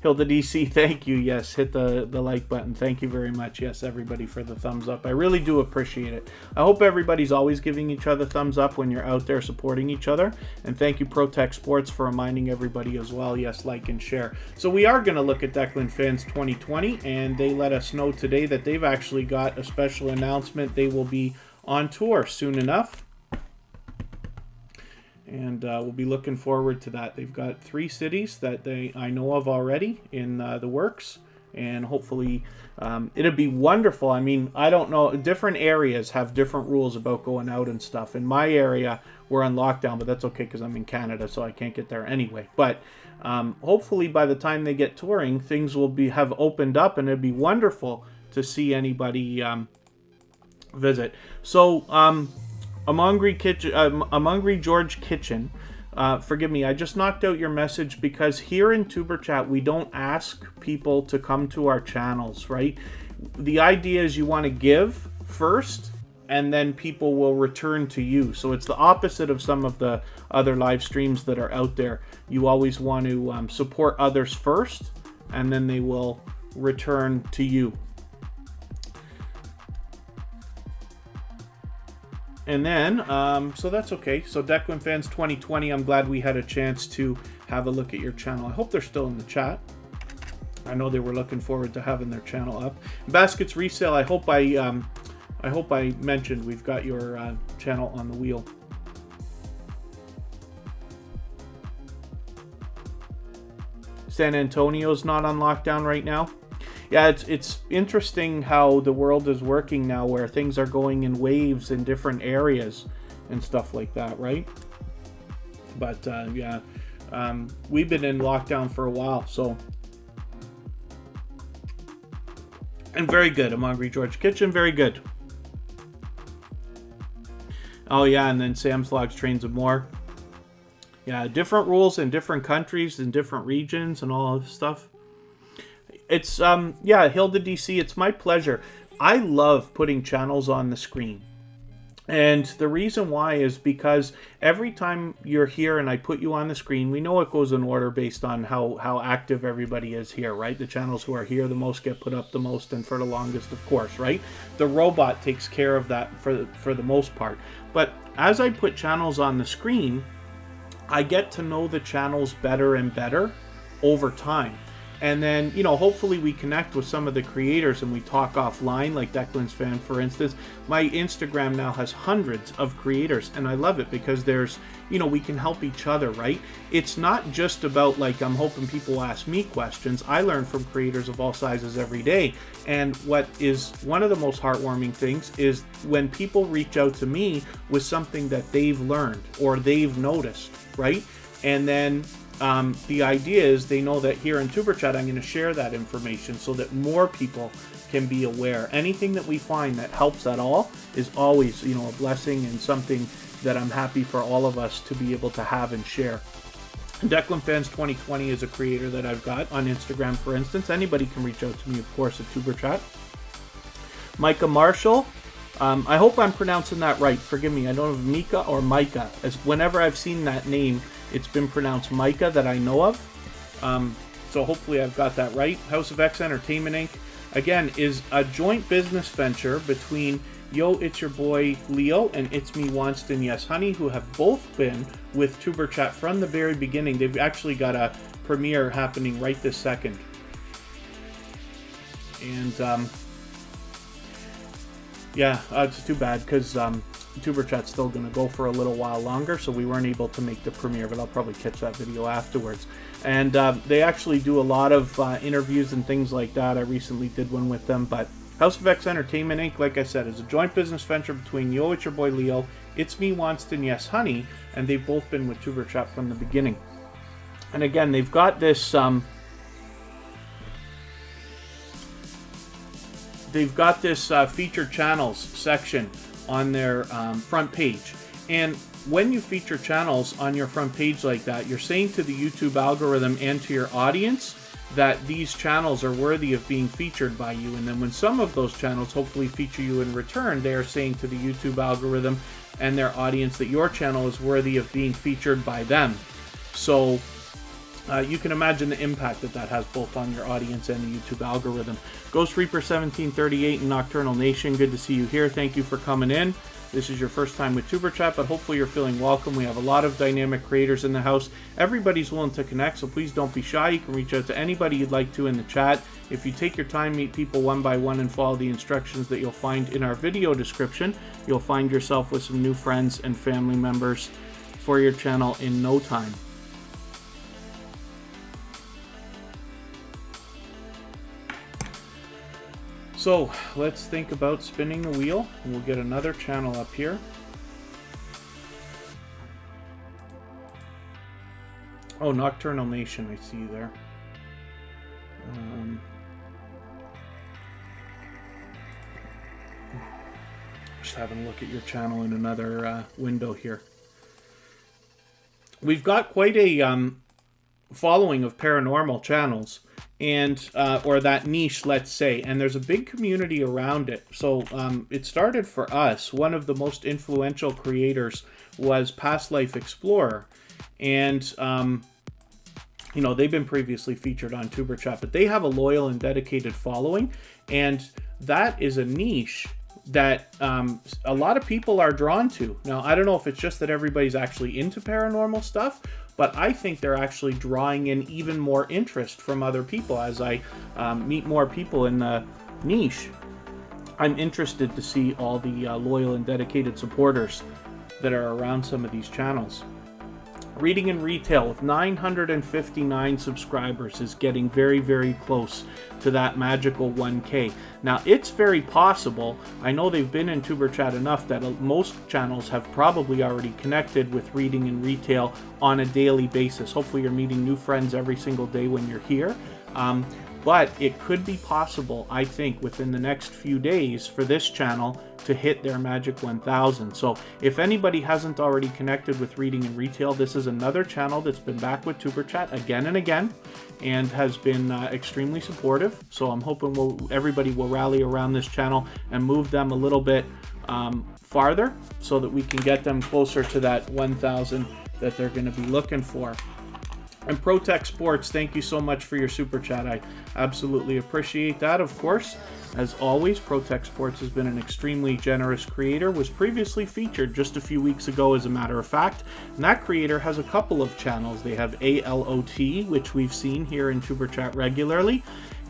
Hilda DC, thank you. Yes, hit the like button. Thank you very much. Yes, everybody, for the thumbs up. I really do appreciate it. I hope everybody's always giving each other thumbs up when you're out there supporting each other. And thank you, ProTech Sports, for reminding everybody as well. Yes, like and share. So we are going to look at Declan Fans 2020, and they let us know today that they've actually got a special announcement. They will be on tour soon enough. And we'll be looking forward to that. They've got 3 cities that I know of already in the works. And hopefully it'll be wonderful. I mean, I don't know. Different areas have different rules about going out and stuff. In my area, we're on lockdown, but that's okay because I'm in Canada, so I can't get there anyway. But hopefully by the time they get touring, things will have opened up, and it'd be wonderful to see anybody visit. So, I'm Hungry George Kitchen. Forgive me, I just knocked out your message because here in Tuberchat, we don't ask people to come to our channels, right? The idea is you want to give first, and then people will return to you. So it's the opposite of some of the other live streams that are out there. You always want to support others first, and then they will return to you. And then, so that's okay. So Declan Fans 2020, I'm glad we had a chance to have a look at your channel. I hope they're still in the chat. I know they were looking forward to having their channel up. Baskets Resale, I hope I mentioned we've got your channel on the wheel. San Antonio's not on lockdown right now. Yeah, it's interesting how the world is working now, where things are going in waves in different areas and stuff like that, right? But yeah, we've been in lockdown for a while, so. And very good, I'm Hungry George Kitchen, very good. Oh yeah, and then Sam's Vlogs, Trains and More. Yeah, different rules in different countries and different regions and all of this stuff. It's, yeah, Hilda DC, it's my pleasure. I love putting channels on the screen. And the reason why is because every time you're here and I put you on the screen, we know it goes in order based on how active everybody is here, right? The channels who are here the most get put up the most and for the longest, of course, right? The robot takes care of that for the most part. But as I put channels on the screen, I get to know the channels better and better over time. And then, you know, hopefully we connect with some of the creators and we talk offline, like Declan's fan, for instance. My Instagram now has hundreds of creators, and I love it because there's, you know, we can help each other, right? It's not just about, like, I'm hoping people ask me questions. I learn from creators of all sizes every day. And what is one of the most heartwarming things is when people reach out to me with something that they've learned or they've noticed, right? And then the idea is they know that here in Tuberchat I'm going to share that information so that more people can be aware. Anything that we find that helps at all is always, you know, a blessing and something that I'm happy for all of us to be able to have and share. Declan Fans 2020 is a creator that I've got on Instagram, for instance. Anybody can reach out to me, of course, at Tuberchat. Micah Marshall. I hope I'm pronouncing that right. Forgive me. I don't know if Mika or Micah. As whenever I've seen that name, it's been pronounced Micah that I know of. So hopefully I've got that right. House of X Entertainment Inc. Again, is a joint business venture between Yo, It's Your Boy Leo and It's Me Wanston Yes Honey, who have both been with Tuberchat from the very beginning. They've actually got a premiere happening right this second. And yeah, it's too bad because Tuberchat's still going to go for a little while longer, so we weren't able to make the premiere, but I'll probably catch that video afterwards. And they actually do a lot of interviews and things like that. I recently did one with them, but House of X Entertainment Inc., like I said, is a joint business venture between Yo, It's Your Boy Leo, It's Me Wanston Yes Honey, and they've both been with Tuberchat from the beginning. And again, they've got this featured channels section on their front page. And when you feature channels on your front page like that, you're saying to the YouTube algorithm and to your audience that these channels are worthy of being featured by you. And then when some of those channels hopefully feature you in return, they are saying to the YouTube algorithm and their audience that your channel is worthy of being featured by them. So you can imagine the impact that that has both on your audience and the YouTube algorithm. Ghost Reaper 1738 and Nocturnal Nation, good to see you here. Thank you for coming in. This is your first time with Tuberchat, but hopefully you're feeling welcome. We have a lot of dynamic creators in the house. Everybody's willing to connect, so please don't be shy. You can reach out to anybody you'd like to in the chat. If you take your time, meet people one by one, and follow the instructions that you'll find in our video description, you'll find yourself with some new friends and family members for your channel in no time. So let's think about spinning the wheel. We'll get another channel up here. Oh, Nocturnal Nation, I see you there. Just having a look at your channel in another window here. We've got quite a following of paranormal channels, and or that niche, let's say, and there's a big community around it. So it started for us. One of the most influential creators was Past Life Explorer, and you know, they've been previously featured on Tuberchat, but they have a loyal and dedicated following, and that is a niche that a lot of people are drawn to. Now, I don't know if it's just that everybody's actually into paranormal stuff, but I think they're actually drawing in even more interest from other people as I meet more people in the niche. I'm interested to see all the loyal and dedicated supporters that are around some of these channels. Reading in Retail with 959 subscribers is getting very, very close to that magical 1K. Now, it's very possible, I know they've been in Tuberchat enough that most channels have probably already connected with Reading in Retail on a daily basis. Hopefully you're meeting new friends every single day when you're here. but it could be possible, I think, within the next few days for this channel to hit their magic 1,000. So if anybody hasn't already connected with Reading in Retail, this is another channel that's been back with Tuberchat again and again and has been extremely supportive. So I'm hoping everybody will rally around this channel and move them a little bit farther so that we can get them closer to that 1,000 that they're going to be looking for. And Protect Sports, thank you so much for your super chat. I absolutely appreciate that, of course. As always, Protect Sports has been an extremely generous creator, was previously featured just a few weeks ago, as a matter of fact. And that creator has a couple of channels. They have ALOT, which we've seen here in Tuberchat regularly.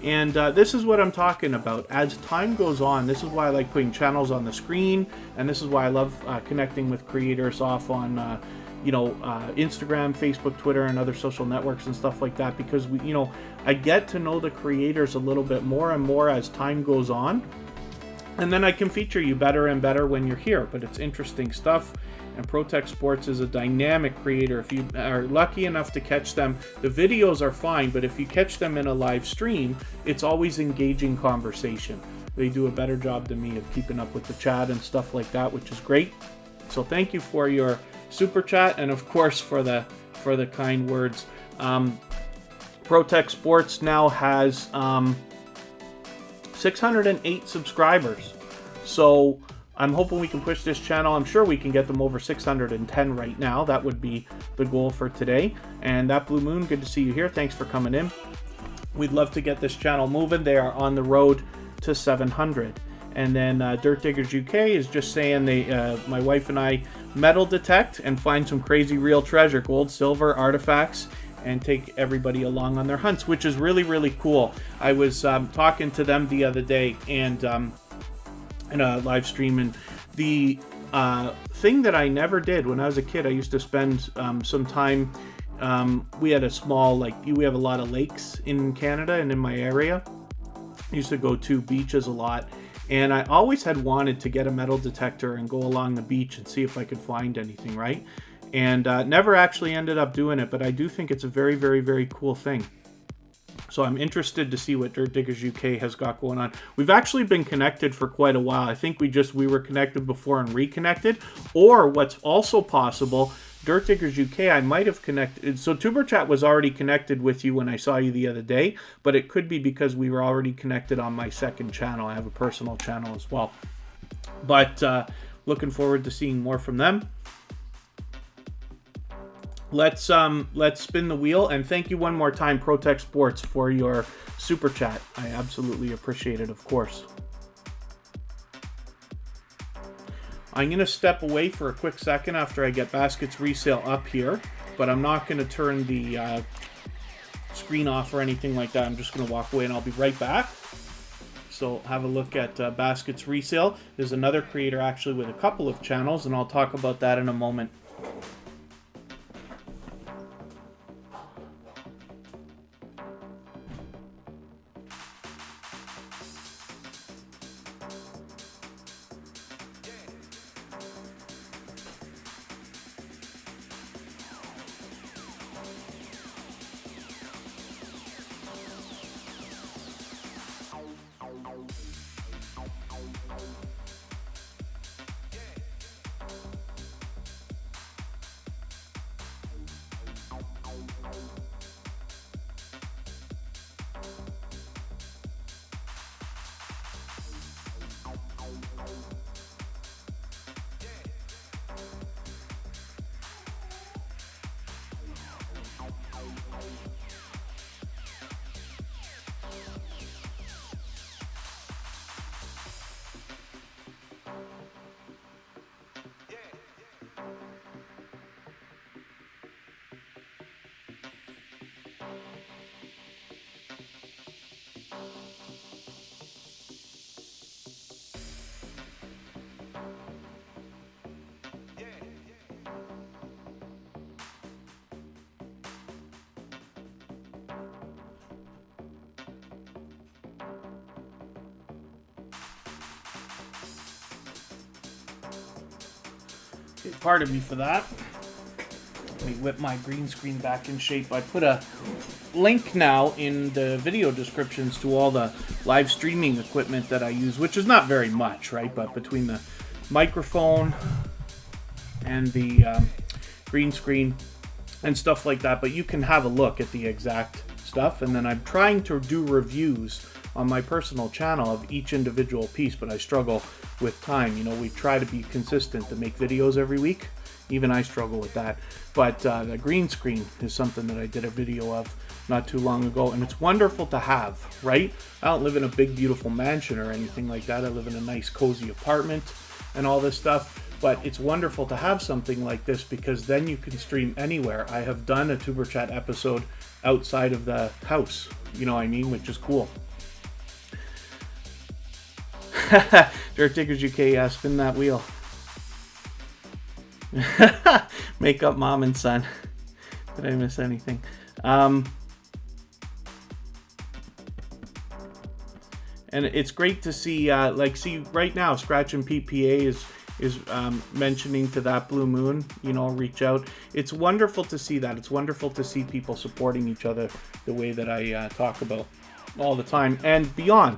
And this is what I'm talking about. As time goes on, this is why I like putting channels on the screen, and this is why I love connecting with creators off on Instagram, Facebook, Twitter, and other social networks and stuff like that, because I get to know the creators a little bit more and more as time goes on, and then I can feature you better and better when you're here. But it's interesting stuff, and Protect Sports is a dynamic creator. If you are lucky enough to catch them, the videos are fine, but if you catch them in a live stream, it's always engaging conversation. They do a better job than me of keeping up with the chat and stuff like that, which is great. So thank you for your super chat, and of course for the kind words. Protect Sports now has 608 subscribers, so I'm hoping we can push this channel. I'm sure we can get them over 610 right now. That would be the goal for today. And that Blue Moon, good to see you here. Thanks for coming in. We'd love to get this channel moving. They are on the road to 700. And then Dirt Diggers UK is just saying my wife and I metal detect and find some crazy real treasure, gold, silver, artifacts, and take everybody along on their hunts, which is really, really cool. I was talking to them the other day and in a live stream, and the thing that I never did when I was a kid, I used to spend some time, we had a small, we have a lot of lakes in Canada and in my area. I used to go to beaches a lot. And I always had wanted to get a metal detector and go along the beach and see if I could find anything, right? And never actually ended up doing it, but I do think it's a very, very, very cool thing. So I'm interested to see what Dirt Diggers UK has got going on. We've actually been connected for quite a while. I think we were connected before and reconnected. Or what's also possible, Dirt Diggers UK, I might have connected. So Tuberchat was already connected with you when I saw you the other day, but it could be because we were already connected on my second channel. I have a personal channel as well. But looking forward to seeing more from them. Let's spin the wheel, and thank you one more time, Protect Sports, for your super chat. I absolutely appreciate it, of course. I'm going to step away for a quick second after I get Baskets Resale up here, but I'm not going to turn the screen off or anything like that. I'm just going to walk away, and I'll be right back. So have a look at Baskets Resale. There's another creator actually with a couple of channels, and I'll talk about that in a moment. Pardon me for that. Let me whip my green screen back in shape. I put a link now in the video descriptions to all the live streaming equipment that I use, which is not very much, right? But between the microphone and the green screen and stuff like that, but you can have a look at the exact stuff. And then I'm trying to do reviews on my personal channel of each individual piece, but I struggle with time. You know, we try to be consistent to make videos every week. Even I struggle with that. But the green screen is something that I did a video of not too long ago, and it's wonderful to have, right? I don't live in a big, beautiful mansion or anything like that. I live in a nice, cozy apartment and all this stuff. But it's wonderful to have something like this because then you can stream anywhere. I have done a Tuberchat episode outside of the house, you know what I mean, which is cool. Dirt Diggers UK, spin that wheel. Make up mom and son. Did I miss anything? And it's great to see, see right now, Scratch and PPA is mentioning to that blue moon, you know, reach out. It's wonderful to see that. It's wonderful to see people supporting each other the way that I talk about all the time and beyond.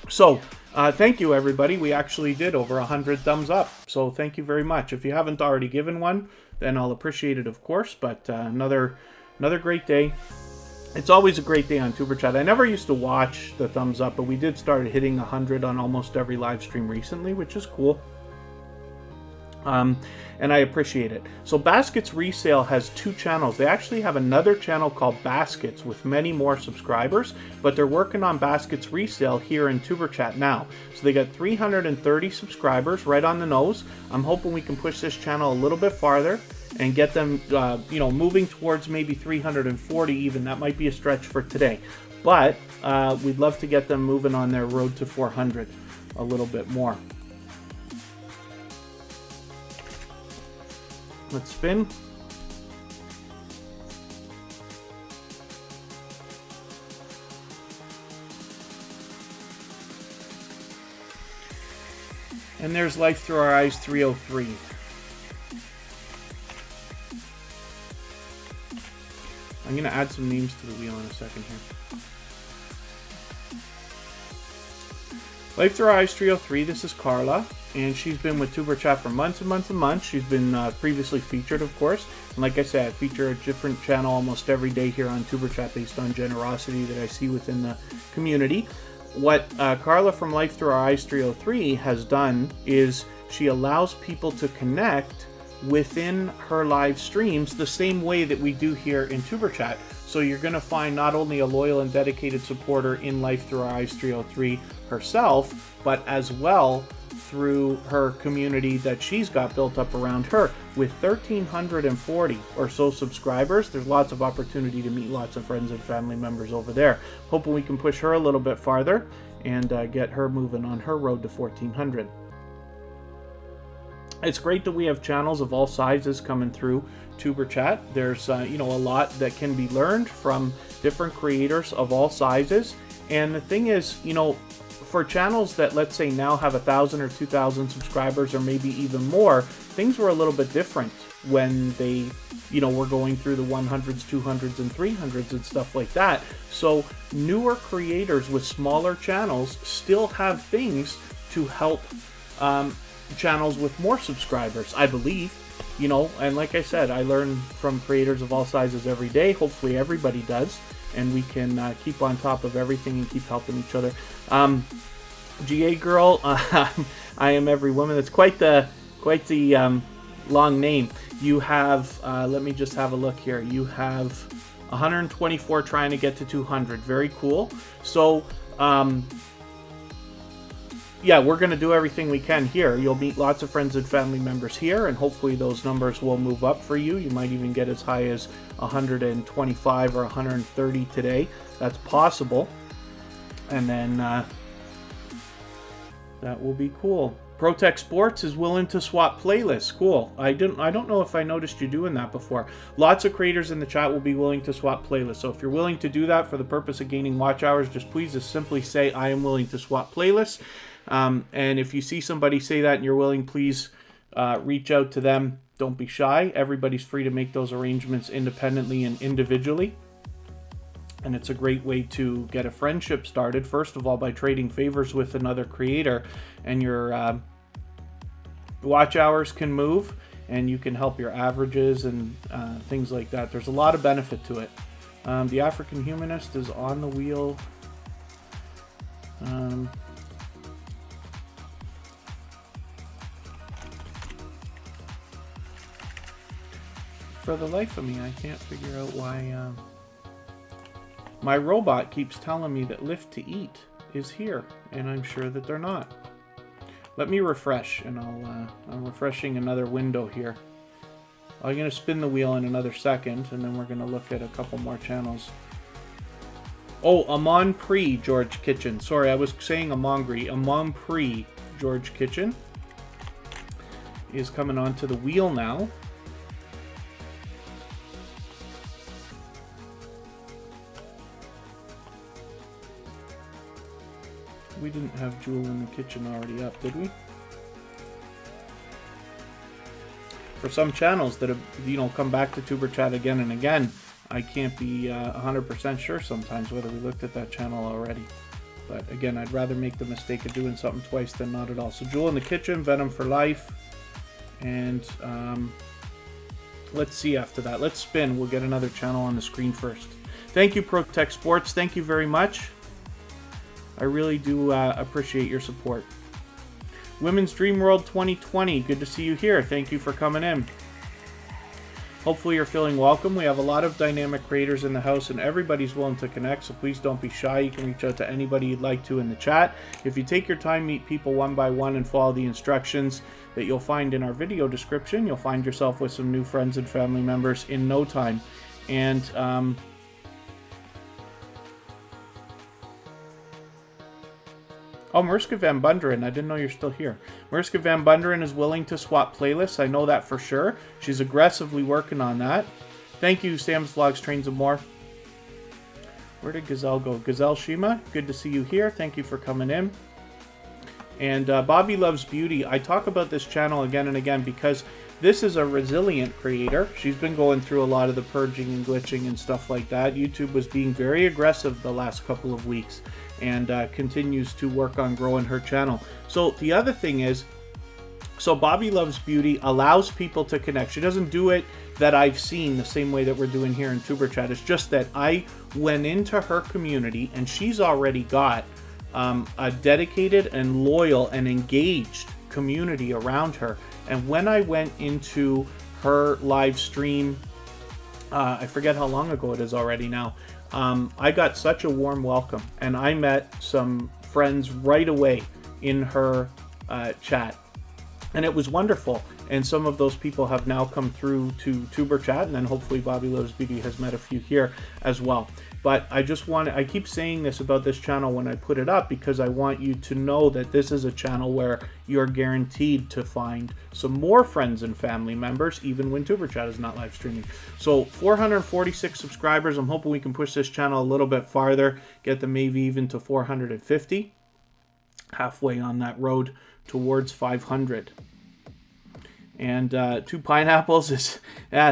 So thank you, everybody. We actually did over 100 thumbs up, so thank you very much. If you haven't already given one, then I'll appreciate it, of course. But another great day. It's always a great day on Tuberchat. I never used to watch the thumbs up, but we did start hitting 100 on almost every live stream recently, which is cool. And I appreciate it. So Baskets Resale has 2 channels. They actually have another channel called Baskets with many more subscribers, but they're working on Baskets Resale here in Tuberchat now. So they got 330 subscribers, right on the nose. I'm hoping we can push this channel a little bit farther and get them, you know, moving towards maybe 340 even. That might be a stretch for today, but we'd love to get them moving on their road to 400 a little bit more. Let's spin. And there's Life Through Our Eyes 303. I'm going to add some names to the wheel in a second here. Life Through Our Eyes 303, this is Carla, and she's been with Tuberchat for months and months and months. She's been previously featured, of course, and like I said, I feature a different channel almost every day here on Tuberchat based on generosity that I see within the community. What Carla from Life Through Our Eyes 303 has done is she allows people to connect within her live streams the same way that we do here in Tuberchat. So you're going to find not only a loyal and dedicated supporter in Life Through Our Eyes 303 herself, but as well through her community that she's got built up around her. With 1,340 or so subscribers, there's lots of opportunity to meet lots of friends and family members over there. Hoping we can push her a little bit farther and get her moving on her road to 1,400. It's great that we have channels of all sizes coming through Tuberchat. There's you know, a lot that can be learned from different creators of all sizes. And the thing is, you know, for channels that, let's say, now have 1,000 or 2,000 subscribers or maybe even more, things were a little bit different when they, you know, were going through the 100s, 200s, and 300s and stuff like that. So newer creators with smaller channels still have things to help channels with more subscribers, I believe. You know, and like I said, I learn from creators of all sizes every day. Hopefully everybody does, and we can keep on top of everything and keep helping each other. GA Girl, I am every woman. That's quite the long name. You have, let me just have a look here. You have 124 trying to get to 200. Very cool. So, yeah, we're going to do everything we can here. You'll meet lots of friends and family members here, and hopefully those numbers will move up for you. You might even get as high as 125 or 130 today. That's possible. And then that will be cool. Protect Sports is willing to swap playlists. Cool. I don't know if I noticed you doing that before. Lots of creators in the chat will be willing to swap playlists. So if you're willing to do that for the purpose of gaining watch hours, just simply say, I am willing to swap playlists. And if you see somebody say that and you're willing, please reach out to them don't be shy. Everybody's free to make those arrangements independently and individually. And it's a great way to get a friendship started, first of all, by trading favors with another creator, and your watch hours can move, and you can help your averages and things like that. There's a lot of benefit to it. The African Humanist is on the wheel. For the life of me, I can't figure out why my robot keeps telling me that Lift to Eat is here, and I'm sure that they're not. Let me refresh, and I'm refreshing another window here. I'm going to spin the wheel in another second, and then we're going to look at a couple more channels. Oh, Amon Pre George Kitchen. Sorry, I was saying Amongri. Amon Pre George Kitchen is coming onto the wheel now. We didn't have Jewel in the Kitchen already up, did we? For some channels that have, come back to Tuberchat again and again, I can't be 100% sure sometimes whether we looked at that channel already. But again, I'd rather make the mistake of doing something twice than not at all. So Jewel in the Kitchen, Venom for Life, and let's see after that. Let's spin. We'll get another channel on the screen first. Thank you, Protect Sports. Thank you very much. I really do appreciate your support. Women's Dream World 2020, good to see you here. Thank you for coming in. Hopefully you're feeling welcome. We have a lot of dynamic creators in the house, and everybody's willing to connect, so please don't be shy. You can reach out to anybody you'd like to in the chat. If you take your time, meet people one by one, and follow the instructions that you'll find in our video description, you'll find yourself with some new friends and family members in no time. And oh, Mariska Van Bunderen, I didn't know you're still here. Mariska Van Bunderen is willing to swap playlists. I know that for sure. She's aggressively working on that. Thank you, Sam's Vlogs, Trains and More. Where did Gazelle go? Gazelle Shima, good to see you here. Thank you for coming in. And Bobby Loves Beauty. I talk about this channel again and again because this is a resilient creator. She's been going through a lot of the purging and glitching and stuff like that. YouTube was being very aggressive the last couple of weeks, and continues to work on growing her channel. So the other thing is, so Bobby Loves Beauty allows people to connect. She doesn't do it that I've seen the same way that we're doing here in Tuberchat. It's just that I went into her community, and she's already got a dedicated and loyal and engaged community around her. And when I went into her live stream, I forget how long ago it is already now, I got such a warm welcome, and I met some friends right away in her chat, and it was wonderful. And some of those people have now come through to Tuberchat, and then hopefully Bobby Loves Beauty has met a few here as well. But I keep saying this about this channel when I put it up, because I want you to know that this is a channel where you're guaranteed to find some more friends and family members, even when Tuberchat is not live streaming. So 446 subscribers. I'm hoping we can push this channel a little bit farther, get them maybe even to 450. Halfway on that road towards 500. And Two Pineapples is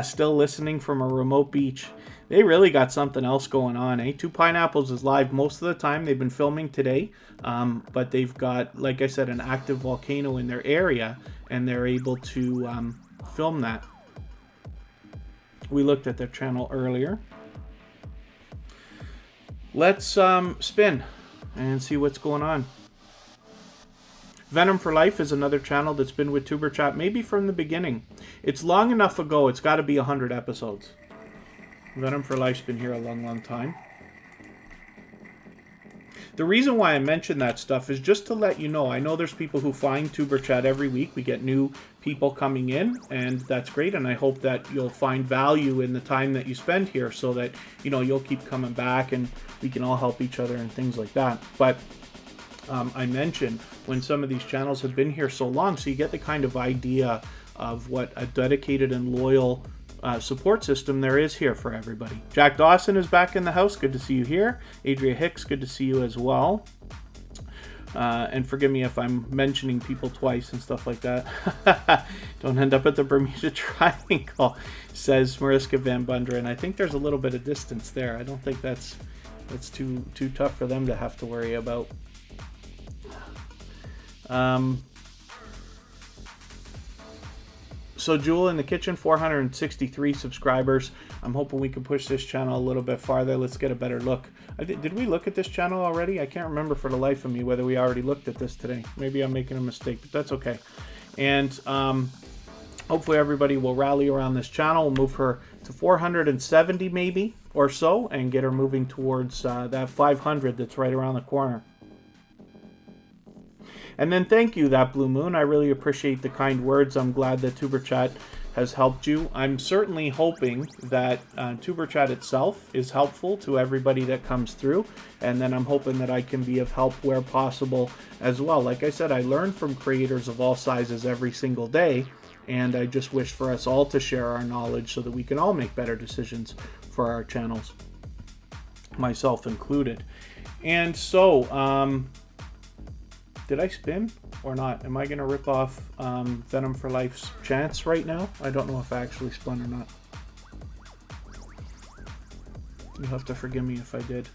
still listening from a remote beach. They really got something else going on, eh? Two Pineapples is live most of the time. They've been filming today, but they've got, like I said, an active volcano in their area, and they're able to film that. We looked at their channel earlier. Let's spin and see what's going on. Venom for Life is another channel that's been with Tuberchat maybe from the beginning. It's long enough ago. It's got to be 100 episodes. Venom for Life's been here a long, long time. The reason why I mention that stuff is just to let you know. I know there's people who find Tuberchat every week. We get new people coming in, and that's great. And I hope that you'll find value in the time that you spend here, so that you'll keep coming back, and we can all help each other and things like that. But I mentioned when some of these channels have been here so long, so you get the kind of idea of what a dedicated and loyal support system there is here for everybody. Jack Dawson is back in the house. Good to see you here. Adria Hicks, good to see you as well. And forgive me if I'm mentioning people twice and stuff like that. Don't end up at the Bermuda Triangle, says Mariska Van Bundren. I think there's a little bit of distance there. I don't think that's too tough for them to have to worry about. So Jewel in the Kitchen, 463 subscribers. I'm hoping we can push this channel a little bit farther. Let's get a better look. Did we look at this channel already? I can't remember for the life of me whether we already looked at this today. Maybe I'm making a mistake, but that's okay. And hopefully everybody will rally around this channel. We'll move her to 470 maybe or so and get her moving towards that 500 that's right around the corner. And then thank you, That Blue Moon. I really appreciate the kind words. I'm glad that Tuberchat has helped you. I'm certainly hoping that Tuberchat itself is helpful to everybody that comes through. And then I'm hoping that I can be of help where possible as well. Like I said, I learn from creators of all sizes every single day. And I just wish for us all to share our knowledge so that we can all make better decisions for our channels, myself included. And so, did I spin or not? Am I going to rip off Venom for Life's chance right now? I don't know if I actually spun or not. You'll have to forgive me if I did.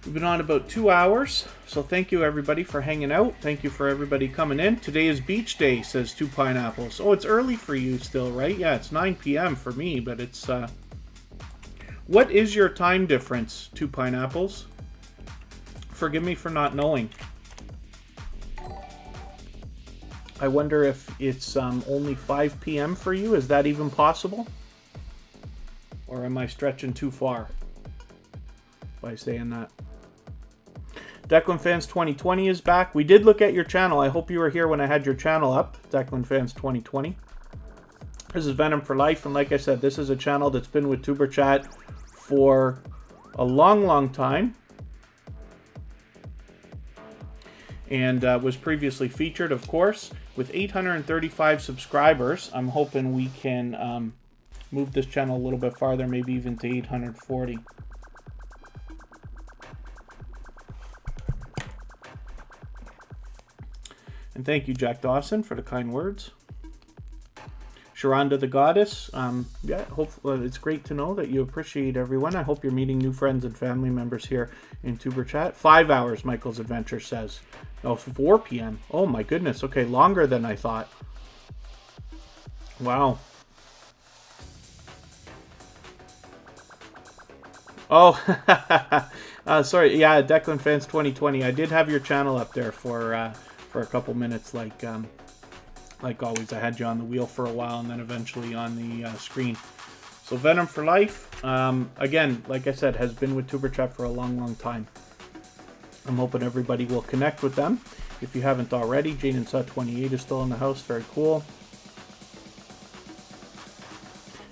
We've been on about 2 hours, so thank you everybody for hanging out. Thank you for everybody coming in. Today is beach day, says Two Pineapples. Oh, it's early for you still, right? Yeah, it's 9 p.m. for me, but it's... What is your time difference, Two Pineapples? Forgive me for not knowing. I wonder if it's only 5 p.m. for you. Is that even possible? Or am I stretching too far by saying that? Declan Fans 2020 is back. We did look at your channel. I hope you were here when I had your channel up. Declan Fans 2020. This is Venom for Life. And like I said, this is a channel that's been with Tuberchat for a long, long time. And was previously featured, of course, with 835 subscribers. I'm hoping we can move this channel a little bit farther, maybe even to 840. And thank you, Jack Dawson, for the kind words. Sharonda the Goddess, yeah, hopefully it's great to know that you appreciate everyone. I hope you're meeting new friends and family members here in Tuberchat. 5 hours, Michael's Adventure says. Oh, 4 p.m. Oh my goodness. Okay, longer than I thought. Wow. Oh, sorry. Yeah, Declan Fans 2020. I did have your channel up there for a couple minutes, like always. I had you on the wheel for a while and then eventually on the screen. So Venom for Life, again, like I said, has been with Tuberchat for a long, long time. I'm hoping everybody will connect with them. If you haven't already, Jane and Sut 28 is still in the house. Very cool.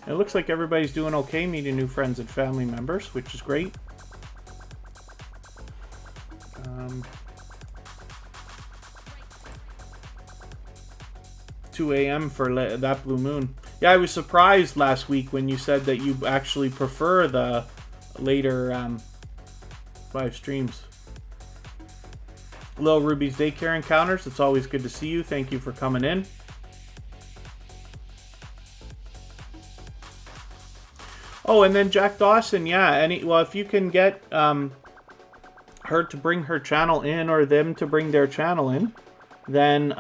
And it looks like everybody's doing okay, meeting new friends and family members, which is great. 2 a.m. for That Blue Moon. Yeah, I was surprised last week when you said that you actually prefer the later live streams. Little Ruby's Daycare Encounters, it's always good to see you. Thank you for coming in. Oh, and then Jack Dawson, yeah. Well, if you can get her to bring her channel in or them to bring their channel in, then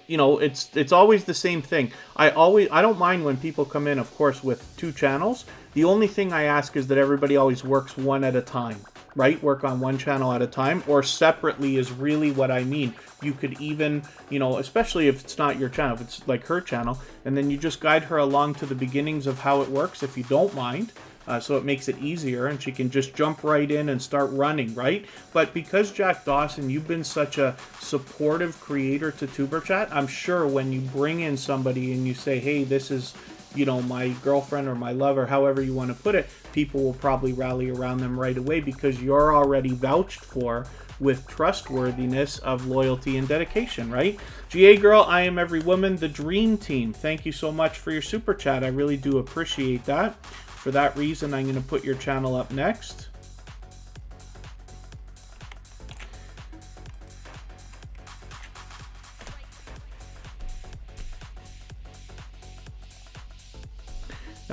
you know, it's always the same thing. I don't mind when people come in, of course, with 2 channels. The only thing I ask is that everybody always works one at a time, right? Work on one channel at a time, or separately is really what I mean. You could even, you know, especially if it's not your channel, if it's like her channel, and then you just guide her along to the beginnings of how it works, if you don't mind. So it makes it easier and she can just jump right in and start running, right? But because Jack Dawson, you've been such a supportive creator to Tuberchat, I'm sure when you bring in somebody and you say, hey, this is, you know, my girlfriend or my lover, however you want to put it, people will probably rally around them right away because you're already vouched for with trustworthiness of loyalty and dedication, right? GA Girl, I Am Every Woman, the Dream Team. Thank you so much for your super chat. I really do appreciate that. For that reason, I'm going to put your channel up next.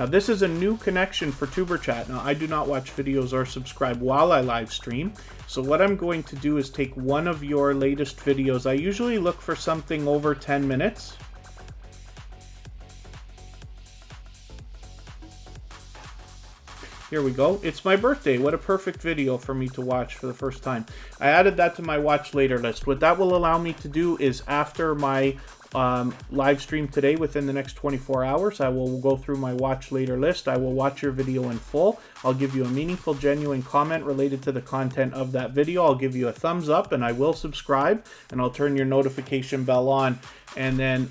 Now this is a new connection for Tuberchat. Now I do not watch videos or subscribe while I live stream. So what I'm going to do is take one of your latest videos. I usually look for something over 10 minutes. Here we go. It's my birthday. What a perfect video for me to watch for the first time. I added that to my watch later list. What that will allow me to do is after my live stream today, within the next 24 hours, I will go through my watch later list. I will watch your video in full. I'll give you a meaningful, genuine comment related to the content of that video. I'll give you a thumbs up, and I will subscribe, and I'll turn your notification bell on. And then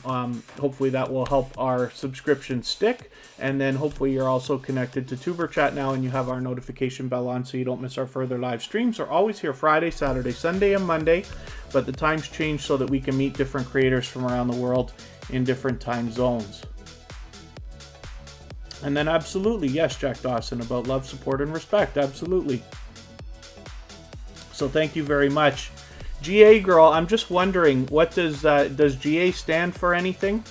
hopefully that will help our subscription stick. And then hopefully you're also connected to Tuberchat now, and you have our notification bell on so you don't miss our further live streams. We're always here Friday, Saturday, Sunday, and Monday, but the times change so that we can meet different creators from around the world in different time zones. And then absolutely, yes, Jack Dawson, about love, support, and respect. Absolutely. So thank you very much. GA girl, I'm just wondering, what does GA stand for anything?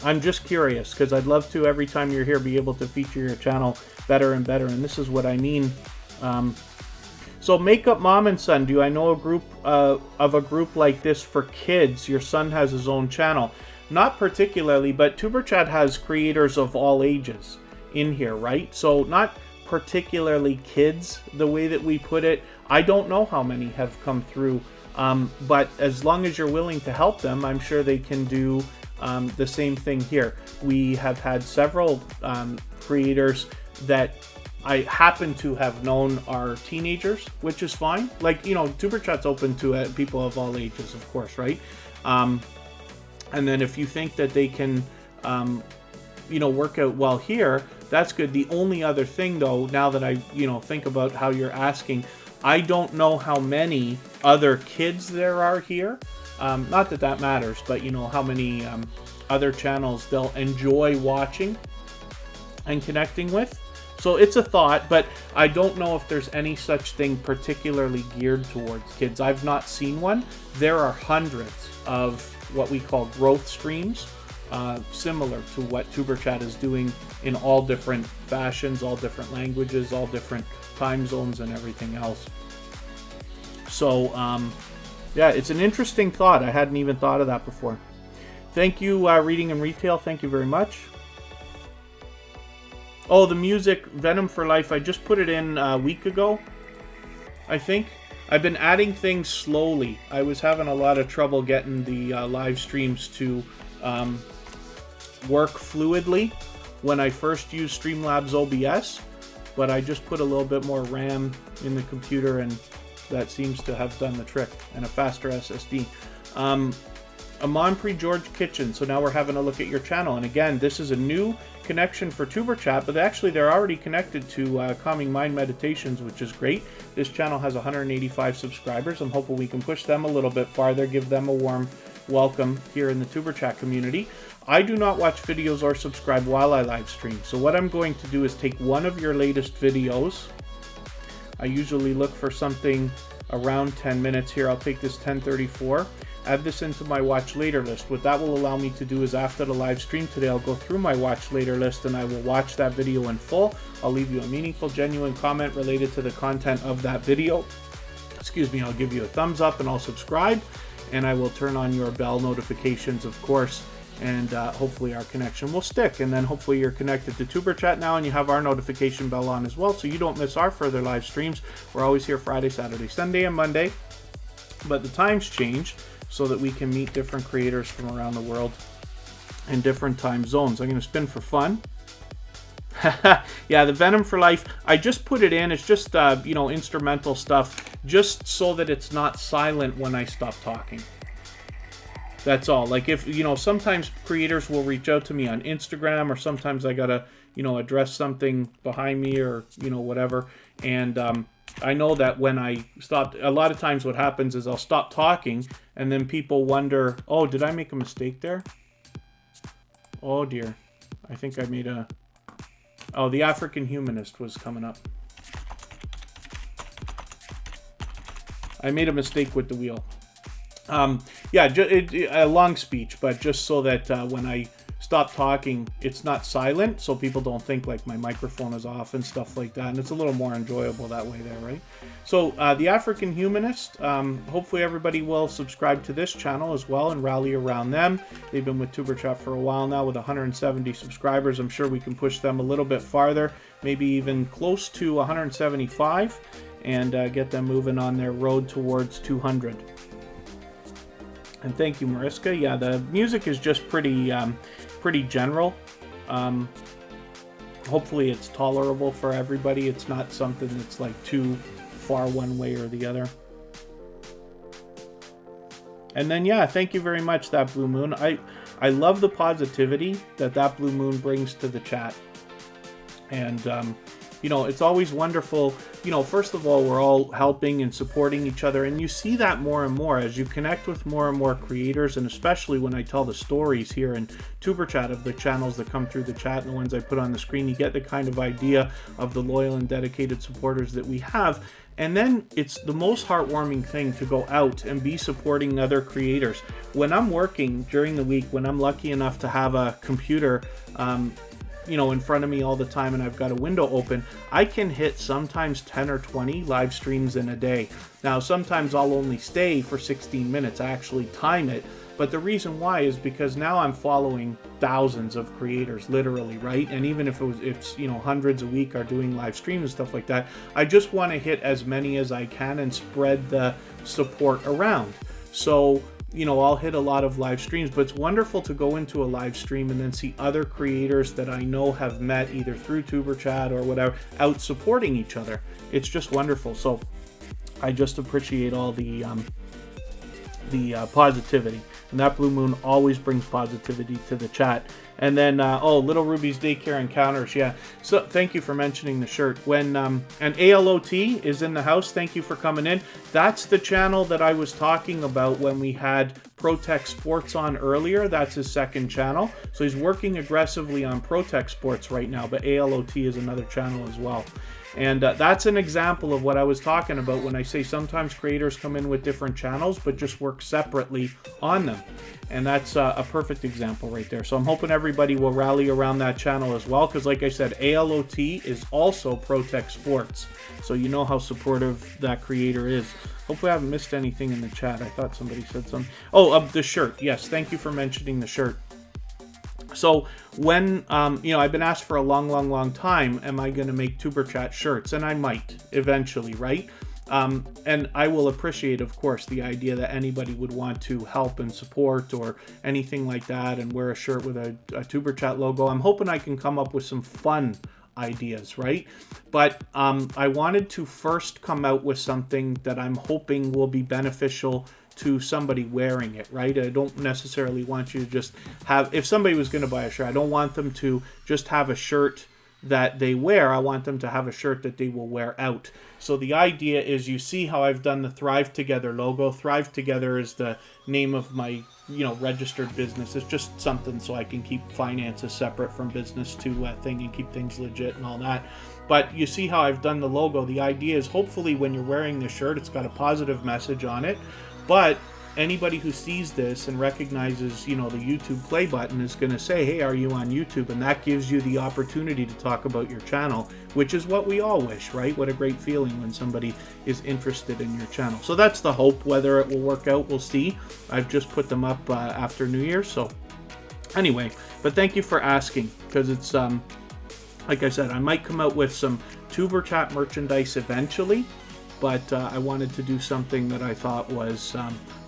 I'm just curious, because I'd love to, every time you're here, be able to feature your channel better and better, and this is what I mean. So Makeup Mom and Son, do I know a group of a group like this for kids? Your son has his own channel. Not particularly, but Tuberchat has creators of all ages in here, right? So not particularly kids, the way that we put it. I don't know how many have come through, but as long as you're willing to help them, I'm sure they can do the same thing here. We have had several creators that I happen to have known are teenagers, which is fine. Like, you know, Tuberchat's open to people of all ages, of course, right? And then if you think that they can, you know, work out well here, that's good. The only other thing, though, now that I, you know, think about how you're asking, I don't know how many other kids there are here. Not that that matters, but, you know, how many other channels they'll enjoy watching and connecting with. So it's a thought, but I don't know if there's any such thing particularly geared towards kids. I've not seen one. There are hundreds of what we call growth streams, similar to what Tuberchat is doing in all different fashions, all different languages, all different time zones, and everything else. So, yeah, it's an interesting thought. I hadn't even thought of that before. Thank you, Reading and Retail. Thank you very much. Oh, the music, Venom for Life. I just put it in a week ago, I think. I've been adding things slowly. I was having a lot of trouble getting the live streams to work fluidly when I first used Streamlabs OBS, but I just put a little bit more RAM in the computer, and that seems to have done the trick, and a faster SSD. Amonpre George Kitchen. So now we're having a look at your channel, and again, this is a new connection for Tuberchat, but actually they're already connected to Calming Mind Meditations, which is great. This channel has 185 subscribers. I'm hoping we can push them a little bit farther, give them a warm welcome here in the Tuberchat community. I do not watch videos or subscribe while I live stream, so what I'm going to do is take one of your latest videos. I usually look for something around 10 minutes here. I'll take this 10:34. Add this into my watch later list. What that will allow me to do is after the live stream today, I'll go through my watch later list and I will watch that video in full. I'll leave you a meaningful, genuine comment related to the content of that video. Excuse me, I'll give you a thumbs up and I'll subscribe, and I will turn on your bell notifications, of course, and hopefully our connection will stick. And then hopefully you're connected to Tuberchat now and you have our notification bell on as well, so you don't miss our further live streams. We're always here Friday, Saturday, Sunday, and Monday, but the times change so that we can meet different creators from around the world in different time zones. I'm going to spin for fun. Yeah, the Venom for Life, I just put it in. It's just, you know, instrumental stuff, just so that it's not silent when I stop talking. That's all. Like, if, you know, sometimes creators will reach out to me on Instagram, or sometimes I got to, you know, address something behind me, or, you know, whatever. And, I know that when I stopped, a lot of times what happens is I'll stop talking and then people wonder, oh, did I make a mistake there? Oh dear. I think I made a, oh, the African Humanist was coming up. I made a mistake with the wheel. Yeah, a long speech, but just so that when I stop talking, it's not silent, so people don't think like my microphone is off and stuff like that, and it's a little more enjoyable that way there, right? So the African Humanist, hopefully everybody will subscribe to this channel as well and rally around them. They've been with Tuberchat for a while now with 170 subscribers. I'm sure we can push them a little bit farther, maybe even close to 175, and get them moving on their road towards 200. And thank you, Mariska. Yeah, the music is just pretty general. Hopefully it's tolerable for everybody. It's not something that's like too far one way or the other. And then, yeah, thank you very much, that Blue Moon. I love the positivity that Blue Moon brings to the chat. And, you know, it's always wonderful. You know, first of all, we're all helping and supporting each other. And you see that more and more as you connect with more and more creators. And especially when I tell the stories here in Tuberchat of the channels that come through the chat and the ones I put on the screen, you get the kind of idea of the loyal and dedicated supporters that we have. And then it's the most heartwarming thing to go out and be supporting other creators. When I'm working during the week, when I'm lucky enough to have a computer, you know, in front of me all the time and I've got a window open, I can hit sometimes 10 or 20 live streams in a day. Now, sometimes I'll only stay for 16 minutes. I actually time it. But the reason why is because now I'm following thousands of creators, literally, right? And even if it's you know, hundreds a week are doing live streams and stuff like that, I just want to hit as many as I can and spread the support around. So, you know, I'll hit a lot of live streams, but it's wonderful to go into a live stream and then see other creators that I know have met either through Tuberchat or whatever out supporting each other. It's just wonderful. So I just appreciate all the positivity. And that Blue Moon always brings positivity to the chat. And then, oh, Little Ruby's Daycare Encounters, yeah. So thank you for mentioning the shirt. When and ALOT is in the house, thank you for coming in. That's the channel that I was talking about when we had ProTech Sports on earlier. That's his second channel. So he's working aggressively on ProTech Sports right now, but ALOT is another channel as well. And that's an example of what I was talking about when I say sometimes creators come in with different channels, but just work separately on them. And that's a perfect example right there. So I'm hoping everybody will rally around that channel as well, because like I said, ALOT is also ProTech Sports. So you know how supportive that creator is. Hopefully I haven't missed anything in the chat. I thought somebody said something. Oh, the shirt. Yes, thank you for mentioning the shirt. So when, you know, I've been asked for a long time, am I going to make Tuberchat shirts? And I might eventually, right? And I will appreciate, of course, the idea that anybody would want to help and support or anything like that and wear a shirt with a Tuberchat logo. I'm hoping I can come up with some fun ideas, right? But I wanted to first come out with something that I'm hoping will be beneficial to somebody wearing it, right? I don't necessarily want you to just have, if somebody was going to buy a shirt, I don't want them to just have a shirt that they wear. I want them to have a shirt that they will wear out. So the idea is, you see how I've done the Thrive Together logo. Thrive Together is the name of my, you know, registered business. It's just something so I can keep finances separate from business to thing and keep things legit and all that. But you see how I've done the logo. The idea is hopefully when you're wearing the shirt, it's got a positive message on it. But anybody who sees this and recognizes, you know, the YouTube play button is going to say, hey, are you on YouTube? And that gives you the opportunity to talk about your channel, which is what we all wish, right? What a great feeling when somebody is interested in your channel. So that's the hope. Whether it will work out, we'll see. I've just put them up after New Year. So anyway, but thank you for asking, because it's, like I said, I might come out with some Tuberchat merchandise eventually. But I wanted to do something that I thought was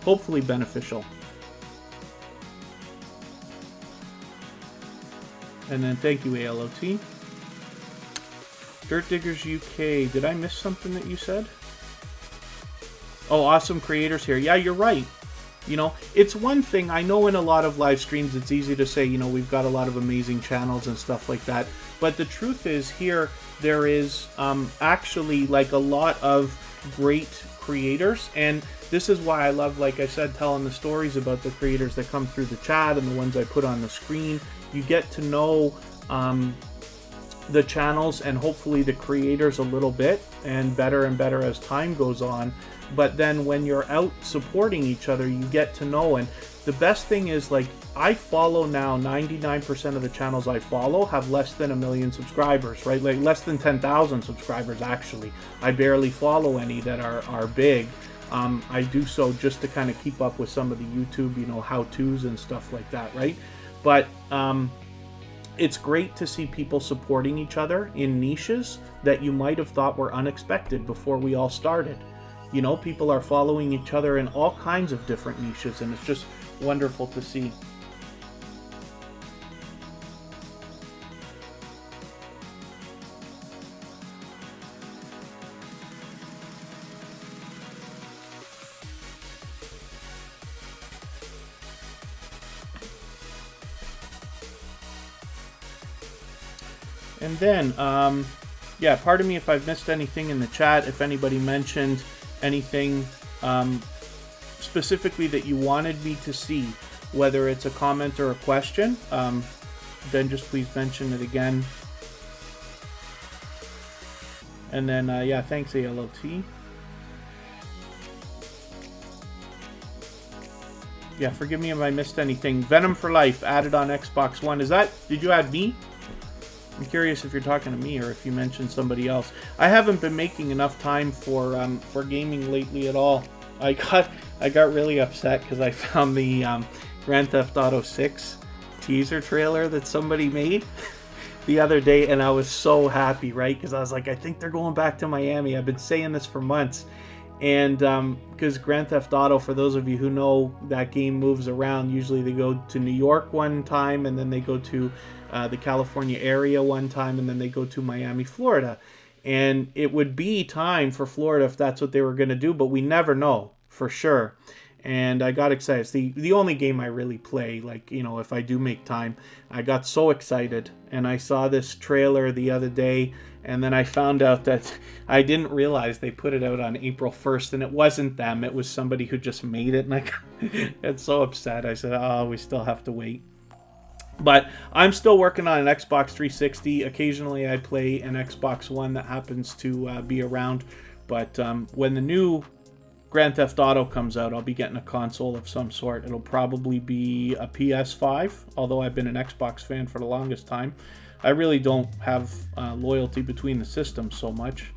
hopefully beneficial. And then thank you, ALOT. Dirt Diggers UK. Did I miss something that you said? Oh, awesome creators here. Yeah, you're right. You know, it's one thing, I know in a lot of live streams it's easy to say, you know, we've got a lot of amazing channels and stuff like that. But the truth is here, there is actually like a lot of great creators. And this is why I love, like I said, telling the stories about the creators that come through the chat and the ones I put on the screen. You get to know the channels and hopefully the creators a little bit, and better as time goes on. But then when you're out supporting each other, you get to know. And the best thing is, like, I follow now 99% of the channels I follow have less than 1 million subscribers, right? Like less than 10,000 subscribers actually. I barely follow any that are big. I do so just to kind of keep up with some of the YouTube, you know, how-tos and stuff like that, right? But it's great to see people supporting each other in niches that you might have thought were unexpected before we all started. You know, people are following each other in all kinds of different niches, and it's just wonderful to see. And then, yeah, pardon me if I've missed anything in the chat. If anybody mentioned anything specifically that you wanted me to see, whether it's a comment or a question, then just please mention it again. And then, yeah, thanks, ALLT. Yeah, forgive me if I missed anything. Venom for Life, added on Xbox One. Is that, did you add me? I'm curious if you're talking to me or if you mentioned somebody else. I haven't been making enough time for gaming lately at all. I got really upset because I found the Grand Theft Auto 6 teaser trailer that somebody made the other day, and I was so happy, right? Because I was like, I think they're going back to Miami. I've been saying this for months. And because Grand Theft Auto, for those of you who know, that game moves around. Usually they go to New York one time, and then they go to the California area one time, and then they go to Miami, Florida. And it would be time for Florida if that's what they were going to do, but we never know for sure. And I got excited. It's the only game I really play, like, you know, if I do make time. I got so excited, and I saw this trailer the other day, and then I found out that I didn't realize they put it out on April 1st, and it wasn't them. It was somebody who just made it, and I got so upset. I said, oh, we still have to wait. But I'm still working on an Xbox 360. Occasionally I play an Xbox One that happens to be around. But when the new Grand Theft Auto comes out, I'll be getting a console of some sort. It'll probably be a PS5, although I've been an Xbox fan for the longest time. I really don't have loyalty between the systems so much.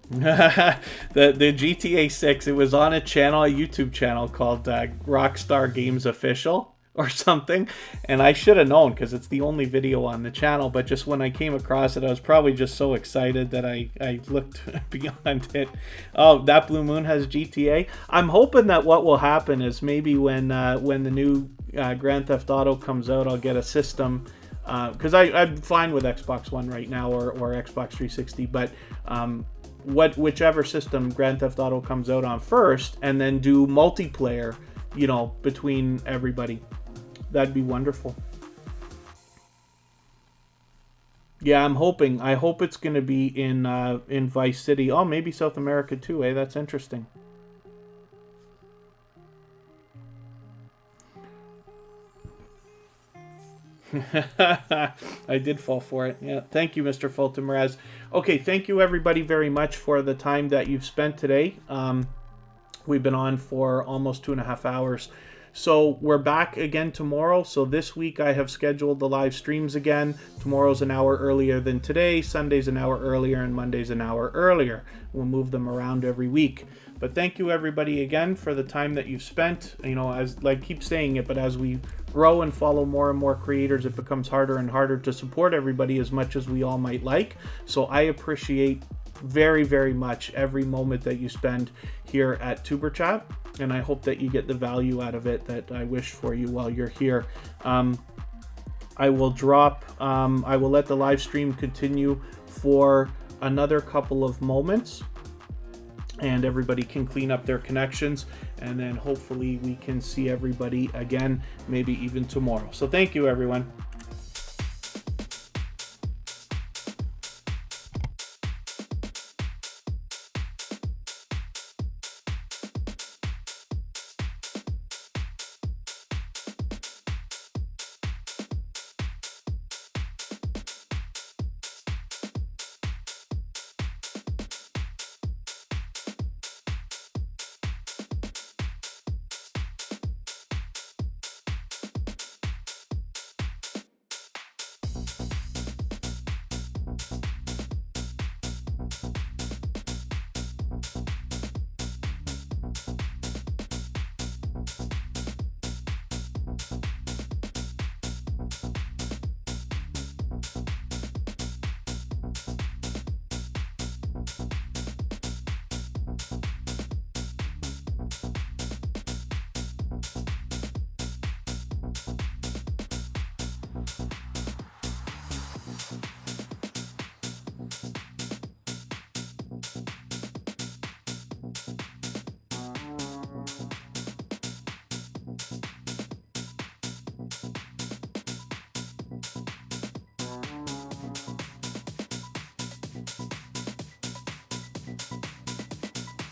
the GTA 6, it was on a channel, a YouTube channel called Rockstar Games Official or something, and I should have known because it's the only video on the channel, but just when I came across it, I was probably just so excited that I looked beyond it. Oh, that Blue Moon has GTA. I'm hoping that what will happen is maybe when the new Grand Theft Auto comes out, I'll get a system, because I'm fine with Xbox One right now or Xbox 360, but whichever system Grand Theft Auto comes out on first, and then do multiplayer, you know, between everybody. That'd be wonderful. Yeah, I'm hoping. I hope it's going to be in Vice City. Oh, maybe South America too, eh? That's interesting. I did fall for it. Yeah, thank you, Mr. Fulton Mraz. Okay, thank you everybody very much for the time that you've spent today. We've been on for almost 2.5 hours. So we're back again tomorrow. So this week I have scheduled the live streams again. Tomorrow's an hour earlier than today. Sunday's an hour earlier, and Monday's an hour earlier. We'll move them around every week. But thank you everybody again for the time that you've spent. You know, as I keep saying it, but as we grow and follow more and more creators, it becomes harder and harder to support everybody as much as we all might like. So I appreciate very, very much every moment that you spend here at Tuberchat, and I hope that you get the value out of it that I wish for you while you're here. I will let the live stream continue for another couple of moments, and everybody can clean up their connections, and then hopefully we can see everybody again, maybe even tomorrow. So thank you, everyone.